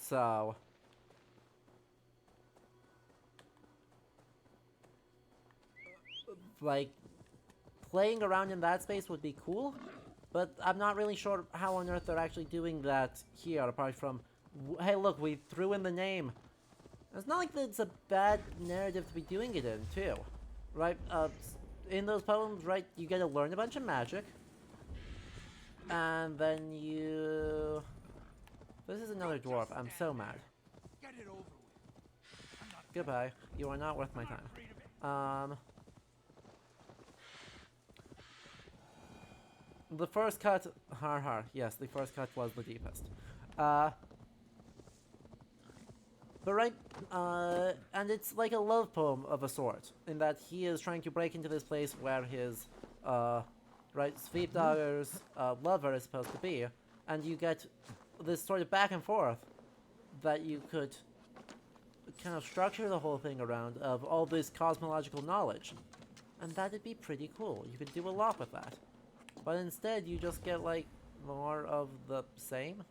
A: So... like, playing around in that space would be cool. But I'm not really sure how on earth they're actually doing that here, apart from, hey look, we threw in the name. It's not like it's a bad narrative to be doing it in, too. Right, in those poems, right, you get to learn a bunch of magic. And then you... This is another dwarf, I'm so mad.
E: Get it over with.
A: Goodbye, you are not worth my time. The first cut, yes, the first cut was the deepest. But right, and it's like a love poem of a sort, in that he is trying to break into this place where his, right, Sleepdogger's lover is supposed to be, and you get this sort of back and forth that you could kind of structure the whole thing around of all this cosmological knowledge. And that'd be pretty cool. You could do a lot with that. But instead, you just get, like, more of the same.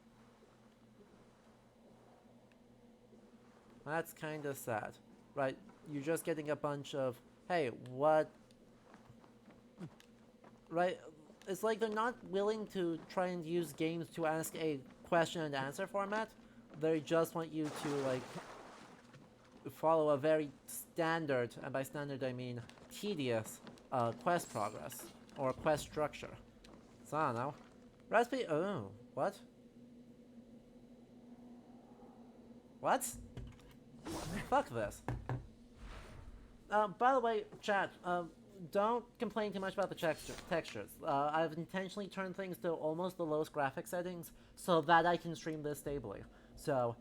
A: That's kind of sad. Right, you're just getting a bunch of, hey, what... Right, it's like they're not willing to try and use games to ask a question and answer format. They just want you to, like, follow a very standard, and by standard I mean tedious, quest progress, or quest structure. So I don't know. Recipe, oh, what? What? Fuck this. By the way, chat, don't complain too much about the textures. I've intentionally turned things to almost the lowest graphic settings so that I can stream this stably. So,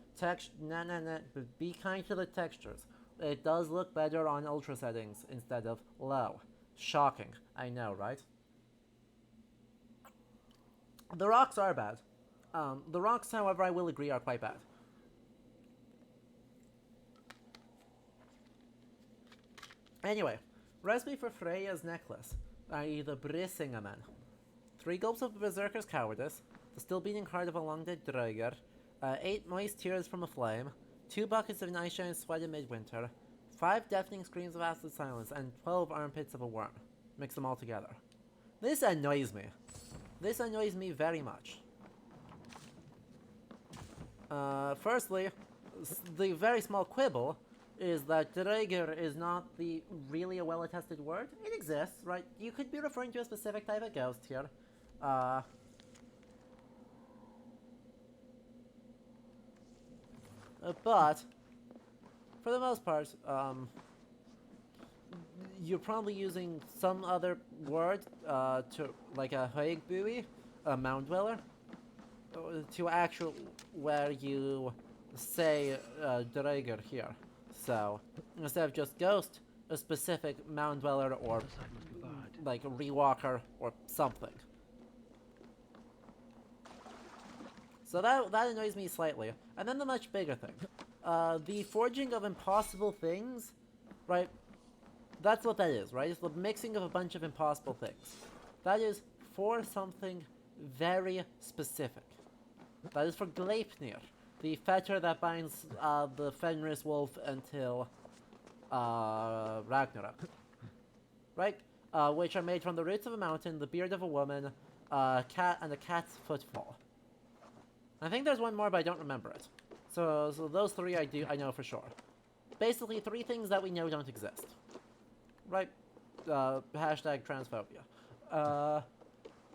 A: be kind to the textures. It does look better on ultra settings instead of low. Shocking, I know, right? The rocks are bad. The rocks, however, I will agree are quite bad. Anyway, recipe for Freya's necklace, i.e. the Brisingamen. 3 gulps of Berserker's Cowardice, the still beating heart of a long-dead Draugr, 8 moist tears from a flame, 2 buckets of nice giant sweat in midwinter, 5 deafening screams of acid silence, and 12 armpits of a worm. Mix them all together. This annoys me. This annoys me very much. Firstly, the very small quibble is that Draugr is not really a well-attested word. It exists, right? You could be referring to a specific type of ghost here. But, for the most part, you're probably using some other word, like a Höigbui, a mound dweller, to actual where you say Draugr here. So, instead of just ghost, a specific mound dweller or like a rewalker or something. So that annoys me slightly. And then the much bigger thing. The forging of impossible things, right? That's what that is, right? It's the mixing of a bunch of impossible things. That is for something very specific. That is for Gleipnir, the fetter that binds the Fenris wolf until Ragnarok. Right? Which are made from the roots of a mountain, the beard of a woman, cat, and a cat's footfall. I think there's one more, but I don't remember it. So those 3 I know for sure. Basically, 3 things that we know don't exist. Right? Hashtag transphobia.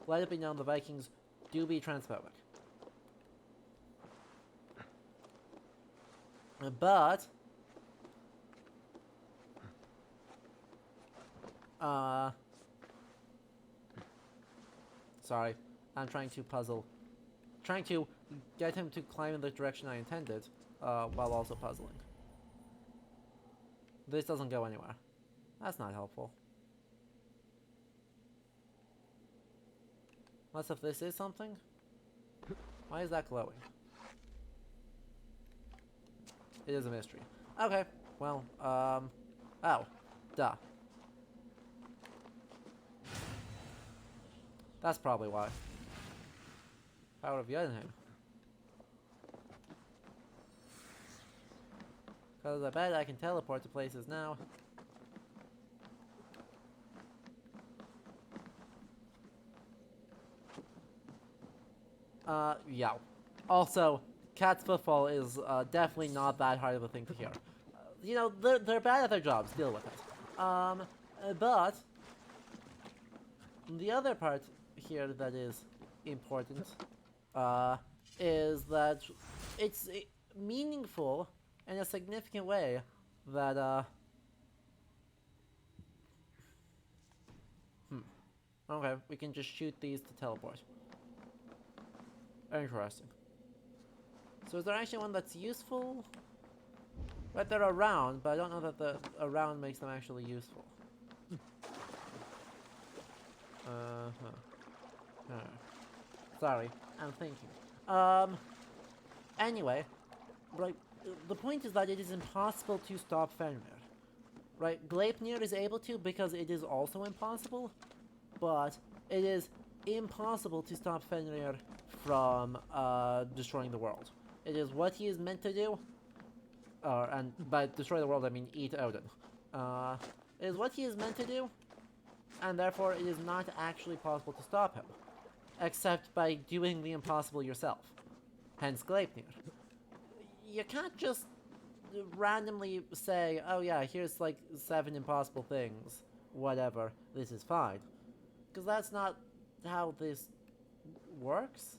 A: Let it be known the Vikings do be transphobic. But sorry, I'm trying to get him to climb in the direction I intended, while also puzzling. This doesn't go anywhere. That's not helpful. Unless if this is something? Why is that glowing? It is a mystery. Okay, well, oh, duh. That's probably why. Power of Jotunheim. Because I bet I can teleport to places now. Yeah. Also, cat's footfall is definitely not that hard of a thing to hear. You know, they're bad at their jobs, deal with it. But the other part here that is important is that it's meaningful in a significant way that okay, we can just shoot these to teleport. Interesting. So is there actually one that's useful? Right, they're around, but I don't know that the around makes them actually useful. Sorry, I'm thinking. Anyway, right, the point is that it is impossible to stop Fenrir. Right, Gleipnir is able to because it is also impossible, but it is impossible to stop Fenrir from destroying the world. It is what he is meant to do, and by destroy the world I mean eat Odin. It is what he is meant to do, and therefore it is not actually possible to stop him, except by doing the impossible yourself. Hence Gleipnir. You can't just randomly say, oh yeah, here's like 7 impossible things, whatever, this is fine. Because that's not how this works.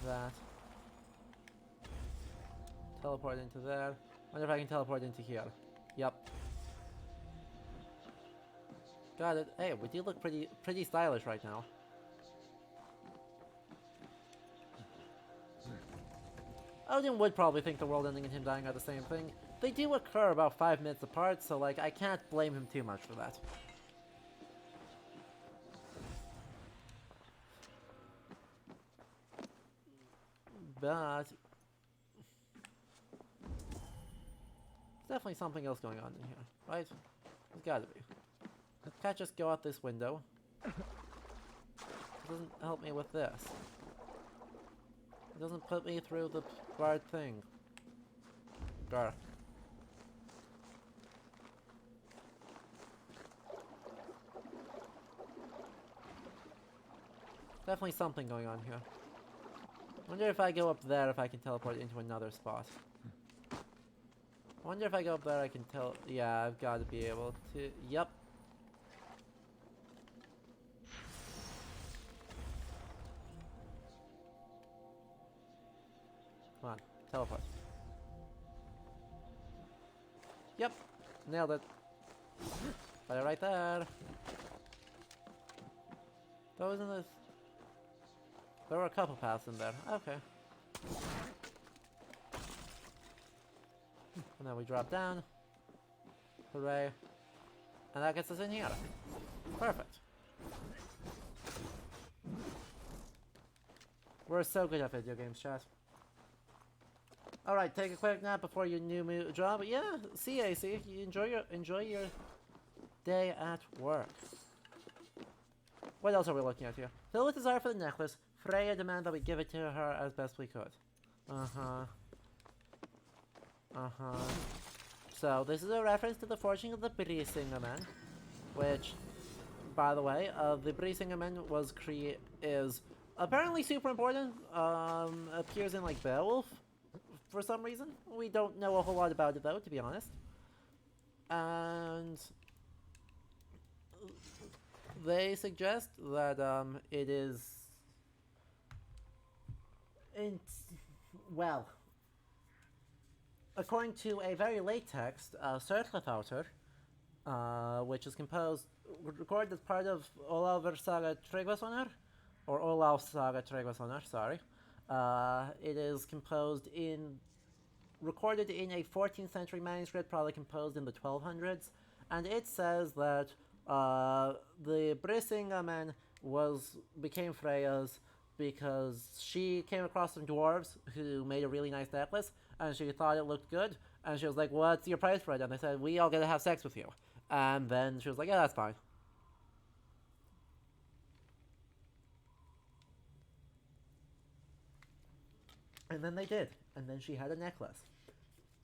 A: That. Teleport into there. Wonder if I can teleport into here. Yep. Got it. Hey, we do look pretty stylish right now. Odin would probably think the world ending and him dying are the same thing, they do occur about 5 minutes apart, so like I can't blame him too much for that. But there's definitely something else going on in here, right? There's gotta be. Can't just go out this window. It doesn't help me with this. It doesn't put me through the barred thing. Gar. Definitely something going on here. Wonder if I go up there if I can teleport into another spot. Wonder if I go up there I can tell. Yeah, I've got to be able to. Yep. Come on, teleport. Yep, nailed it. Put it right there. That wasn't this. There were a couple paths in there. Okay. And then we drop down. Hooray. And that gets us in here. Perfect. We're so good at video games, chat. Alright, take a quick nap before your new job. Yeah, see AC. You enjoy your day at work. What else are we looking at here? Filled with desire for the necklace, Freya demanded that we give it to her as best we could. So this is a reference to the forging of the Brisingamen, which, by the way, the Brisingamen is apparently super important. Appears in like Beowulf for some reason. We don't know a whole lot about it though, to be honest. And they suggest that it is well, according to a very late text, Sörlathauter, which is recorded as part of Olavur Saga Tryggvasonar, or Olav Saga Tryggvasonar, sorry. It is recorded in a 14th century manuscript, probably composed in the 1200s, and it says that the Brisingamen became Freya's because she came across some dwarves who made a really nice necklace, and she thought it looked good, and she was like, "What's your price for it?" And they said, "We all get to have sex with you." And then she was like, "Yeah, that's fine." And then they did, and then she had a necklace.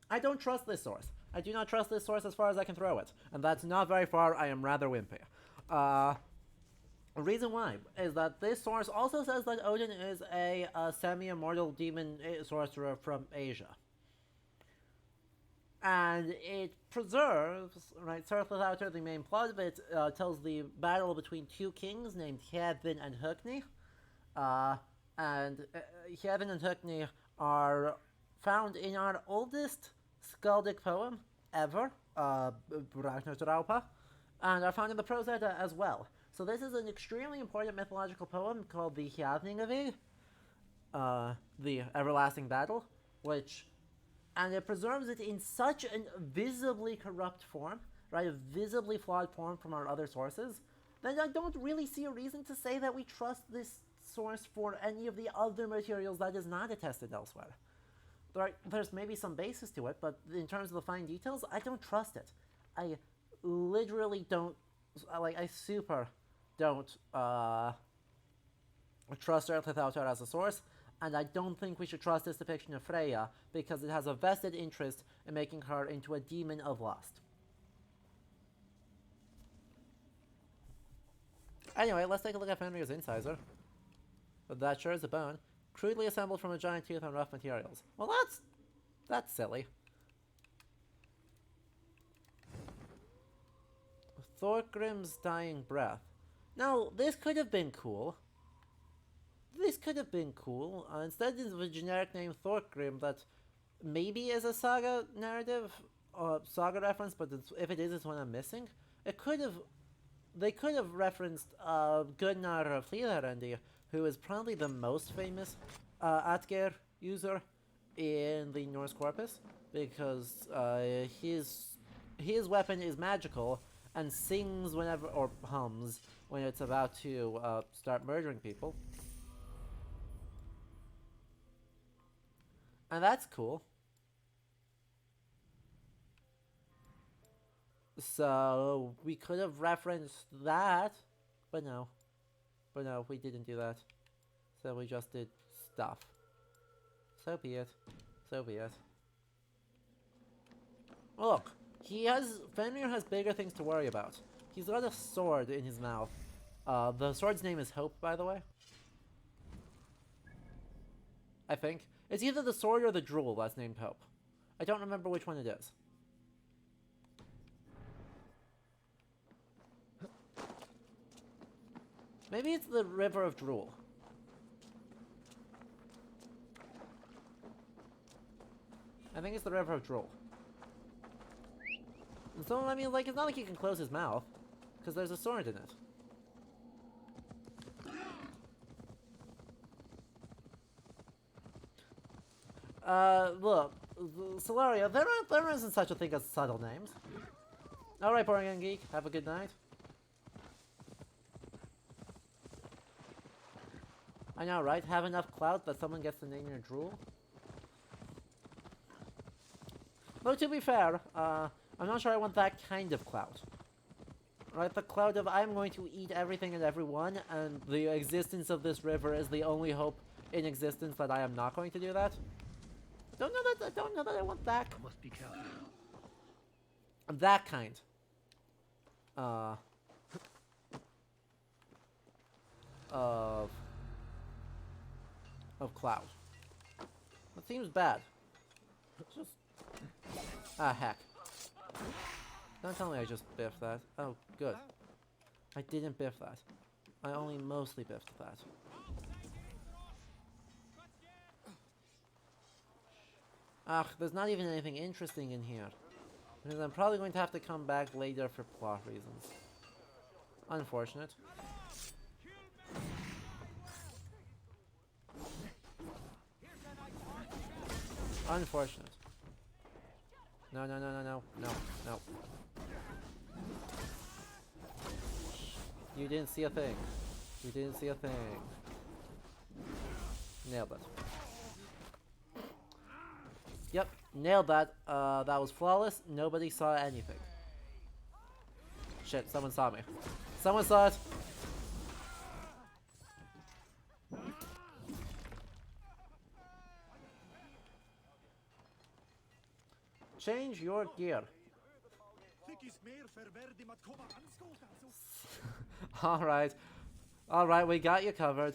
A: I don't trust this source. I do not trust this source as far as I can throw it, and that's not very far. I am rather wimpy. The reason why is that this source also says that Odin is a semi-immortal demon sorcerer from Asia. And it preserves, right, Sörlathauter, the main plot of it, tells the battle between two kings named Héðinn and Högni. And Héðinn and Högni are found in our oldest skaldic poem ever, Ragnarok, and are found in the Prose Edda as well. So this is an extremely important mythological poem called the Hjadningavig, the Everlasting Battle, and it preserves it in such a visibly corrupt form, right, a visibly flawed form from our other sources, that I don't really see a reason to say that we trust this source for any of the other materials that is not attested elsewhere. There's maybe some basis to it, but in terms of the fine details, I don't trust it. I literally don't, I super don't trust Sörlathauter as a source, and I don't think we should trust this depiction of Freya because it has a vested interest in making her into a demon of lust. Anyway, let's take a look at Fenrir's incisor. That sure is a bone, crudely assembled from a giant tooth on rough materials. Well, that's silly. Thorgrim's dying breath. Now, this could have been cool. Instead of a generic name Thorgrim that maybe is a saga narrative, or saga reference, but if it is, it's one I'm missing. They could have referenced Gunnar of Hlíðarendi, who is probably the most famous Atgeir user in the Norse corpus. because his weapon is magical and sings whenever, or hums when it's about to start murdering people. And that's cool. So we could have referenced that, but no. But no, we didn't do that. So we just did stuff. So be it. So be it. Look, Fenrir has bigger things to worry about. He's got a sword in his mouth. The sword's name is Hope, by the way. I think. It's either the sword or the drool that's named Hope. I don't remember which one it is. Maybe it's the River of Drool. I think it's the River of Drool. So, I mean, like, it's not like he can close his mouth, because there's a sword in it. Look, Solaria, there isn't such a thing as subtle names. Alright, Boring and Geek, have a good night. I know, right? Have enough clout that someone gets to name your drool? Though, to be fair, I'm not sure I want that kind of clout. Right, the clout of I'm going to eat everything and everyone, and the existence of this river is the only hope in existence that I am not going to do that. Don't know that I want that.
F: I must be careful.
A: That kind. Of clout. That seems bad. Just heck. Don't tell me I just biffed that. Oh, good. I didn't biff that. I only mostly biffed that. Ugh, there's not even anything interesting in here. Because I'm probably going to have to come back later for plot reasons. Unfortunate. Unfortunate. No. You didn't see a thing. You didn't see a thing. Nailed it. Yep, nailed that. That was flawless. Nobody saw anything. Shit, someone saw me. Someone saw it. Change your gear. Alright. Alright, we got you covered.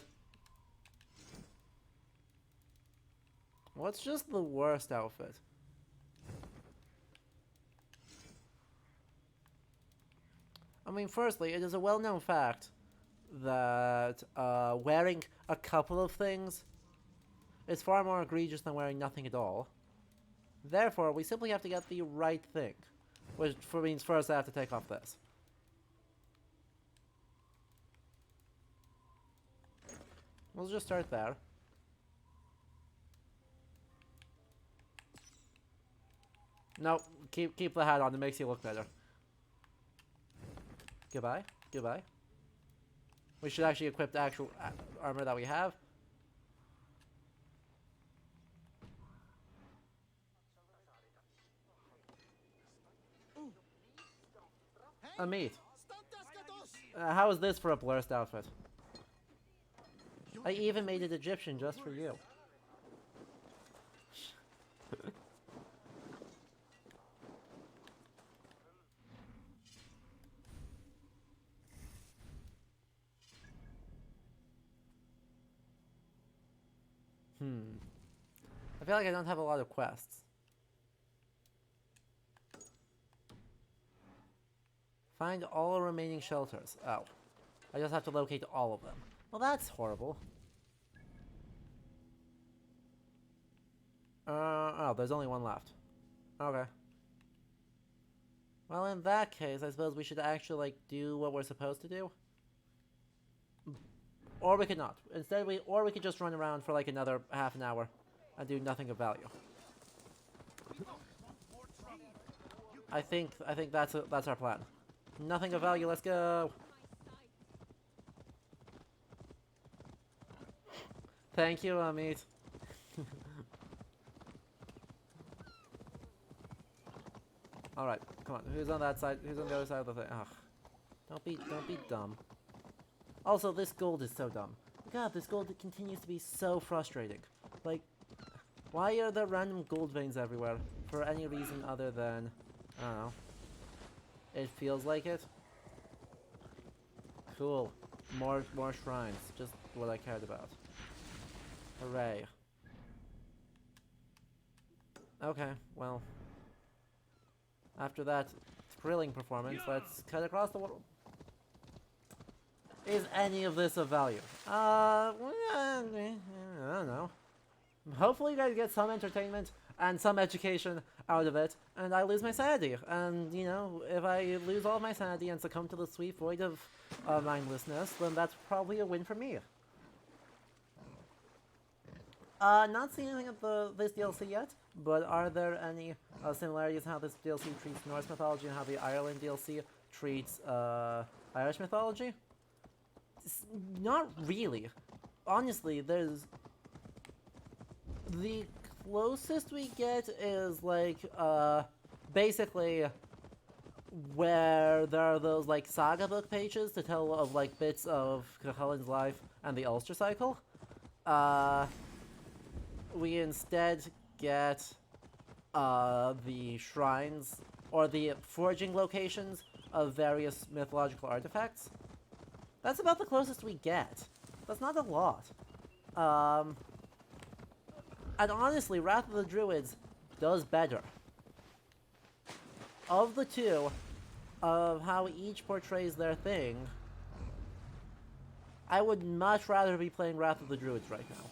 A: What's just the worst outfit? I mean, firstly, it is a well-known fact that wearing a couple of things is far more egregious than wearing nothing at all. Therefore, we simply have to get the right thing. Which means first I have to take off this. We'll just start there. No, keep the hat on. It makes you look better. Goodbye. Goodbye. We should actually equip the actual armor that we have. A meat. How is this for a blurst outfit? I even made it Egyptian just for you. I feel like I don't have a lot of quests. Find all remaining shelters. Oh. I just have to locate all of them. Well, that's horrible. Oh, there's only one left. Okay. Well, in that case, I suppose we should actually, like, do what we're supposed to do. Or we could not. Instead, we could just run around for, like, another half an hour and do nothing of value. I think that's our plan. Nothing of value. Let's go. Thank you, Amit. All right, come on. Who's on that side? Who's on the other side of the thing? Ugh. Don't be dumb. Also, this gold is so dumb. God, this gold continues to be so frustrating. Like, why are there random gold veins everywhere for any reason other than, I don't know. It feels like it. Cool. More shrines. Just what I cared about. Hooray. Okay, well. After that thrilling performance, let's cut across the world. Is any of this of value? I don't know. Hopefully you guys get some entertainment and some education out of it, and I lose my sanity. And, you know, if I lose all my sanity and succumb to the sweet void of mindlessness, then that's probably a win for me. Not seeing anything of this DLC yet, but are there any similarities in how this DLC treats Norse mythology and how the Ireland DLC treats Irish mythology? Not really. Honestly, there's... The closest we get is, like, basically where there are those, like, saga book pages to tell of, like, bits of Cuchulain's life and the Ulster cycle. We instead get the shrines or the forging locations of various mythological artifacts. That's about the closest we get. That's not a lot. And honestly, Wrath of the Druids does better. Of the two, of how each portrays their thing, I would much rather be playing Wrath of the Druids right now.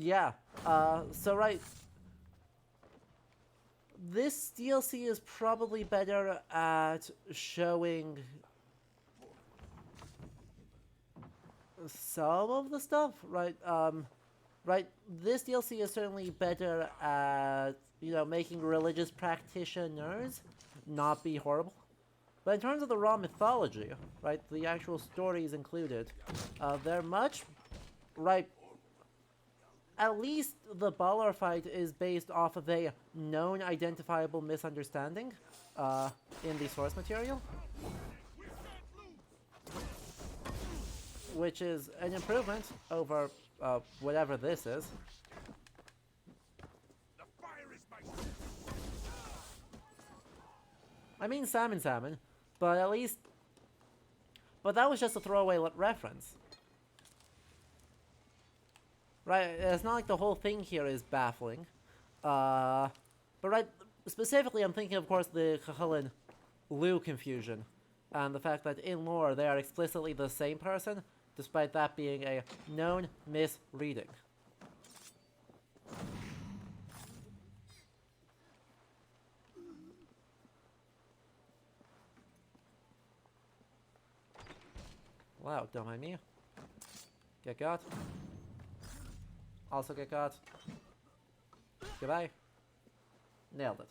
A: Yeah, so right, this DLC is probably better at showing some of the stuff, right? Right, this DLC is certainly better at, you know, making religious practitioners not be horrible. But in terms of the raw mythology, right, the actual stories included, they're much, right, at least the Balor fight is based off of a known identifiable misunderstanding in the source material. Which is an improvement over whatever this is. I mean salmon, but at least... But that was just a throwaway reference. Right, it's not like the whole thing here is baffling. But right, specifically I'm thinking, of course, the Cuchulainn Lugh confusion. And the fact that in lore they are explicitly the same person, despite that being a known misreading. Wow, don't mind me. Get got. Also get caught. Goodbye. Nailed it.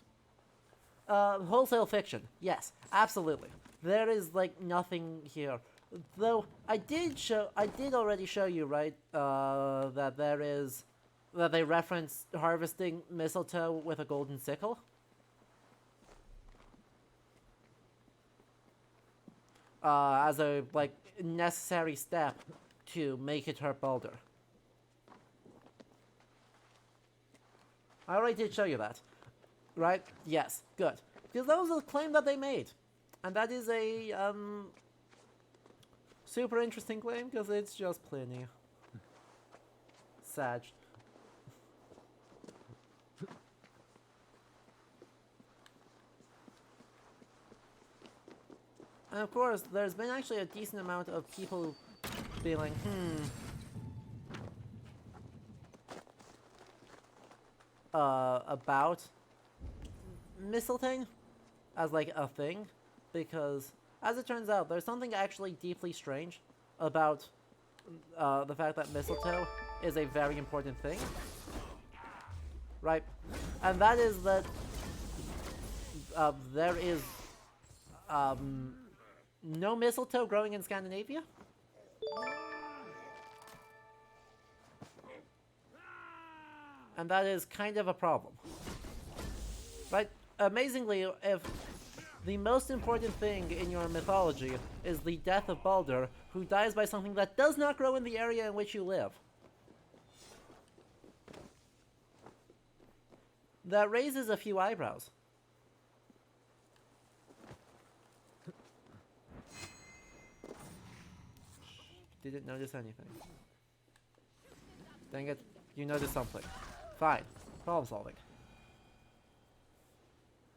A: Wholesale fiction. Yes, absolutely. There is, like, nothing here. Though, I did already show you, right, that they reference harvesting mistletoe with a golden sickle. As a, like, necessary step to make it her Baldur. I already did show you that. Right? Yes. Good. Because that was a claim that they made. And that is a, super interesting claim, because it's just Pliny. Sad. And of course, there's been actually a decent amount of people being like, about mistletoe as like a thing, because as it turns out, there's something actually deeply strange about the fact that mistletoe is a very important thing, right? And that is that there is no mistletoe growing in Scandinavia. And that is kind of a problem. Right? Amazingly, if the most important thing in your mythology is the death of Baldur, who dies by something that does not grow in the area in which you live, that raises a few eyebrows. Didn't notice anything. Dang it, you noticed something. Fine. Problem solving.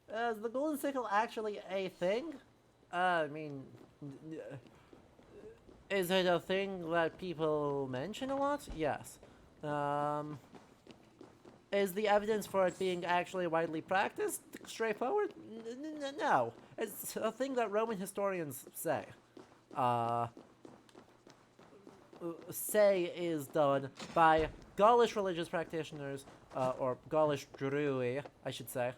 A: Is the golden sickle actually a thing? I mean, is it a thing that people mention a lot? Yes. Is the evidence for it being actually widely practiced straightforward? No. It's a thing that Roman historians say. Say is done by Gaulish religious practitioners, or Gaulish Drui, I should say,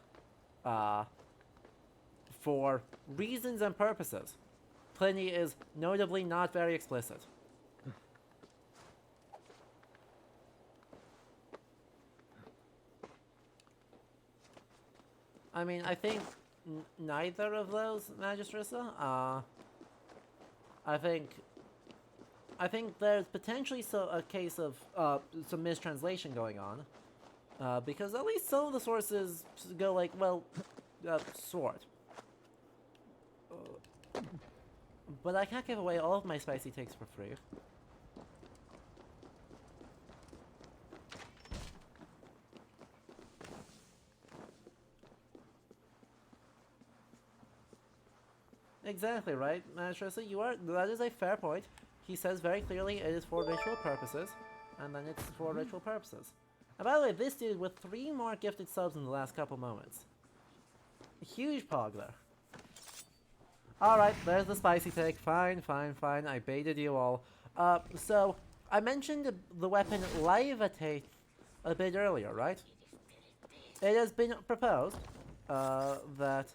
A: for reasons and purposes. Pliny is notably not very explicit. I mean, I think neither of those, Magistrissa. I think there's potentially a case of some mistranslation going on, because at least some of the sources go like, well, sword. But I can't give away all of my spicy takes for free. Exactly right, Magistrissa. That is a fair point. He says very clearly it is for ritual purposes, and then it's for ritual purposes. And by the way, this dude with 3 more gifted subs in the last couple moments. Huge pog there. Alright, there's the spicy take. Fine. I baited you all. So, I mentioned the weapon Levitate a bit earlier, right? It has been proposed that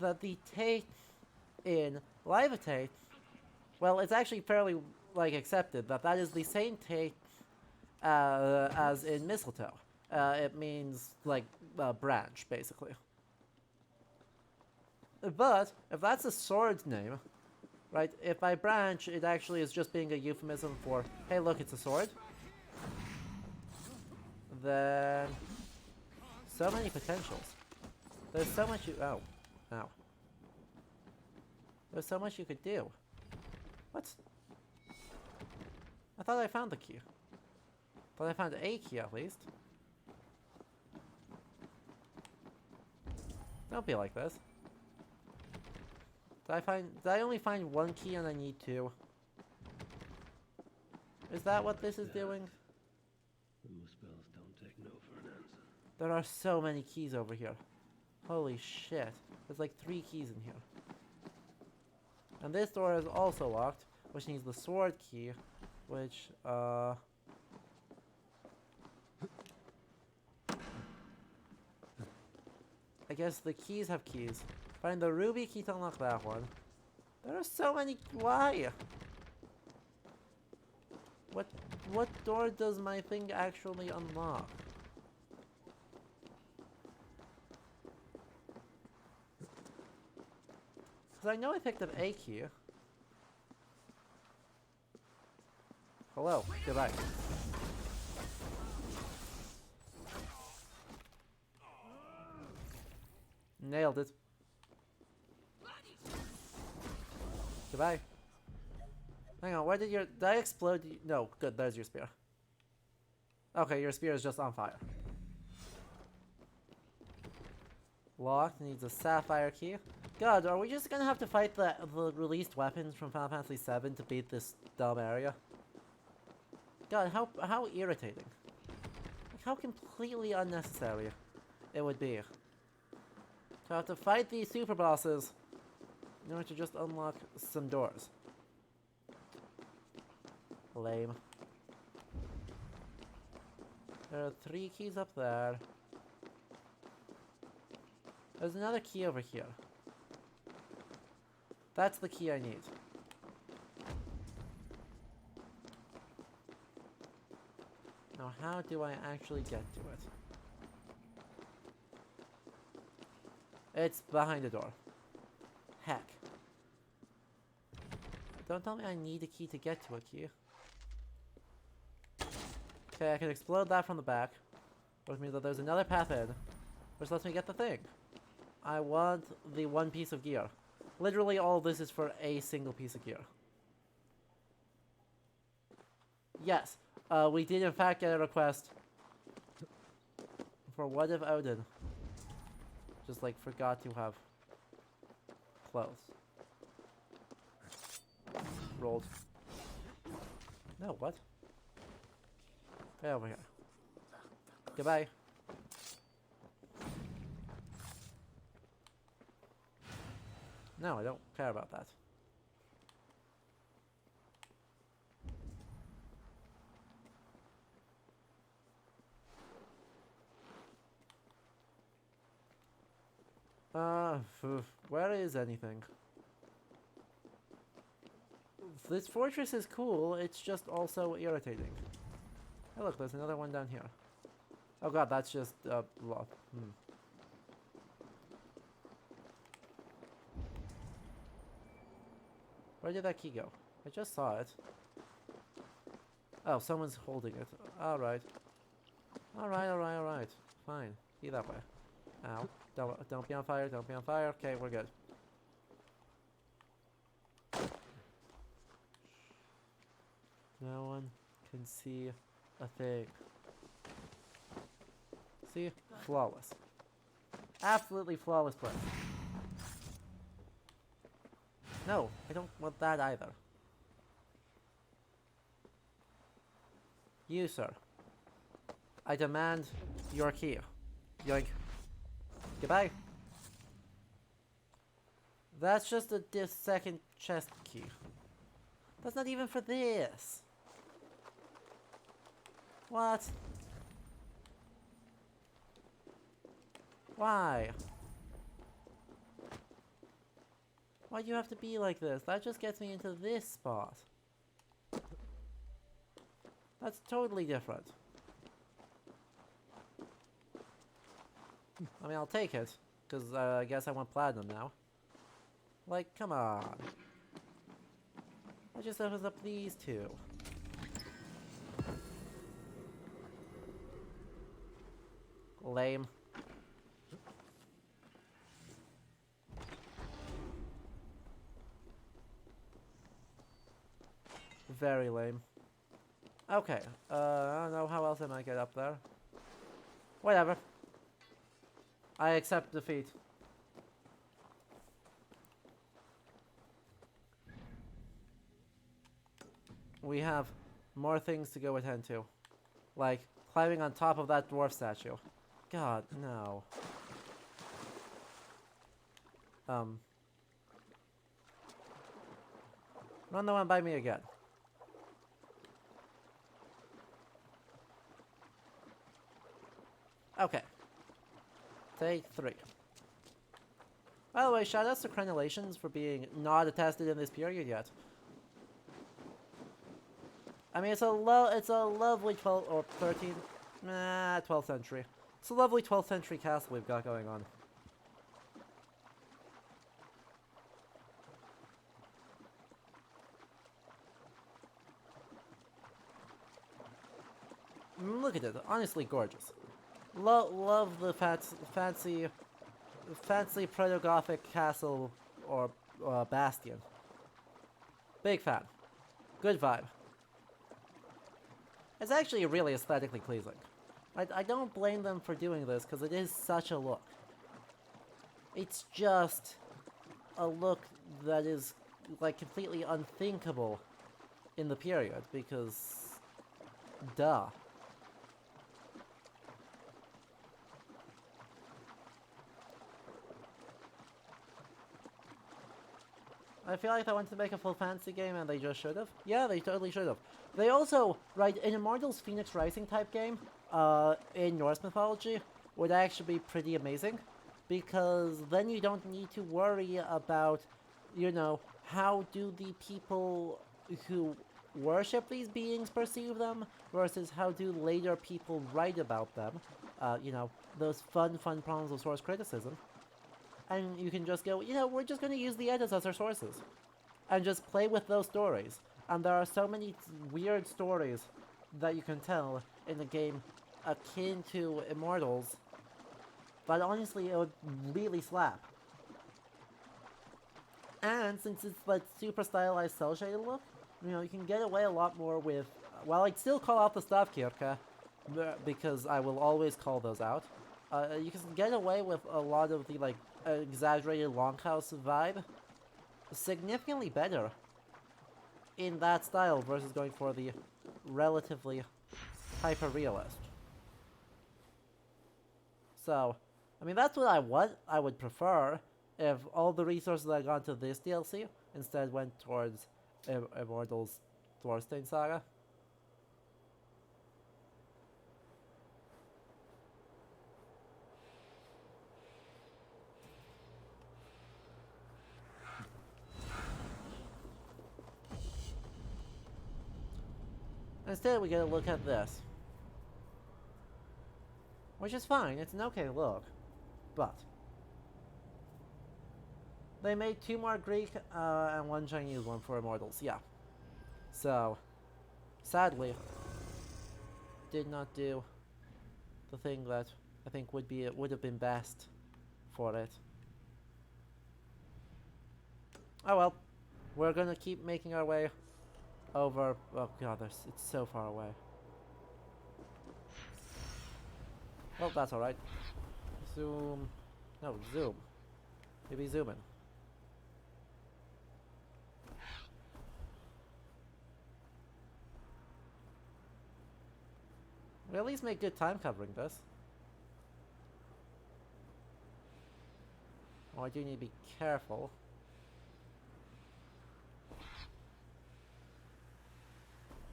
A: the take in Levitate, well, it's actually fairly, like, accepted that is the same take as in mistletoe. It means, like, branch, basically. But, if that's a sword name, right, if by branch it actually is just being a euphemism for, hey look, it's a sword, then so many potentials. There's so much ow. There's so much you could do. What? I thought I found the key. Thought I found a key at least. Don't be like this. Did I only find 1 key and I need 2? Is that what this is doing?
F: Those spells don't take no for an answer.
A: There are so many keys over here. Holy shit. There's like 3 keys in here. And this door is also locked, which needs the sword key, which, I guess the keys have keys. Find the ruby key to unlock that one. There are so many. Why? What door does my thing actually unlock? Because I know I picked up a key. Hello. Goodbye. Nailed it. Goodbye. Hang on, where did I explode? No, good, there's your spear. Okay, your spear is just on fire. Locked, needs a sapphire key. God, are we just gonna have to fight the released weapons from Final Fantasy VII to beat this dumb area? God, how irritating. how completely unnecessary it would be to have to fight these super bosses in order to just unlock some doors. Lame. There are 3 keys up there. There's another key over here. That's the key I need. Now, how do I actually get to it? It's behind the door. Heck. Don't tell me I need a key to get to a key. Okay, I can explode that from the back, which means that there's another path in, which lets me get the thing. I want the 1 piece of gear. Literally all this is for a single piece of gear. Yes, we did in fact get a request for what if Odin just like forgot to have clothes. Rolled. No, what? Get over here. Goodbye. No, I don't care about that. Where is anything? This fortress is cool, it's just also irritating. Hey look, there's another one down here. Oh god, that's just a lot. Where did that key go? I just saw it. Oh, someone's holding it. Alright. Alright. Fine. Be that way. Ow. Don't be on fire, don't be on fire. Okay, we're good. No one can see a thing. See? Flawless. Absolutely flawless play. No, I don't want that either. You, sir. I demand your key. Yoink. Goodbye. That's just a second chest key. That's not even for this. What? Why? Why do you have to be like this? That just gets me into this spot. That's totally different. I mean, I'll take it, because I guess I want platinum now. Like, come on. I just opens up these 2. Lame. Very lame. Okay, I don't know how else I might get up there. Whatever. I accept defeat. We have more things to go attend to. Like, climbing on top of that dwarf statue. God, no. Run the one by me again. Okay. Take 3. By the way, shoutouts to Crenellations for being not attested in this period yet. I mean, it's a lovely 12th or 13th, 12th century. It's a lovely 12th century castle we've got going on. Look at it, honestly gorgeous. Love the fancy proto-Gothic castle or bastion. Big fan. Good vibe. It's actually really aesthetically pleasing. I don't blame them for doing this because it is such a look. It's just a look that is like completely unthinkable in the period because duh. I feel like they wanted to make a full fantasy game and they just should have. Yeah, they totally should have. They also, right, an Immortals Phoenix Rising type game, in Norse mythology, would actually be pretty amazing. Because then you don't need to worry about, you know, how do the people who worship these beings perceive them versus how do later people write about them. You know, those fun problems of source criticism. And you can just go, you know, we're just going to use the edits as our sources. And just play with those stories. And there are so many weird stories that you can tell in a game akin to Immortals. But honestly, it would really slap. And since it's like super stylized cell shaded look, you know, you can get away a lot more with. Well, I'd still call out the Stavkirke, because I will always call those out. You can get away with a lot of the like exaggerated longhouse vibe significantly better in that style versus going for the relatively hyper-realist. So, I mean, that's what I would prefer if all the resources I got into this DLC instead went towards Immortals Thorstein Saga. Instead, we get a look at this. Which is fine, it's an okay look. But they made 2 more Greek and 1 Chinese one for Immortals, yeah. So, sadly, did not do the thing that I think would have been best for it. Oh well, we're gonna keep making our way over. Oh god, it's so far away. Well, that's alright. Zoom. No, zoom. Maybe zoom in. We at least make good time covering this. Oh, I do need to be careful.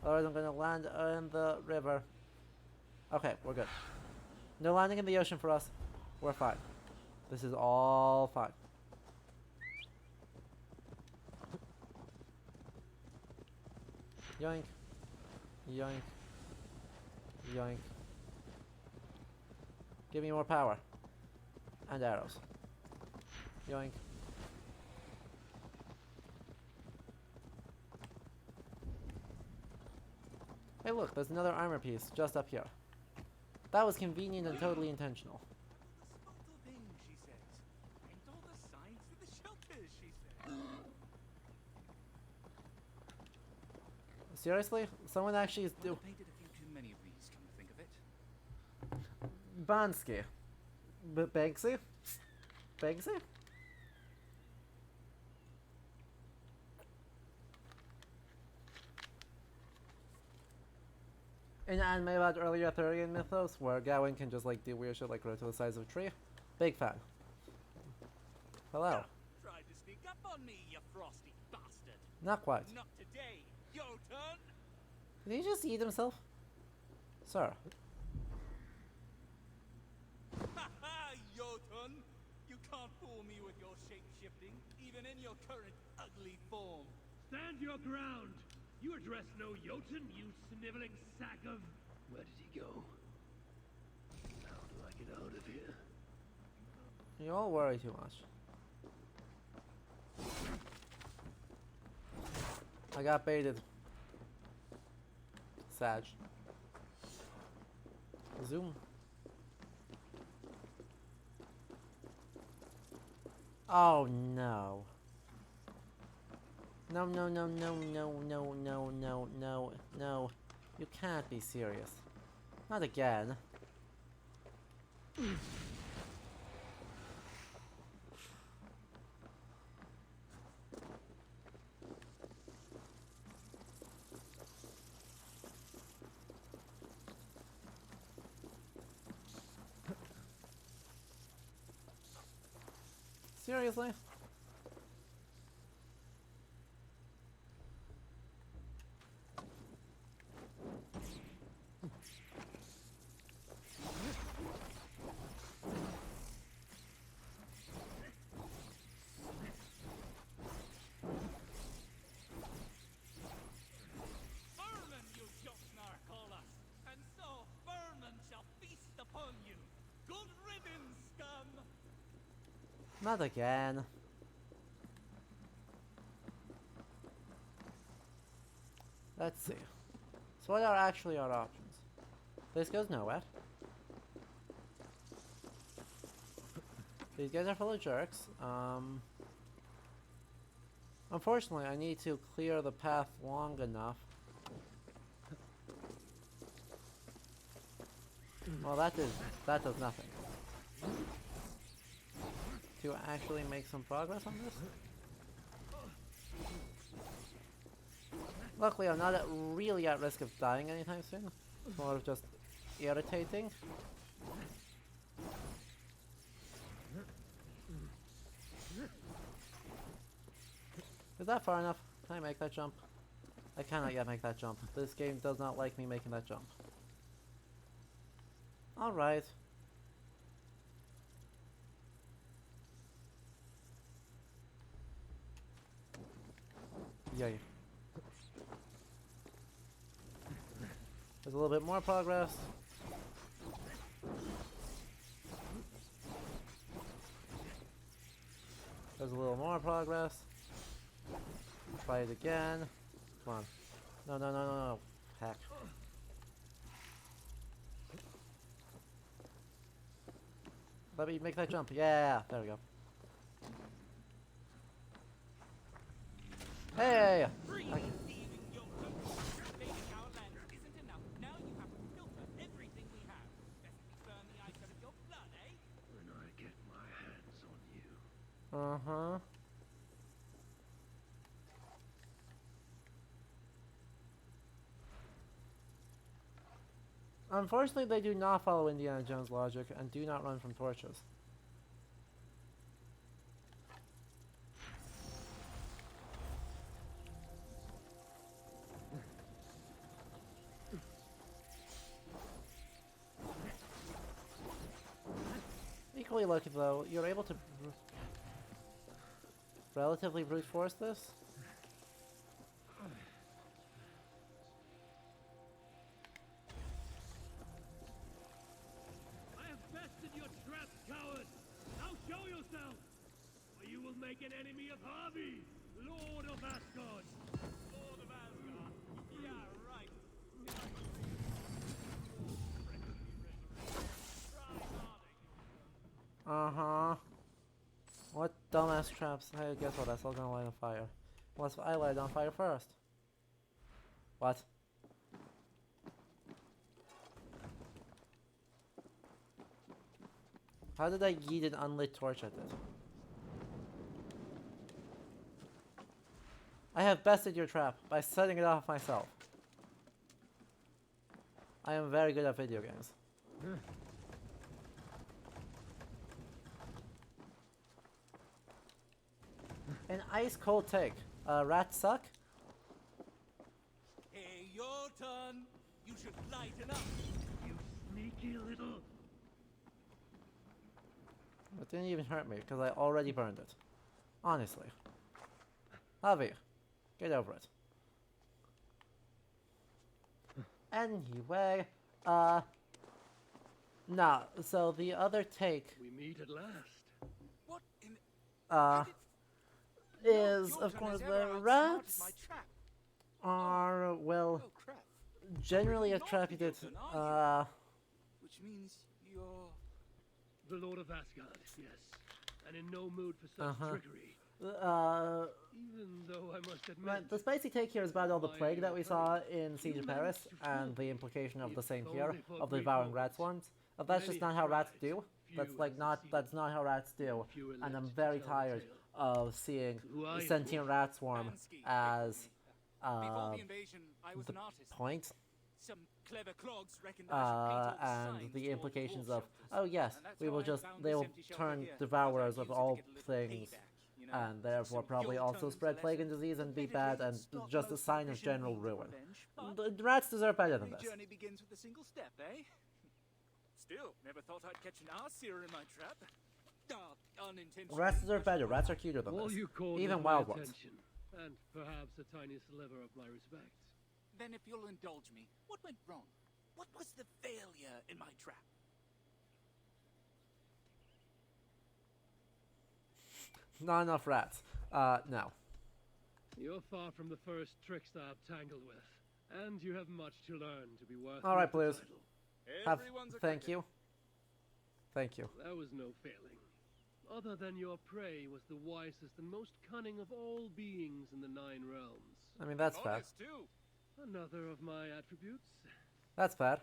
A: Otherwise I'm gonna land in the river. Okay, we're good. No landing in the ocean for us. We're fine. This is all fine. Yoink. Yoink. Yoink. Give me more power. And arrows. Yoink. Hey look, there's another armor piece just up here. That was convenient and totally intentional.
G: Thing, she says. And all the signs for the shelters, she says.
A: Seriously? Someone actually is do
G: Painted a few too many of these, come to think of it.
A: Bansky. Banksy? Banksy? In anime about early Arthurian mythos, where Gawain can just like do weird shit like grow to the size of a tree. Big fan. Hello.
G: Tried to sneak up on me, you frosty bastard.
A: Not quite.
G: Not today, Jotun.
A: Did he just eat himself? Sir.
G: Ha ha, Jotun. You can't fool me with your shape-shifting, even in your current ugly form.
F: Stand your ground! You address no Jotun, you sniveling sack of... Where did he go? How do I get out of here?
A: You all worry too much. I got baited. Sag. Zoom. Oh no. No, no, no, no, no, no, no, no, no, no. You can't be serious. Not again. Seriously? Not again. Let's see. So what are actually our options? This goes nowhere. These guys are full of jerks. Unfortunately, I need to clear the path long enough. Well, that does nothing. To actually make some progress on this? Luckily, I'm not really at risk of dying anytime soon. It's more of just irritating. Is that far enough? Can I make that jump? I cannot yet make that jump. This game does not like me making that jump. Alright. Yay. There's a little bit more progress. There's a little more progress. Try it again. Come on. No, no, no, no, no. Heck. Let me make that jump. Yeah, there we go. Hey!
G: Free thieving Jotun! Invading our land isn't enough. Now you have to filter everything we have. Best we burn the ice out of your blood, eh?
F: When I get my hands on you.
A: Uh-huh. Unfortunately, they do not follow Indiana Jones logic and do not run from torches. Equally lucky though, you're able to relatively brute force this.
E: I have bested your trap, coward! Now show yourself! Or you will make an enemy of Harvey, Lord of Asgard!
G: Lord of Asgard. Yeah, right.
A: Uh-huh. What dumbass traps? Hey, guess what? That's all gonna light on fire. Unless I light on fire first. What? How did I yeet an unlit torch at it? I have bested your trap by setting it off myself. I am very good at video games. An ice cold take. Rats suck?
G: Hey, Jotun! You should lighten up.
F: You sneaky little...
A: It didn't even hurt me because I already burned it. Honestly. Javi, get over it. Anyway, nah, so the other take,
F: We meet at last.
G: What in...
A: is,
G: No
A: of
G: Jotun
A: course,
G: has
A: the
G: ever outsmarted
A: rats
G: my trap.
A: are, well,
G: Oh, crap.
A: generally
G: You're not
A: attracted,
G: the Jotun, are Which means you're...
F: The Lord of Asgard, yes. And in no mood for such trickery. Even though I must admit...
A: Right, the spicy take here is about all the plague that we saw in Siege of Paris, and the implication of the same here, of the devouring rat swarms. That's just not how rats do. That's like that's not how rats do, and I'm very tired of seeing the sentient rat swarm as
G: Before the invasion, I was
A: the
G: an artist.
A: point,
G: Some clever clogs reckoned I should paint all the
A: and
G: signs
A: the
G: to all
A: implications
G: wolf
A: of,
G: shelters.
A: oh yes,
G: And that's
A: we
G: how
A: will
G: I
A: just,
G: found
A: they
G: this
A: will
G: empty shelter
A: turn
G: here.
A: devourers
G: I
A: of
G: thought I'd
A: all
G: use it to get a little
A: things,
G: payback, you know?
A: and therefore
G: Some
A: probably also
G: Jotuns
A: spread
G: are
A: plague and
G: lesser.
A: disease and be
G: Admittedly,
A: bad, and
G: it's not
A: just a
G: most
A: sign of
G: efficient
A: general
G: means of
A: ruin.
G: revenge, but
A: The rats deserve better than
G: every
A: this.
G: journey begins with a single step, eh? Still, never thought I'd catch an arseer in my trap. Unintentionally.
A: Rats deserve better. Rats are cuter than
F: All
A: this.
F: you called
A: Even
F: was my
A: wild ones.
F: attention, and perhaps a tiny sliver of my respect.
G: Then if you'll indulge me, what went wrong? What was the failure in my trap?
A: Not enough rats. No.
F: You're far from the first trickster I've tangled with, and you have much to learn to be worthy
A: All right,
F: of the
A: Blues.
F: title.
C: Everyone's a
A: Thank
C: critic.
A: you. Thank you.
F: There was no failing. Other than your prey was the wisest and most cunning of all beings in the 9 realms.
A: I mean, that's fair.
C: Honest, too.
F: Another of my attributes.
A: That's fair.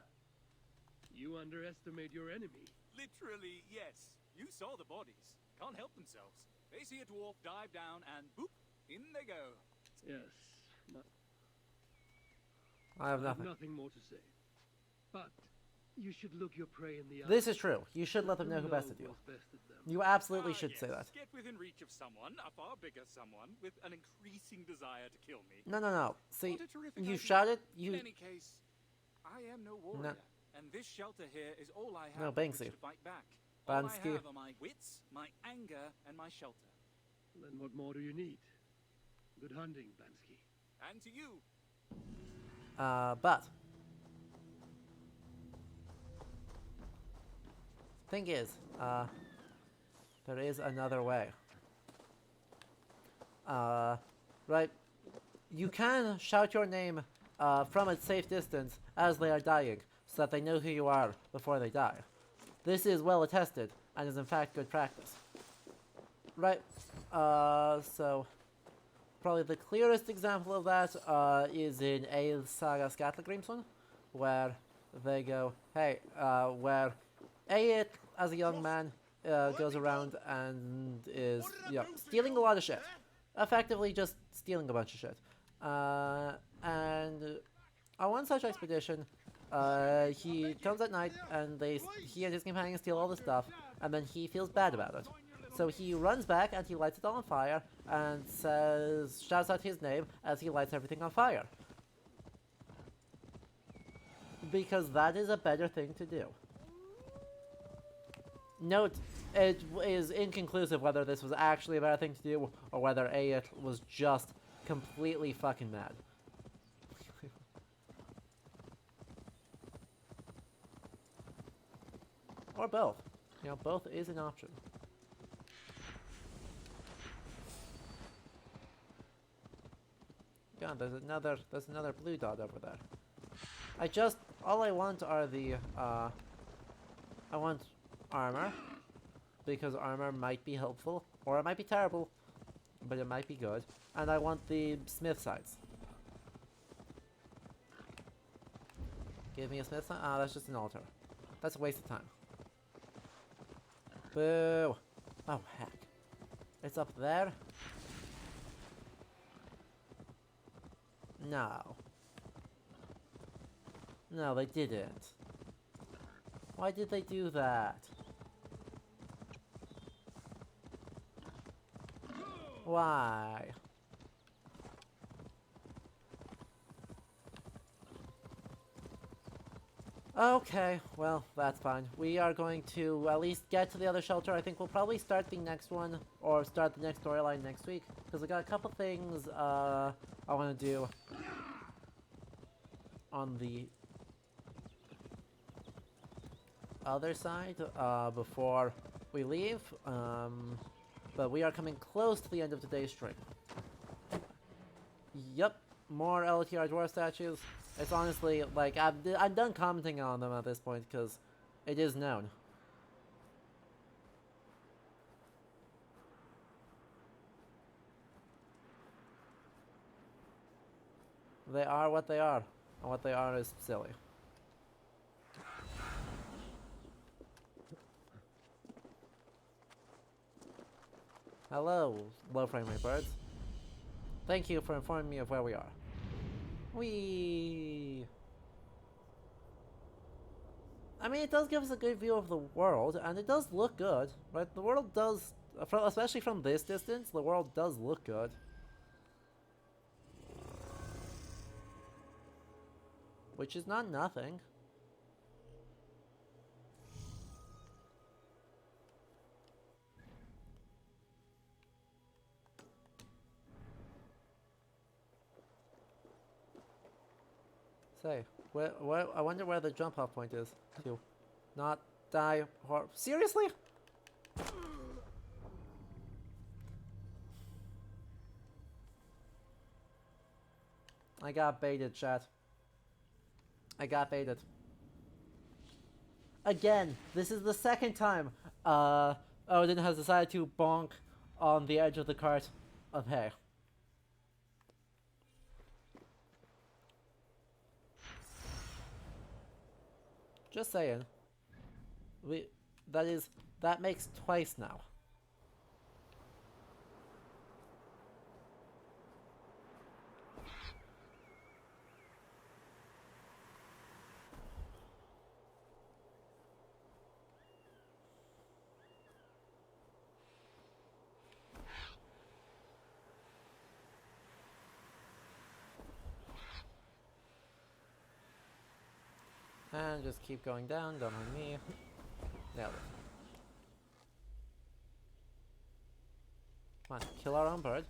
F: You underestimate your enemy.
G: Literally, yes. You saw the bodies. Can't help themselves. They see a dwarf dive down and boop, in they go.
F: Yes.
A: I have nothing.
F: Nothing more to say. But you should look your prey in the eye.
A: This is true. You should let them know who bested you.
F: who's bested them.
A: You absolutely
G: Ah,
A: should
G: yes.
A: say that.
G: Get within reach of someone, a far bigger someone, with an increasing desire to kill me.
A: No, no, no. See,
G: What a terrific
A: you
G: idea.
A: shouted.
G: In
A: You.
G: any case, I am no warrior, and this shelter here is all I have
A: No,
G: with which
A: Banksy.
G: to fight back. All I
A: Bansky.
G: have are my wits, my anger, and my shelter.
F: Then what more do you need? Good hunting, Bansky.
G: And to you,
A: But. Thing is, there is another way. Right? You can shout your name from a safe distance as they are dying, so that they know who you are before they die. This is well attested, and is in fact good practice. Right? So probably the clearest example of that is in A Saga Skatlegrimsson, where they go, hey, where Aet, as a young man, goes around and is stealing a lot of shit. Effectively just stealing a bunch of shit. And on one such expedition, he comes at night and he and his companions steal all the stuff, and then he feels bad about it. So he runs back and he lights it all on fire and shouts out his name as he lights everything on fire. Because that is a better thing to do. Note, it is inconclusive whether this was actually a better thing to do or whether Ayat was just completely fucking mad. Or both. You know, both is an option. God, there's another blue dot over there. All I want are the, I want armor, because armor might be helpful, or it might be terrible, but it might be good. And I want the smith sides. Give me a smith side? Ah, that's just an altar. That's a waste of time. Boo! Oh, heck. It's up there? No. No, they didn't. Why did they do that? Why? Okay, well, that's fine. We are going to at least get to the other shelter. I think we'll probably start the next one, or start the next storyline next week, because I got a couple things I want to do on the other side before we leave, but we are coming close to the end of today's stream. Yep, more LTR dwarf statues. It's honestly, like, I'm done commenting on them at this point, because it is known. They are what they are, and what they are is silly. Hello, low frame rate birds. Thank you for informing me of where we are. I mean, it does give us a good view of the world, and it does look good, right? The world does, especially from this distance, the world does look good. Which is not nothing. Say, I wonder where the jump off point is, to not die seriously? I got baited, chat. I got baited. Again, this is the second time Odin has decided to bonk on the edge of the cart of hay. Just saying. That makes twice now. And just keep going down, don't mind me. Nailed it. Come on, kill our own bird.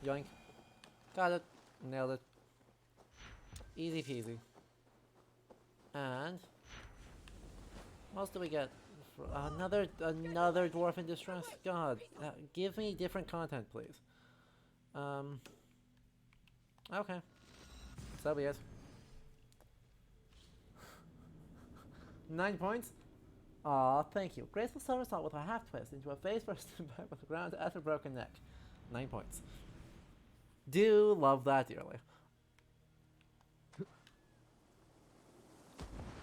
A: Yoink. Got it. Nailed it. Easy peasy. And what else do we get? Another dwarf in distress? God, give me different content, please. Okay. So be it. 9 points? Aw, thank you. Graceful somersault with a half twist into a face first and back with the ground at a broken neck. 9 points. Do love that dearly.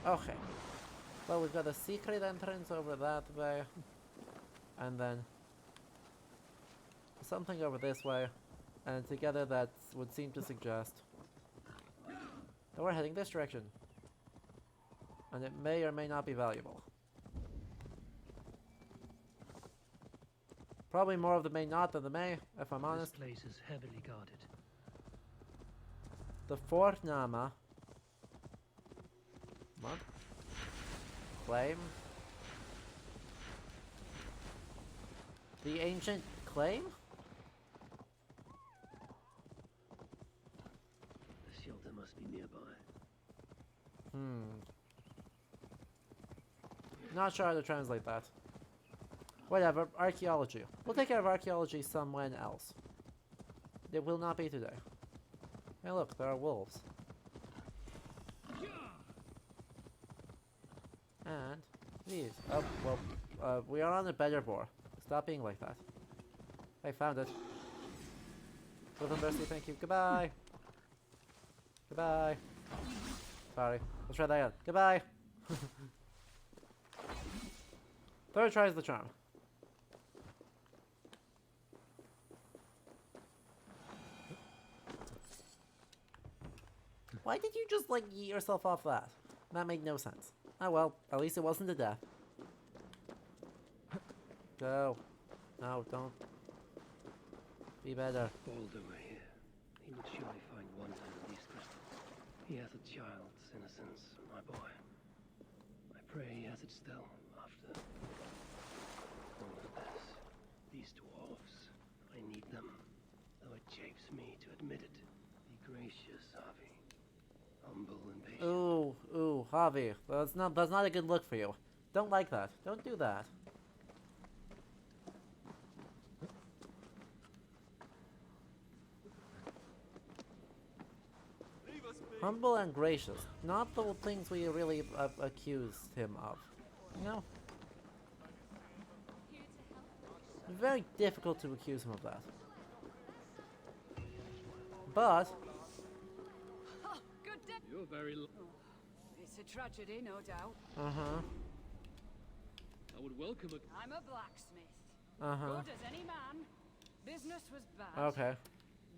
A: Okay. Well, we've got a secret entrance over that way. And then something over this way. And together that would seem to suggest that we're heading this direction. And it may or may not be valuable. Probably more of the may not than the may, if I'm honest.
F: This place is heavily guarded.
A: The Fort Nama. What? Claim? The ancient claim?
F: The shelter must be nearby.
A: Not sure how to translate that. Whatever, archaeology. We'll take care of archaeology somewhere else. It will not be today. Hey look, there are wolves. And these. Oh, well, we are on a better boar. Stop being like that. I found it. With mercy, thank you. Goodbye. Goodbye. Sorry. Let's try that again. Goodbye. Third try is the charm. Why did you just, like, yeet yourself off that? That made no sense. Oh well, at least it wasn't a death. Go. No, don't. Be better.
F: Baldur were here. He would surely find wonder in these crystals. He has a child's innocence, my boy. I pray he has it still after all of this. These dwarves, I need them. Though it chafes me to admit it. Be gracious, Harvey. Humble and patient.
A: Ooh, Javi. That's not a good look for you. Don't like that. Don't do that. Humble and gracious. Not the things we really accused him of. You know? Very difficult to accuse him of that. But
D: Oh, good day.
F: You're very
D: It's a tragedy, no doubt.
F: I would welcome a...
D: I'm a blacksmith.
A: Uh-huh.
D: Good as any man. Business was bad.
A: Okay.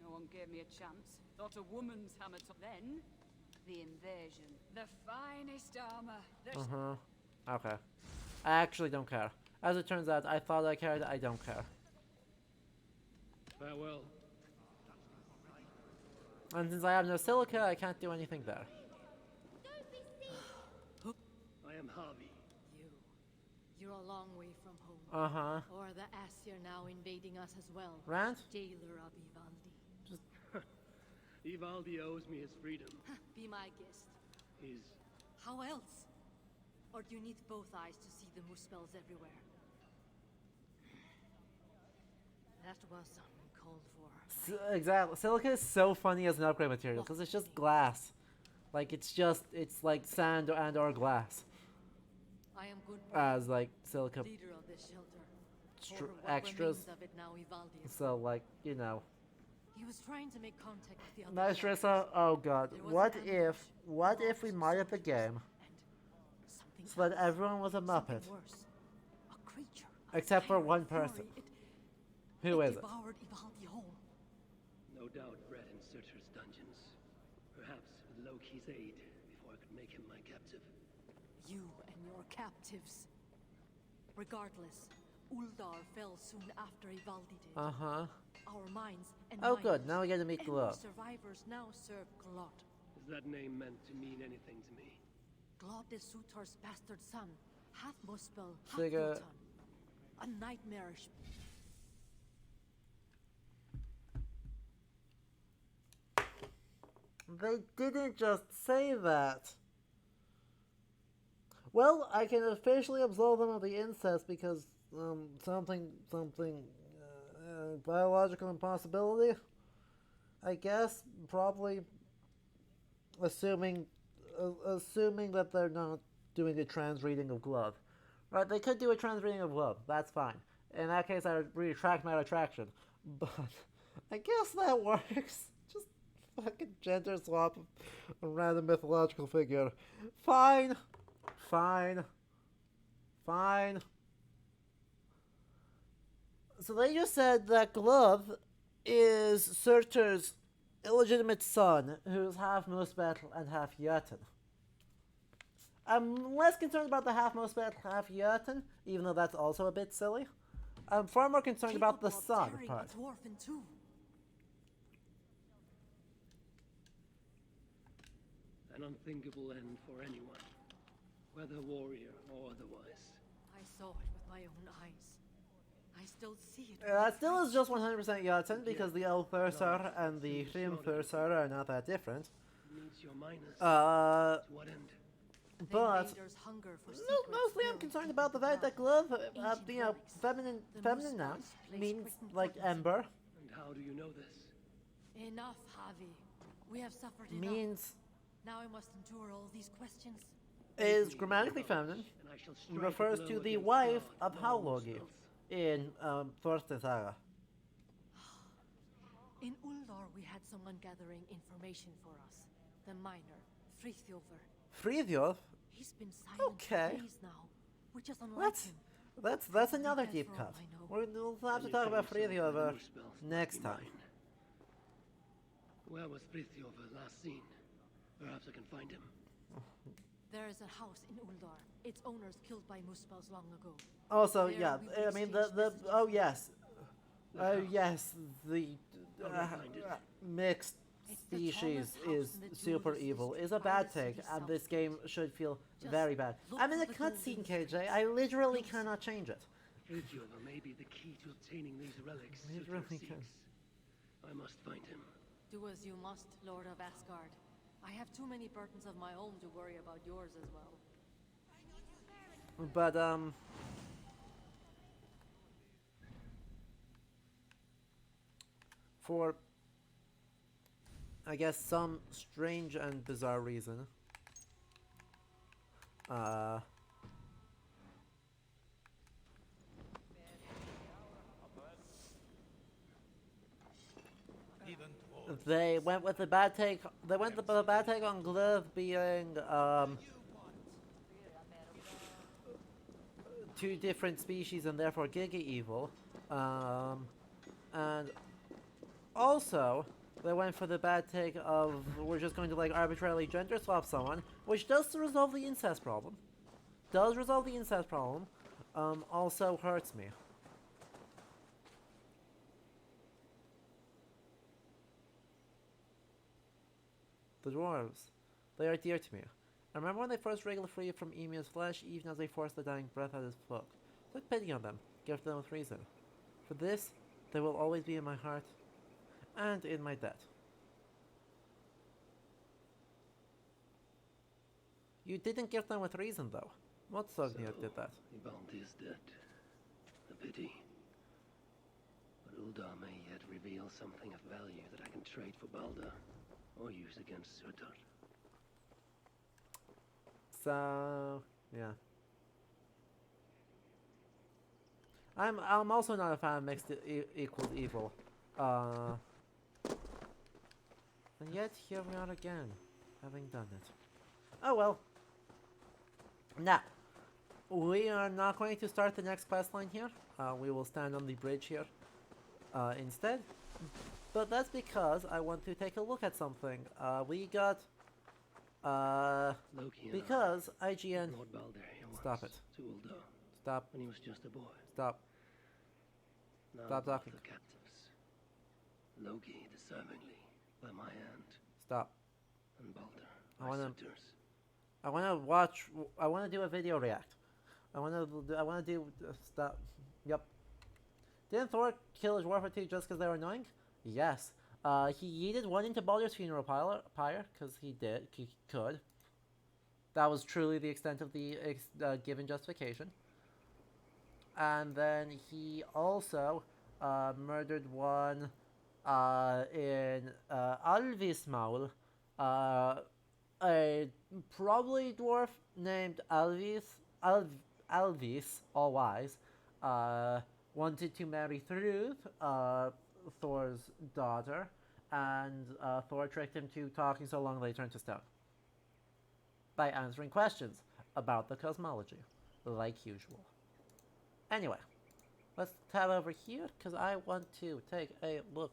D: No one gave me a chance. Thought a woman's hammer top. Then, the invasion. The finest armor.
A: Okay. I actually don't care. As it turns out, I thought I cared. I don't care.
F: Farewell.
A: And since I have no silica, I can't do anything there.
F: I am Harvey.
I: You're a long way from home.
A: Uh-huh.
I: Or the Aesir now invading us as well.
A: Rand?
I: Jailer of Ivaldi.
F: Ivaldi owes me his freedom.
I: Be my guest.
F: His...
I: How else? Or do you need both eyes to see the moose spells everywhere? That was called for.
A: Exactly. Silica is so funny as an upgrade material because it's just glass. Like it's like sand and or glass
I: I am good
A: as like silica
I: leader of this shelter. Or what
A: extras.
I: remains of it now, Ivaldi is
A: So like you know.
I: He was trying to make contact with the other
A: Nice
I: shelters.
A: Rissa. Oh god.
I: There was
A: What
I: an
A: if
I: ambush,
A: we
I: lost
A: modded the
I: soldiers,
A: game
I: and something
A: so that
I: else,
A: everyone was a Muppet
I: something worse. A creature of
A: except for
I: fire
A: one
I: and fury.
A: person? Who is it?
I: Devoured Ivaldi whole.
F: No doubt bred in Surtur's dungeons. Perhaps with Loki's aid, before I could make him my captive.
I: You and your captives. Regardless, Uldar fell soon after Ivaldi did.
A: Uh-huh.
I: Our minds and
A: Oh good,
I: miners
A: now we get to meet
I: and
A: Glove.
I: survivors now serve Glot.
F: Is that name meant to mean anything to me?
I: Glot is Sutar's bastard son, half Muspel, half
A: Figure-
I: Luton. A nightmarish.
A: They didn't just say that. Well, I can officially absolve them of the incest because something biological impossibility. I guess probably assuming that they're not doing a trans reading of Glove. Right, they could do a trans reading of Glove. That's fine. In that case, I would retract my retraction. But I guess that works. Just fucking gender swap a random mythological figure. Fine. Fine. Fine. So they just said that Glove is Surtur's illegitimate son, who's half Muspel and half Jotun. I'm less concerned about the half Muspel, half Jotun, even though that's also a bit silly. I'm far more concerned about the son part.
I: A dwarf in two.
F: An unthinkable end for anyone, whether warrior or otherwise.
I: I saw it with my own eyes. I still see it.
A: That still is just 100% Jotun because the El Thursar and the Hrim Thursar are not that different.
F: Needs your minus.
A: Uh,
F: To what end?
A: but
I: Hunger for
A: no, mostly I'm concerned about the fact that Glove, you know, feminine noun means like ember,
F: And how do you know this?
I: Enough, Javi. We have suffered enough.
A: means
I: Now I must endure all these questions.
A: is grammatically feminine,
F: And I shall strike a
A: refers
F: blow
A: to the
F: against
A: wife
F: God
A: of
F: and all
A: Haulogi
F: spells.
A: in Thorstein Saga.
I: In Uldar, we had someone gathering information for us. The miner, Frithjofer.
A: Frithjof?
I: He's been silent
A: Okay.
I: for days now, which is unlike
A: That's
I: him.
A: that's another
I: dead
A: deep
I: for all
A: cut.
I: I know.
A: We'll have to talk about Frithjof next time.
F: Where was Frithjofer last seen? Perhaps I can find him.
I: There is a house in Uldar. Its owners killed by Muspels long ago.
A: Also,
I: There
A: yeah,
I: we
A: I mean
I: exchanged
A: the
I: messages.
A: oh yes, the
F: How do I find it?
A: mixed
I: It's the
A: species
I: tallest house
A: is
I: in the
A: super
I: Jewelers
A: evil
I: District
A: is a
I: by
A: bad
I: the
A: take,
I: city
A: and this
I: south.
A: game should feel
I: Just
A: very bad.
I: look
A: I'm in
I: for
A: a
I: the
A: cutscene,
I: golden
A: KJ. I literally
I: Yes.
A: cannot change it.
F: Frithjofer may be the key to obtaining these relics
A: You
F: Surtur
A: really
F: seeks.
A: can.
F: I must find him.
I: Do as you must, Lord of Asgard. I have too many burdens of my own to worry about yours as well.
A: But for I guess some strange and bizarre reason, they went with the bad take. They went with the bad take on Glove being two different species and therefore giga evil, and also they went for the bad take of we're just going to like arbitrarily gender swap someone, which does resolve the incest problem. Does resolve the incest problem. Also hurts me. The dwarves. They are dear to me. I remember when they first wriggled free from Emu's flesh, even as they forced the dying breath out of his cloak. Took pity on them, gave them with reason. For this, they will always be in my heart, and in my debt. You didn't give them with reason, though. What Sognir did that?
F: Ivaldi is dead. A pity. But Uldar may yet reveal something of value that I can trade for Balder, or use against Surtur.
A: So, yeah. I'm also not a fan of mixed equals evil. And yet, here we are again, having done it. Oh well. Now, we are not going to start the next quest line here. We will stand on the bridge here instead. But that's because I want to take a look at something. We got...
F: Loki and
A: because
F: I
A: IGN...
F: brought Balder here
A: Stop
F: once
A: it.
F: to Uldar
A: Stop.
F: when he was just a boy.
A: Stop.
F: Now
A: Stop
F: both
A: talking.
F: are captives. Loki deservingly by my hand,
A: Stop.
F: and Balder
A: I
F: by
A: wanna-
F: Surtur's.
A: I want to do a video react. I want to do... stop. Yep. Didn't Thor kill his dwarf or two just because they were annoying? Yes. He yeeted one into Baldur's funeral pyre, because he could. That was truly the extent of the given justification. And then he also murdered one in Alvismaul, a probably dwarf named Alvis, all wise, wanted to marry Thrud, Thor's daughter, and Thor tricked him to talking so long they turned to stone. By answering questions about the cosmology, like usual. Anyway, let's tab over here, because I want to take a look.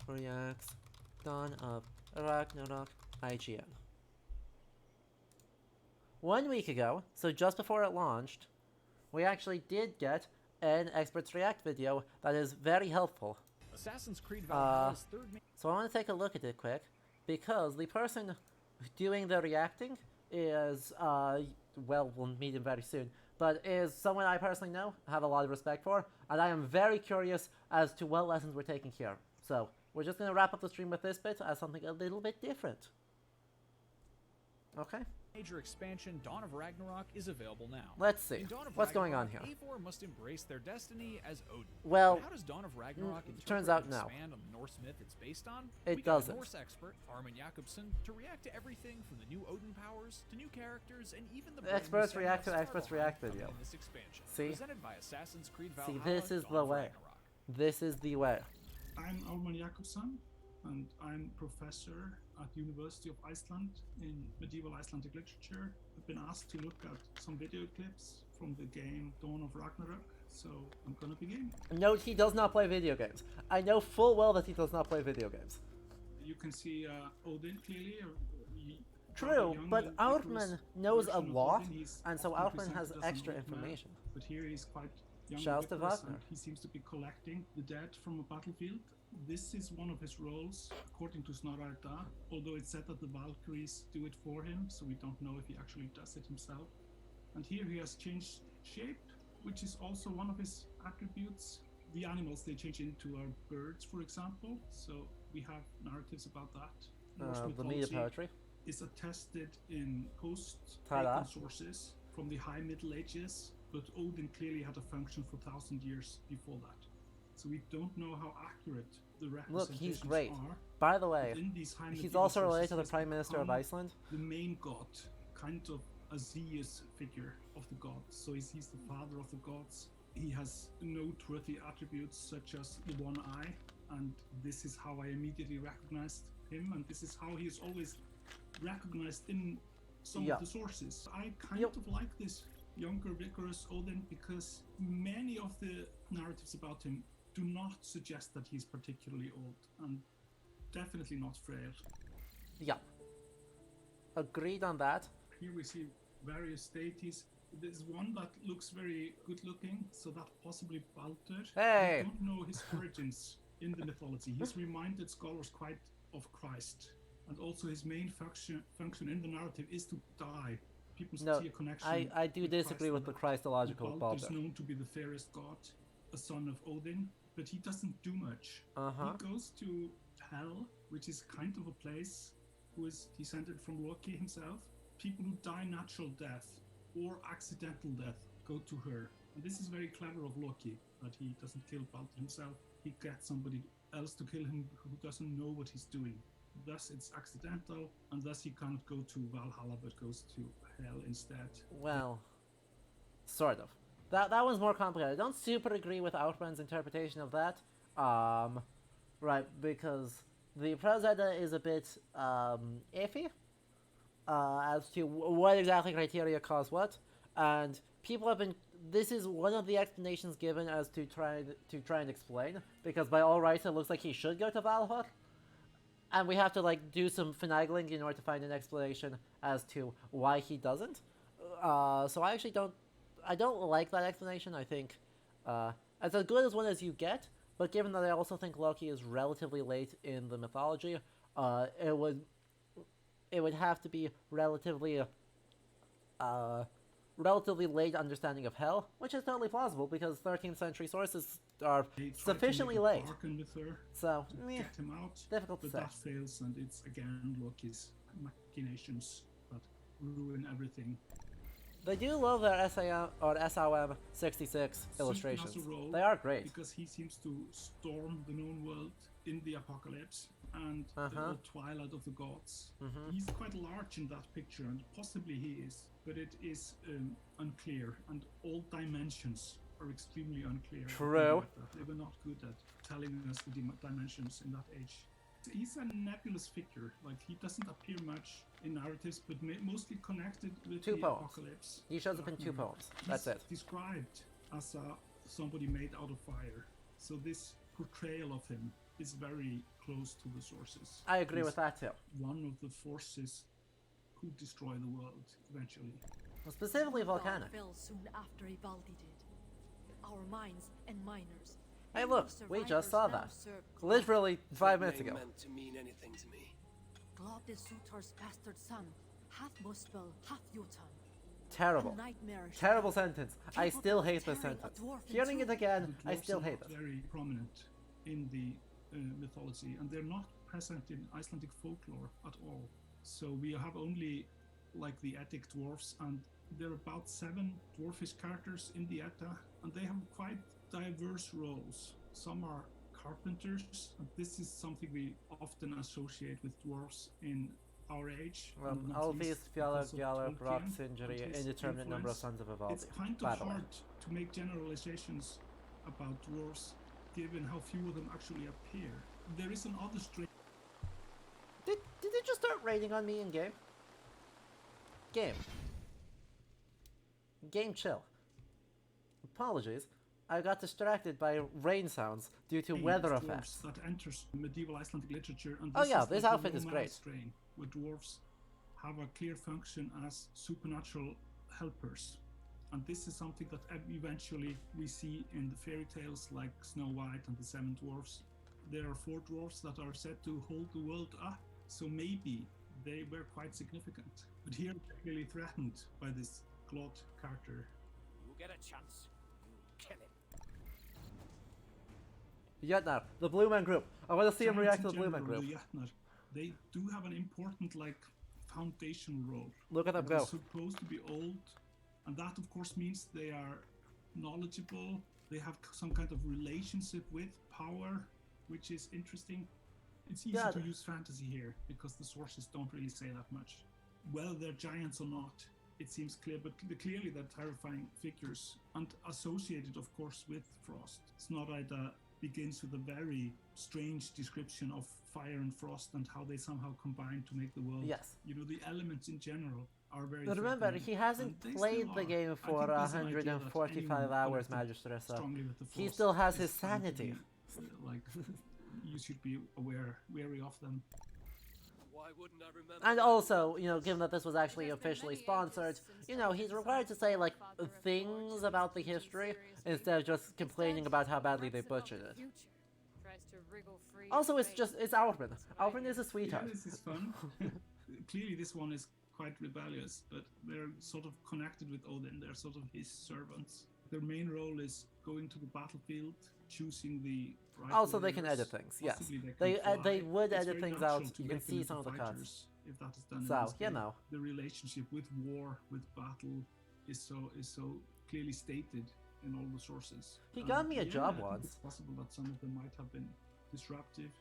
A: Reacts, Dawn of Ragnarok, IGN. 1 week ago, so just before it launched, we actually did get an Experts React video that is very helpful.
J: Assassin's Creed Valhalla's third
A: So I want to take a look at it quick, because the person doing the reacting is, well, we'll meet him very soon, but is someone I personally know, have a lot of respect for, and I am very curious as to what lessons we're taking here. So, we're just going to wrap up the stream with this bit as something a little bit different. Okay?
J: major expansion, Dawn of Ragnarok, is available now.
A: Let's see.
J: In Dawn of
A: What's going on
J: Ragnarok,
A: here?
J: Eivor must embrace their destiny as Odin.
A: Well,
J: But how does Dawn of Ragnarok
A: turns
J: interpret
A: out
J: and
A: no.
J: expand on the Norse myth it's based on?
A: It
J: We got
A: doesn't.
J: a Norse expert, Armin Jakobsen, to react to everything from the new Odin powers to new characters and even the
A: Experts react to Experts React video.
J: in this expansion.
A: See?
J: Presented by Assassin's Creed
A: See,
J: Valhalla,
A: this is
J: Dawn
A: the
J: of
A: way.
J: Ragnarok.
A: This is the way.
K: I'm Armin Jakobsen, and I'm professor at University of Iceland in medieval Icelandic literature. I've been asked to look at some video clips from the game Dawn of Ragnarok, so I'm gonna begin.
A: Note, he does not play video games. I know full well that he does not play video games.
K: You can see Odin clearly.
A: True, but Outman knows a
K: version of
A: lot,
K: Odin. He's
A: and so
K: often
A: Outman has
K: presented as an
A: extra
K: old man,
A: information.
K: But here he's quite young,
A: Shouts to
K: vigorous,
A: Wagner.
K: and he seems to be collecting the dead from a battlefield. This is one of his roles, according to Snorri Edda, although it's said that the Valkyries do it for him, so we don't know if he actually does it himself. And here he has changed shape, which is also one of his attributes. The animals they change into are birds, for example, so we have narratives about that. Norse
A: The media
K: mythology
A: poetry.
K: is attested in
A: Ta-da.
K: post-pagan sources from the High Middle Ages, but Odin clearly had a function for 1,000 years before that. So we don't know how accurate the
A: Look,
K: representations
A: he's great.
K: are.
A: By the way,
K: But in these high
A: he's
K: medieval
A: also related to the
K: sources,
A: Prime Minister of
K: become
A: Iceland.
K: the main god, kind of a Zeus figure of the gods. So he's the father of the gods. He has noteworthy attributes such as the one eye, and this is how I immediately recognized him, and this is how he is always recognized in some
A: Yeah.
K: of the sources. I kind
A: Yep.
K: of like this younger, vigorous Odin because many of the narratives about him do not suggest that he's particularly old, and definitely not frail.
A: Yeah. Agreed on that.
K: Here we see various deities. There's one that looks very good looking, so that possibly Baldur.
A: Hey!
K: We don't know his origins in the mythology. He's reminded scholars quite of Christ, and also his main function in the narrative is to die. People
A: No,
K: see a connection.
A: I do
K: with
A: disagree
K: Christ
A: with the
K: in that.
A: Christological
K: Baldur is
A: Baldur.
K: known to be the fairest god, a son of Odin, but he doesn't do much.
A: Uh-huh.
K: He goes to Hell, which is kind of a place who is descended from Loki himself. People who die natural death or accidental death go to her. And this is very clever of Loki, that he doesn't kill Balder himself. He gets somebody else to kill him who doesn't know what he's doing. Thus it's accidental, and thus he can't go to Valhalla but goes to hell instead.
A: Well, sort of. That one's more complicated. I don't super agree with Outman's interpretation of that. Right, because the Prozeda is a bit iffy as to what exactly criteria cause what, and people have been. This is one of the explanations given as to try and explain, because by all rights it looks like he should go to Valhalla, and we have to like do some finagling in order to find an explanation as to why he doesn't. So I actually don't like that explanation. I think it's as good as one as you get, but given that I also think Loki is relatively late in the mythology, it would have to be relatively late understanding of hell, which is totally plausible because 13th century sources are sufficiently late.
K: With her
A: so
K: to get him out,
A: difficult to
K: but
A: say.
K: that fails, and it's again Loki's machinations that ruin everything.
A: They do love their SOM 66 illustrations. They are great.
K: Because he seems to storm the known world in the apocalypse and the old twilight of the gods. He's quite large in that picture, and possibly he is, but it is unclear, and all dimensions are extremely unclear.
A: True.
K: They were not good at telling us the dimensions in that age. He's a nebulous figure. Like, he doesn't appear much in narratives, but mostly connected with the apocalypse.
A: He shows up in 2 poems. That's it.
K: Described as somebody made out of fire. So this portrayal of him is very close to the sources.
A: I agree with that too.
K: One of the forces who destroy the world eventually.
A: Well, specifically volcanic.
I: Fell soon after Ivaldi did. Our mines and miners.
A: Hey, look, we just saw that. Literally 5 minutes ago.
F: Meant to mean anything to me.
I: Glod is Sutar's bastard son, half Muspel, half Jotun.
A: Terrible. Terrible sentence. I still hate this sentence. Hearing it again, I still hate it.
K: Very prominent in the mythology, and they're not present in Icelandic folklore at all. So we have only like the Eddic dwarfs, and there are about 7 dwarfish characters in the Edda, and they have quite diverse roles. Some are carpenters, and this is something we often associate with dwarfs in our age.
A: Alvis, Fjallar, Gjallar, Brock, Sindri, indeterminate number of sons of Ivaldi.
K: It's kind of hard to make generalizations about dwarfs given how few of them actually appear. There is another strange...
A: Did it just start raining on me in game? Game chill. Apologies. I got distracted by rain sounds due to weather effects.
K: That enters medieval Icelandic literature, and
A: this outfit is great.
K: Strain, where dwarves have a clear function as supernatural helpers, and this is something that eventually we see in the fairy tales like Snow White and the 7 dwarfs. There are 4 dwarfs that are said to hold the world up, so maybe they were quite significant. But here they're really threatened by this Glod character.
G: You get a chance. Kill him.
A: Jötnar, the Blue Man Group. I want to see him react to the Blue Man Group.
K: The Jötnar, they do have an important, foundational role.
A: Look at them go.
K: They're supposed to be old, and that, of course, means they are knowledgeable. They have some kind of relationship with power, which is interesting. It's easy to use fantasy here, because the sources don't really say that much. Whether they're giants or not, it seems clear, but clearly they're terrifying figures, and associated, of course, with Frost. Snorri begins with a very strange description of fire and frost and how they somehow combine to make the world.
A: Yes.
K: You know, the elements in general are very...
A: But remember, he hasn't played the game for 145 hours, Magister, so he still has his sanity.
K: You should be wary of them.
F: Why wouldn't I remember?
A: And also, given that this was actually officially sponsored, he's required to say, things about the history instead of just complaining about how badly they butchered it. Also, it's Outman. Outman is a sweetheart.
K: Yeah, this is fun. Clearly, this one is quite rebellious, but they're sort of connected with Odin. They're sort of his servants. Their main role is going to the battlefield, choosing the right
A: Also, they can edit things, yes. They would edit things out. You can see some of the cuts.
K: If that is done
A: so,
K: the relationship with war, with battle, is so clearly stated. in all the sources.
A: He got me a job
K: I think
A: once.
K: it's possible that some of them might have been disruptive.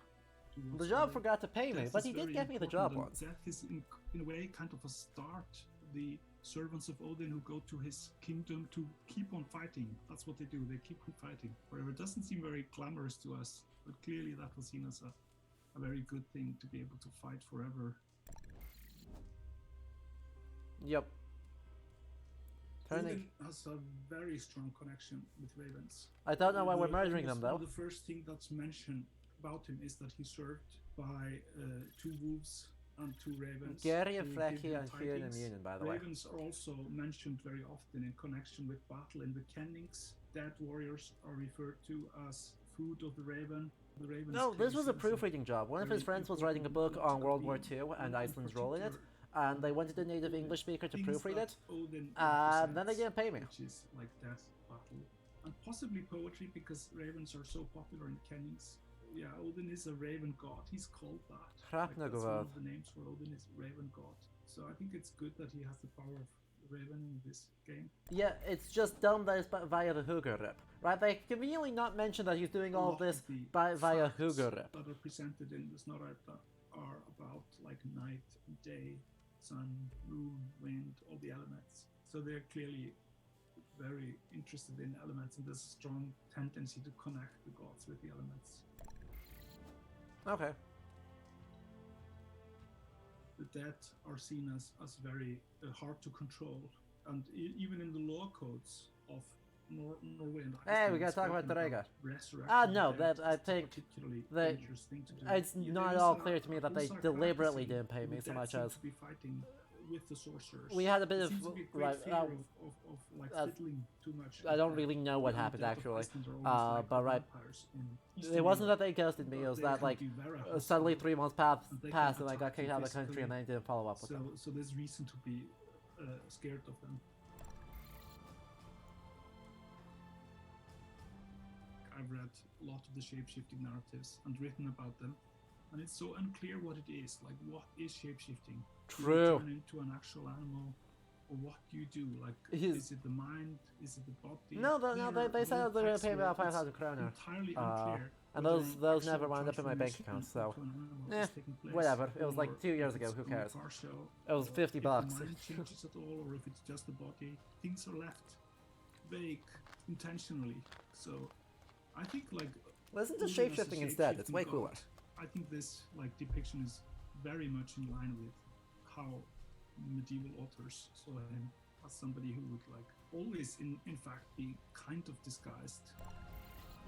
A: The job forgot to pay me,
K: Death
A: but
K: is
A: he did
K: very
A: get me the
K: important,
A: job
K: and
A: once.
K: Death is in a way kind of a start. The servants of Odin who go to his kingdom to keep on fighting. That's what they do. They keep on fighting. Whatever, it doesn't seem very glamorous to us, but clearly that was seen as a very good thing to be able to fight forever.
A: Yep.
K: Odin has a very strong connection with ravens.
A: I don't know why we're murdering them though.
K: The first thing that's mentioned about him is that he's served by 2 wolves and 2 ravens.
A: Gary and
K: who
A: Flecky
K: give him
A: and Kieran and
K: tidings.
A: Munin, by the way.
K: Ravens are also mentioned very often in connection with battle. In the kennings, dead warriors are referred to as food of the raven. The ravens
A: No, this was a
K: case is
A: proofreading job. One of his friends was writing a book on World War II and Iceland's role in it, and they wanted a native English speaker to
K: things
A: proofread
K: that
A: it,
K: Odin
A: and then they didn't pay me.
K: Which is like death, battle, and possibly poetry because ravens are so popular in kennings. Yeah, Odin is a raven god. He's called that. Like, that's one
A: Ragnarok.
K: of the names for Odin is raven god. So I think it's good that he has the power of raven in this game.
A: Yeah, it's just dumb that it's via the Hugger rip, right? They conveniently not mention that he's doing all of this via
K: Facts
A: Hugger rip.
K: that are presented in the Snorra-Edda are about like night, day, sun, moon, wind, all the elements. So they're clearly very interested in elements, and there's a strong tendency to connect the gods with the elements.
A: Okay.
K: The dead are seen as very hard to control, and even in the law codes of Norway and Iceland.
A: Hey, we gotta talk about
K: spoken
A: Draga.
K: resurrecting
A: No,
K: the dead
A: that I
K: is a
A: think
K: particularly
A: that
K: dangerous thing to do.
A: it's
K: Yeah,
A: not
K: there
A: at
K: is
A: all
K: a-
A: clear to me
K: a
A: that they
K: whole
A: deliberately
K: sarcasm.
A: didn't pay me
K: The
A: so
K: dead
A: much
K: seem
A: as
K: to be fighting with the sorcerers.
A: we had a bit
K: There
A: of
K: seems to be a great
A: right.
K: fear of like fiddling too much.
A: I
K: with
A: don't
K: that.
A: really know what
K: The
A: happened
K: dead of
A: actually.
K: Iceland are almost like
A: But
K: the
A: right,
K: vampires in
A: it
K: Eastern
A: wasn't
K: Europe,
A: that they ghosted me. It
K: but
A: was
K: they
A: that
K: can
A: like
K: be very
A: suddenly
K: hostile,
A: 3 months
K: and they can
A: passed and I got
K: attack you
A: kicked out of the country and
K: physically.
A: then didn't follow up with them.
K: So there's reason to be scared of them. I've read a lot of the shape-shifting narratives and written about them, and it's so unclear what it is. Like, what is shape-shifting? Do
A: True.
K: you turn into an actual animal, or what do you do? Like,
A: Is-
K: is it the mind? Is it the body?
A: No, they said
K: There
A: they were gonna
K: are
A: pay me about
K: facts
A: 5,000
K: where
A: kroner.
K: it's entirely
A: Uh,
K: unclear
A: and
K: whether
A: those
K: an
A: never
K: actual
A: wound up in my bank
K: transformation
A: account, so
K: into an animal
A: eh,
K: is taking place,
A: whatever. It was like
K: or
A: 2 years
K: if
A: ago.
K: it's
A: Who
K: only
A: cares?
K: partial,
A: It was
K: or
A: $50
K: if
A: bucks.
K: the mind changes at all, or if it's just the body. Things are left vague intentionally. So I think like
A: Listen to
K: Odin as a
A: shapeshifting instead. It's
K: shape-shifting
A: way
K: god,
A: cooler.
K: I think this like depiction is very much in line with how medieval authors saw him as somebody who would like always in fact be kind of disguised.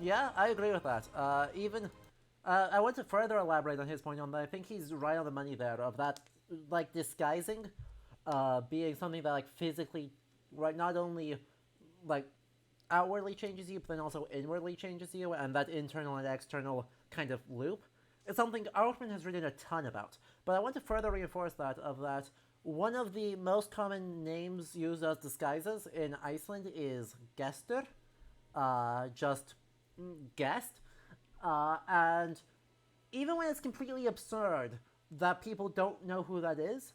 A: Yeah, I agree with that. I want to further elaborate on his point on that. I think he's right on the money there of that, like, disguising being something that, like, physically, right, not only, like, outwardly changes you, but then also inwardly changes you, and that internal and external kind of loop. It's something Outman has written a ton about. But I want to further reinforce that, one of the most common names used as disguises in Iceland is Gestur, just guest. And even when it's completely absurd that people don't know who that is,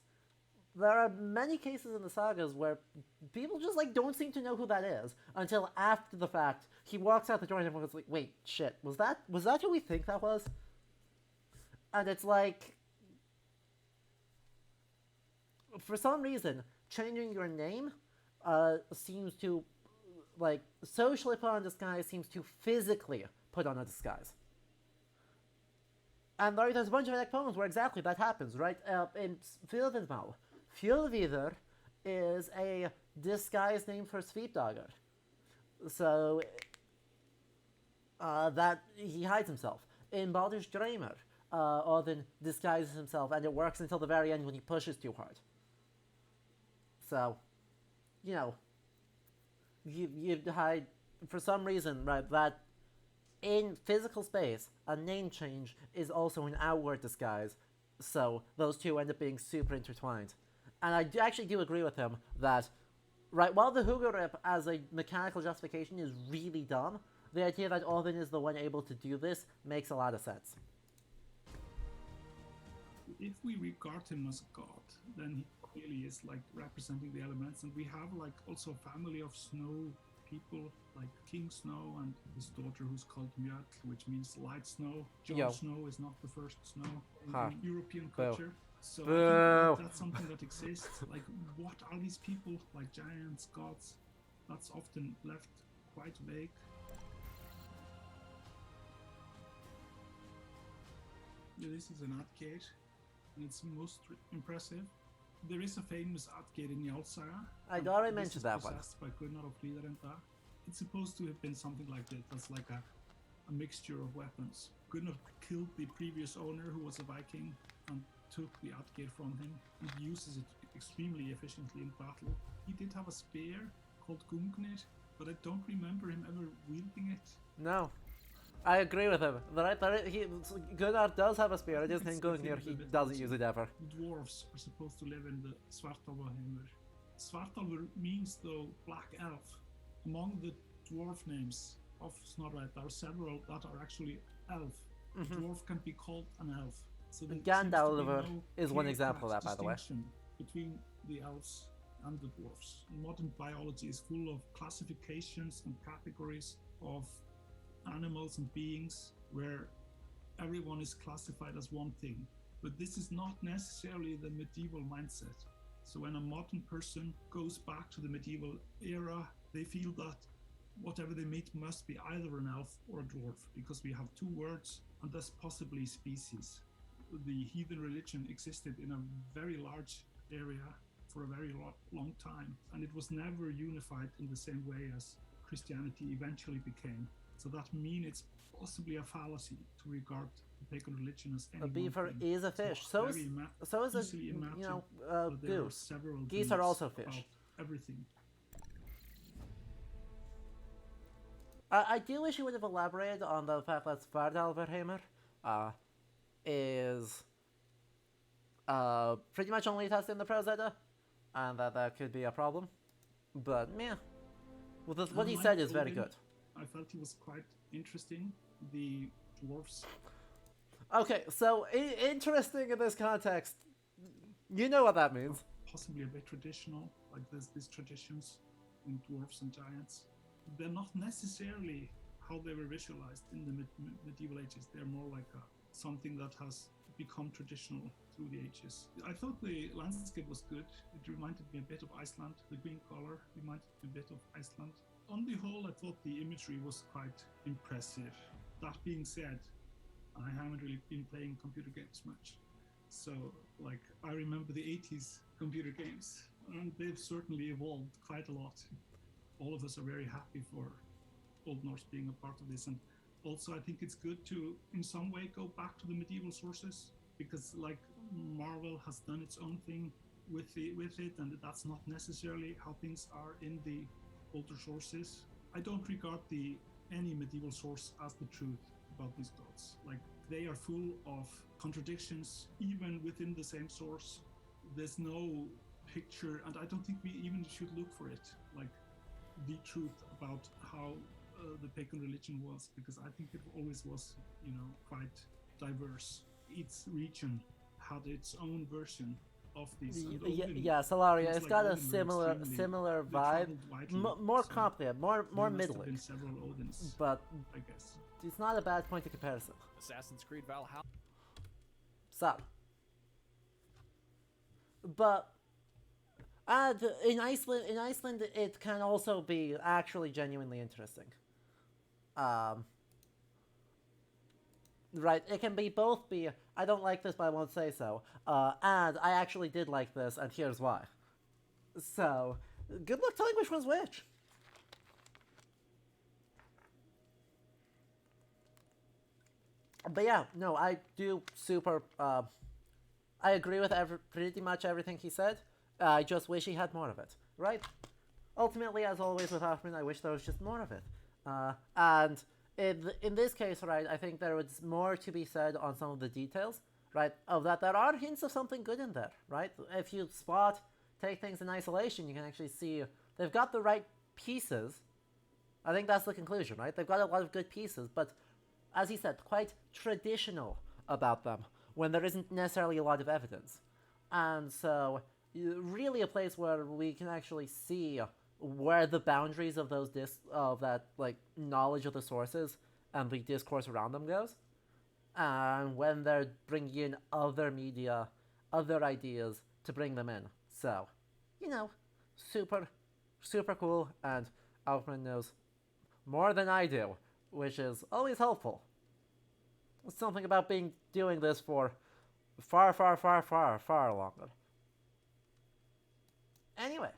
A: there are many cases in the sagas where people just like don't seem to know who that is until after the fact. He walks out the door and everyone's like, "Wait, shit, was that who we think that was?" And it's like, for some reason, changing your name seems to, like, socially put on a disguise seems to physically put on a disguise. And there's a bunch of epic poems where exactly that happens, right? In Fjölviðr, Fjölviðr is a disguised name for Svipdagar. So, that he hides himself. In Baldur's Draemur, Odin disguises himself, and it works until the very end when he pushes too hard. So, you hide, for some reason, right, that in physical space, a name change is also an outward disguise, so those two end up being super intertwined. And I actually do agree with him that, right, while the Hugorip as a mechanical justification is really dumb, the idea that Odin is the one able to do this makes a lot of sense.
K: If we regard him as a god, then he clearly is like representing the elements, and we have like also a family of snow people like King Snow and his daughter who's called Mjöll, which means light snow. Jon
A: Yo.
K: Snow is not the first snow in,
A: Huh.
K: in European
A: Boo.
K: culture. So I
A: Boo.
K: think that's something that exists. Like, what are these people? Like giants, gods? That's often left quite vague. Yeah, this is an arcade, and it's most impressive. There is a famous arcade in Jarlsaga.
A: I'd already mentioned that one.
K: Possessed by Gunnar of Hlíðarenda. It's supposed to have been something like this. That's like a mixture of weapons. Gunnar killed the previous owner, who was a Viking, and took the arcade from him and uses it extremely efficiently in battle. He did have a spear called Gungnir, but I don't remember him ever wielding it.
A: No. I agree with him. Gunnar does have a spear. It is named
K: It's
A: Gungnir. He
K: bit
A: doesn't
K: also.
A: use it ever.
K: Dwarves are supposed to live in the Svartalfaheimur. Svartalfur means, though, black elf. Among the dwarf names of Snorri, there are several that are actually elf. A dwarf can be called an elf. So there seems to be
A: Gandalfur
K: no
A: is one
K: clear-cut
A: example of that, by the way.
K: distinction between the elves and the dwarves. Modern biology is full of classifications and categories of animals and beings where everyone is classified as one thing. But this is not necessarily the medieval mindset. So when a modern person goes back to the medieval era, they feel that whatever they meet must be either an elf or a dwarf, because we have two words and thus possibly species. The heathen religion existed in a very large area for a very long time, and it was never unified in the same way as Christianity eventually became. So that means it's possibly a fallacy to regard the pagan religion as any
A: A beaver
K: one thing.
A: is a fish. So is a
K: easily imagined that there are
A: goose.
K: several
A: Geese are
K: beliefs
A: also fish.
K: about everything.
A: I do wish you would have elaborated on the fact that Svartalfaheimur is pretty much only tested in the Pro Zeta, and that could be a problem. But yeah, well, what he said is very good.
K: I felt he was quite interesting. The dwarfs.
A: Okay, so interesting in this context. You know what that means.
K: Possibly a bit traditional, like there's these traditions in dwarfs and giants. They're not necessarily how they were visualized in the medieval ages. They're more like something that has become traditional through the ages. I thought the landscape was good. It reminded me a bit of Iceland. The green color reminded me a bit of Iceland. On the whole, I thought the imagery was quite impressive. That being said, I haven't really been playing computer games much. So, like, I remember the 80s computer games, and they've certainly evolved quite a lot. All of us are very happy for Old Norse being a part of this, and also I think it's good to, in some way, go back to the medieval sources, because, like, Marvel has done its own thing with it, and that's not necessarily how things are in the older sources. I don't regard any medieval source as the truth about these gods. Like, they are full of contradictions, even within the same source. There's no picture, and I don't think we even should look for it, like the truth about how the pagan religion was, because I think it always was, quite diverse. Each region had its own version of these.
A: Yeah, Solaria. It's got a similar vibe, more complicated, more middling.
K: Been several Odins,
A: but
K: I guess
A: it's not a bad point of comparison.
J: Assassin's Creed Valhalla.
A: So, but in Iceland, it can also be actually genuinely interesting. Right, it can be both be, I don't like this, but I won't say so, and I actually did like this, and here's why. So, good luck telling which one's which. But yeah, no, I do I agree with pretty much everything he said. I just wish he had more of it, right? Ultimately, as always with Hoffman, I wish there was just more of it. And in this case, right, I think there was more to be said on some of the details, right, of that there are hints of something good in there, right? If you take things in isolation, you can actually see they've got the right pieces. I think that's the conclusion, right? They've got a lot of good pieces, but as he said, quite traditional about them when there isn't necessarily a lot of evidence. And so, really a place where we can actually see where the boundaries of those of that like knowledge of the sources and the discourse around them goes, and when they're bringing in other media, other ideas to bring them in. So, you know, super, super cool, and Alfred knows more than I do, which is always helpful. Something about doing this for far, far, far, far, far longer. Anyway,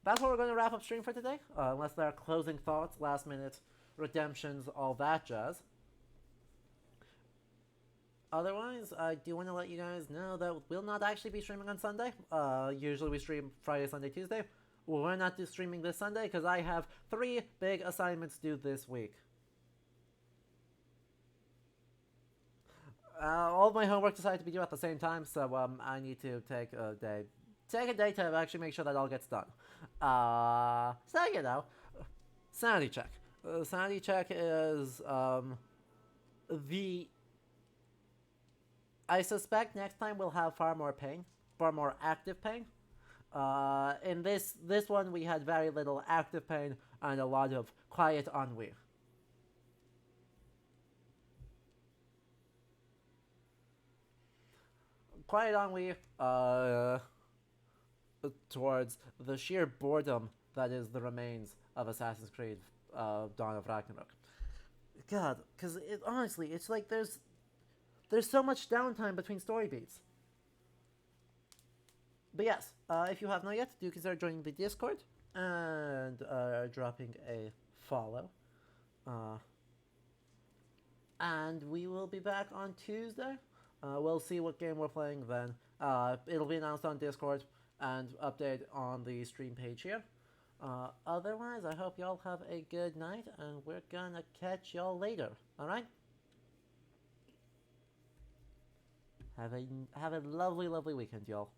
A: that's what we're going to wrap up stream for today. Unless there are closing thoughts, last minute redemptions, all that jazz. Otherwise, I do want to let you guys know that we'll not actually be streaming on Sunday. Usually we stream Friday, Sunday, Tuesday. We're not streaming this Sunday because I have 3 big assignments due this week. All of my homework decided to be due at the same time, so I need to take a day. Take a day to actually make sure that all gets done. So, you know, sanity check. Sanity check is I suspect next time we'll have far more pain, far more active pain. In this one we had very little active pain and a lot of quiet ennui. Quiet ennui towards the sheer boredom that is the remains of Assassin's Creed Dawn of Ragnarok. God, because honestly, it's like there's so much downtime between story beats. But yes, if you have not yet, do consider joining the Discord and dropping a follow. And we will be back on Tuesday. We'll see what game we're playing then. It'll be announced on Discord and update on the stream page here. Otherwise, I hope y'all have a good night, and we're gonna catch y'all later. Alright? Have a lovely, lovely weekend, y'all.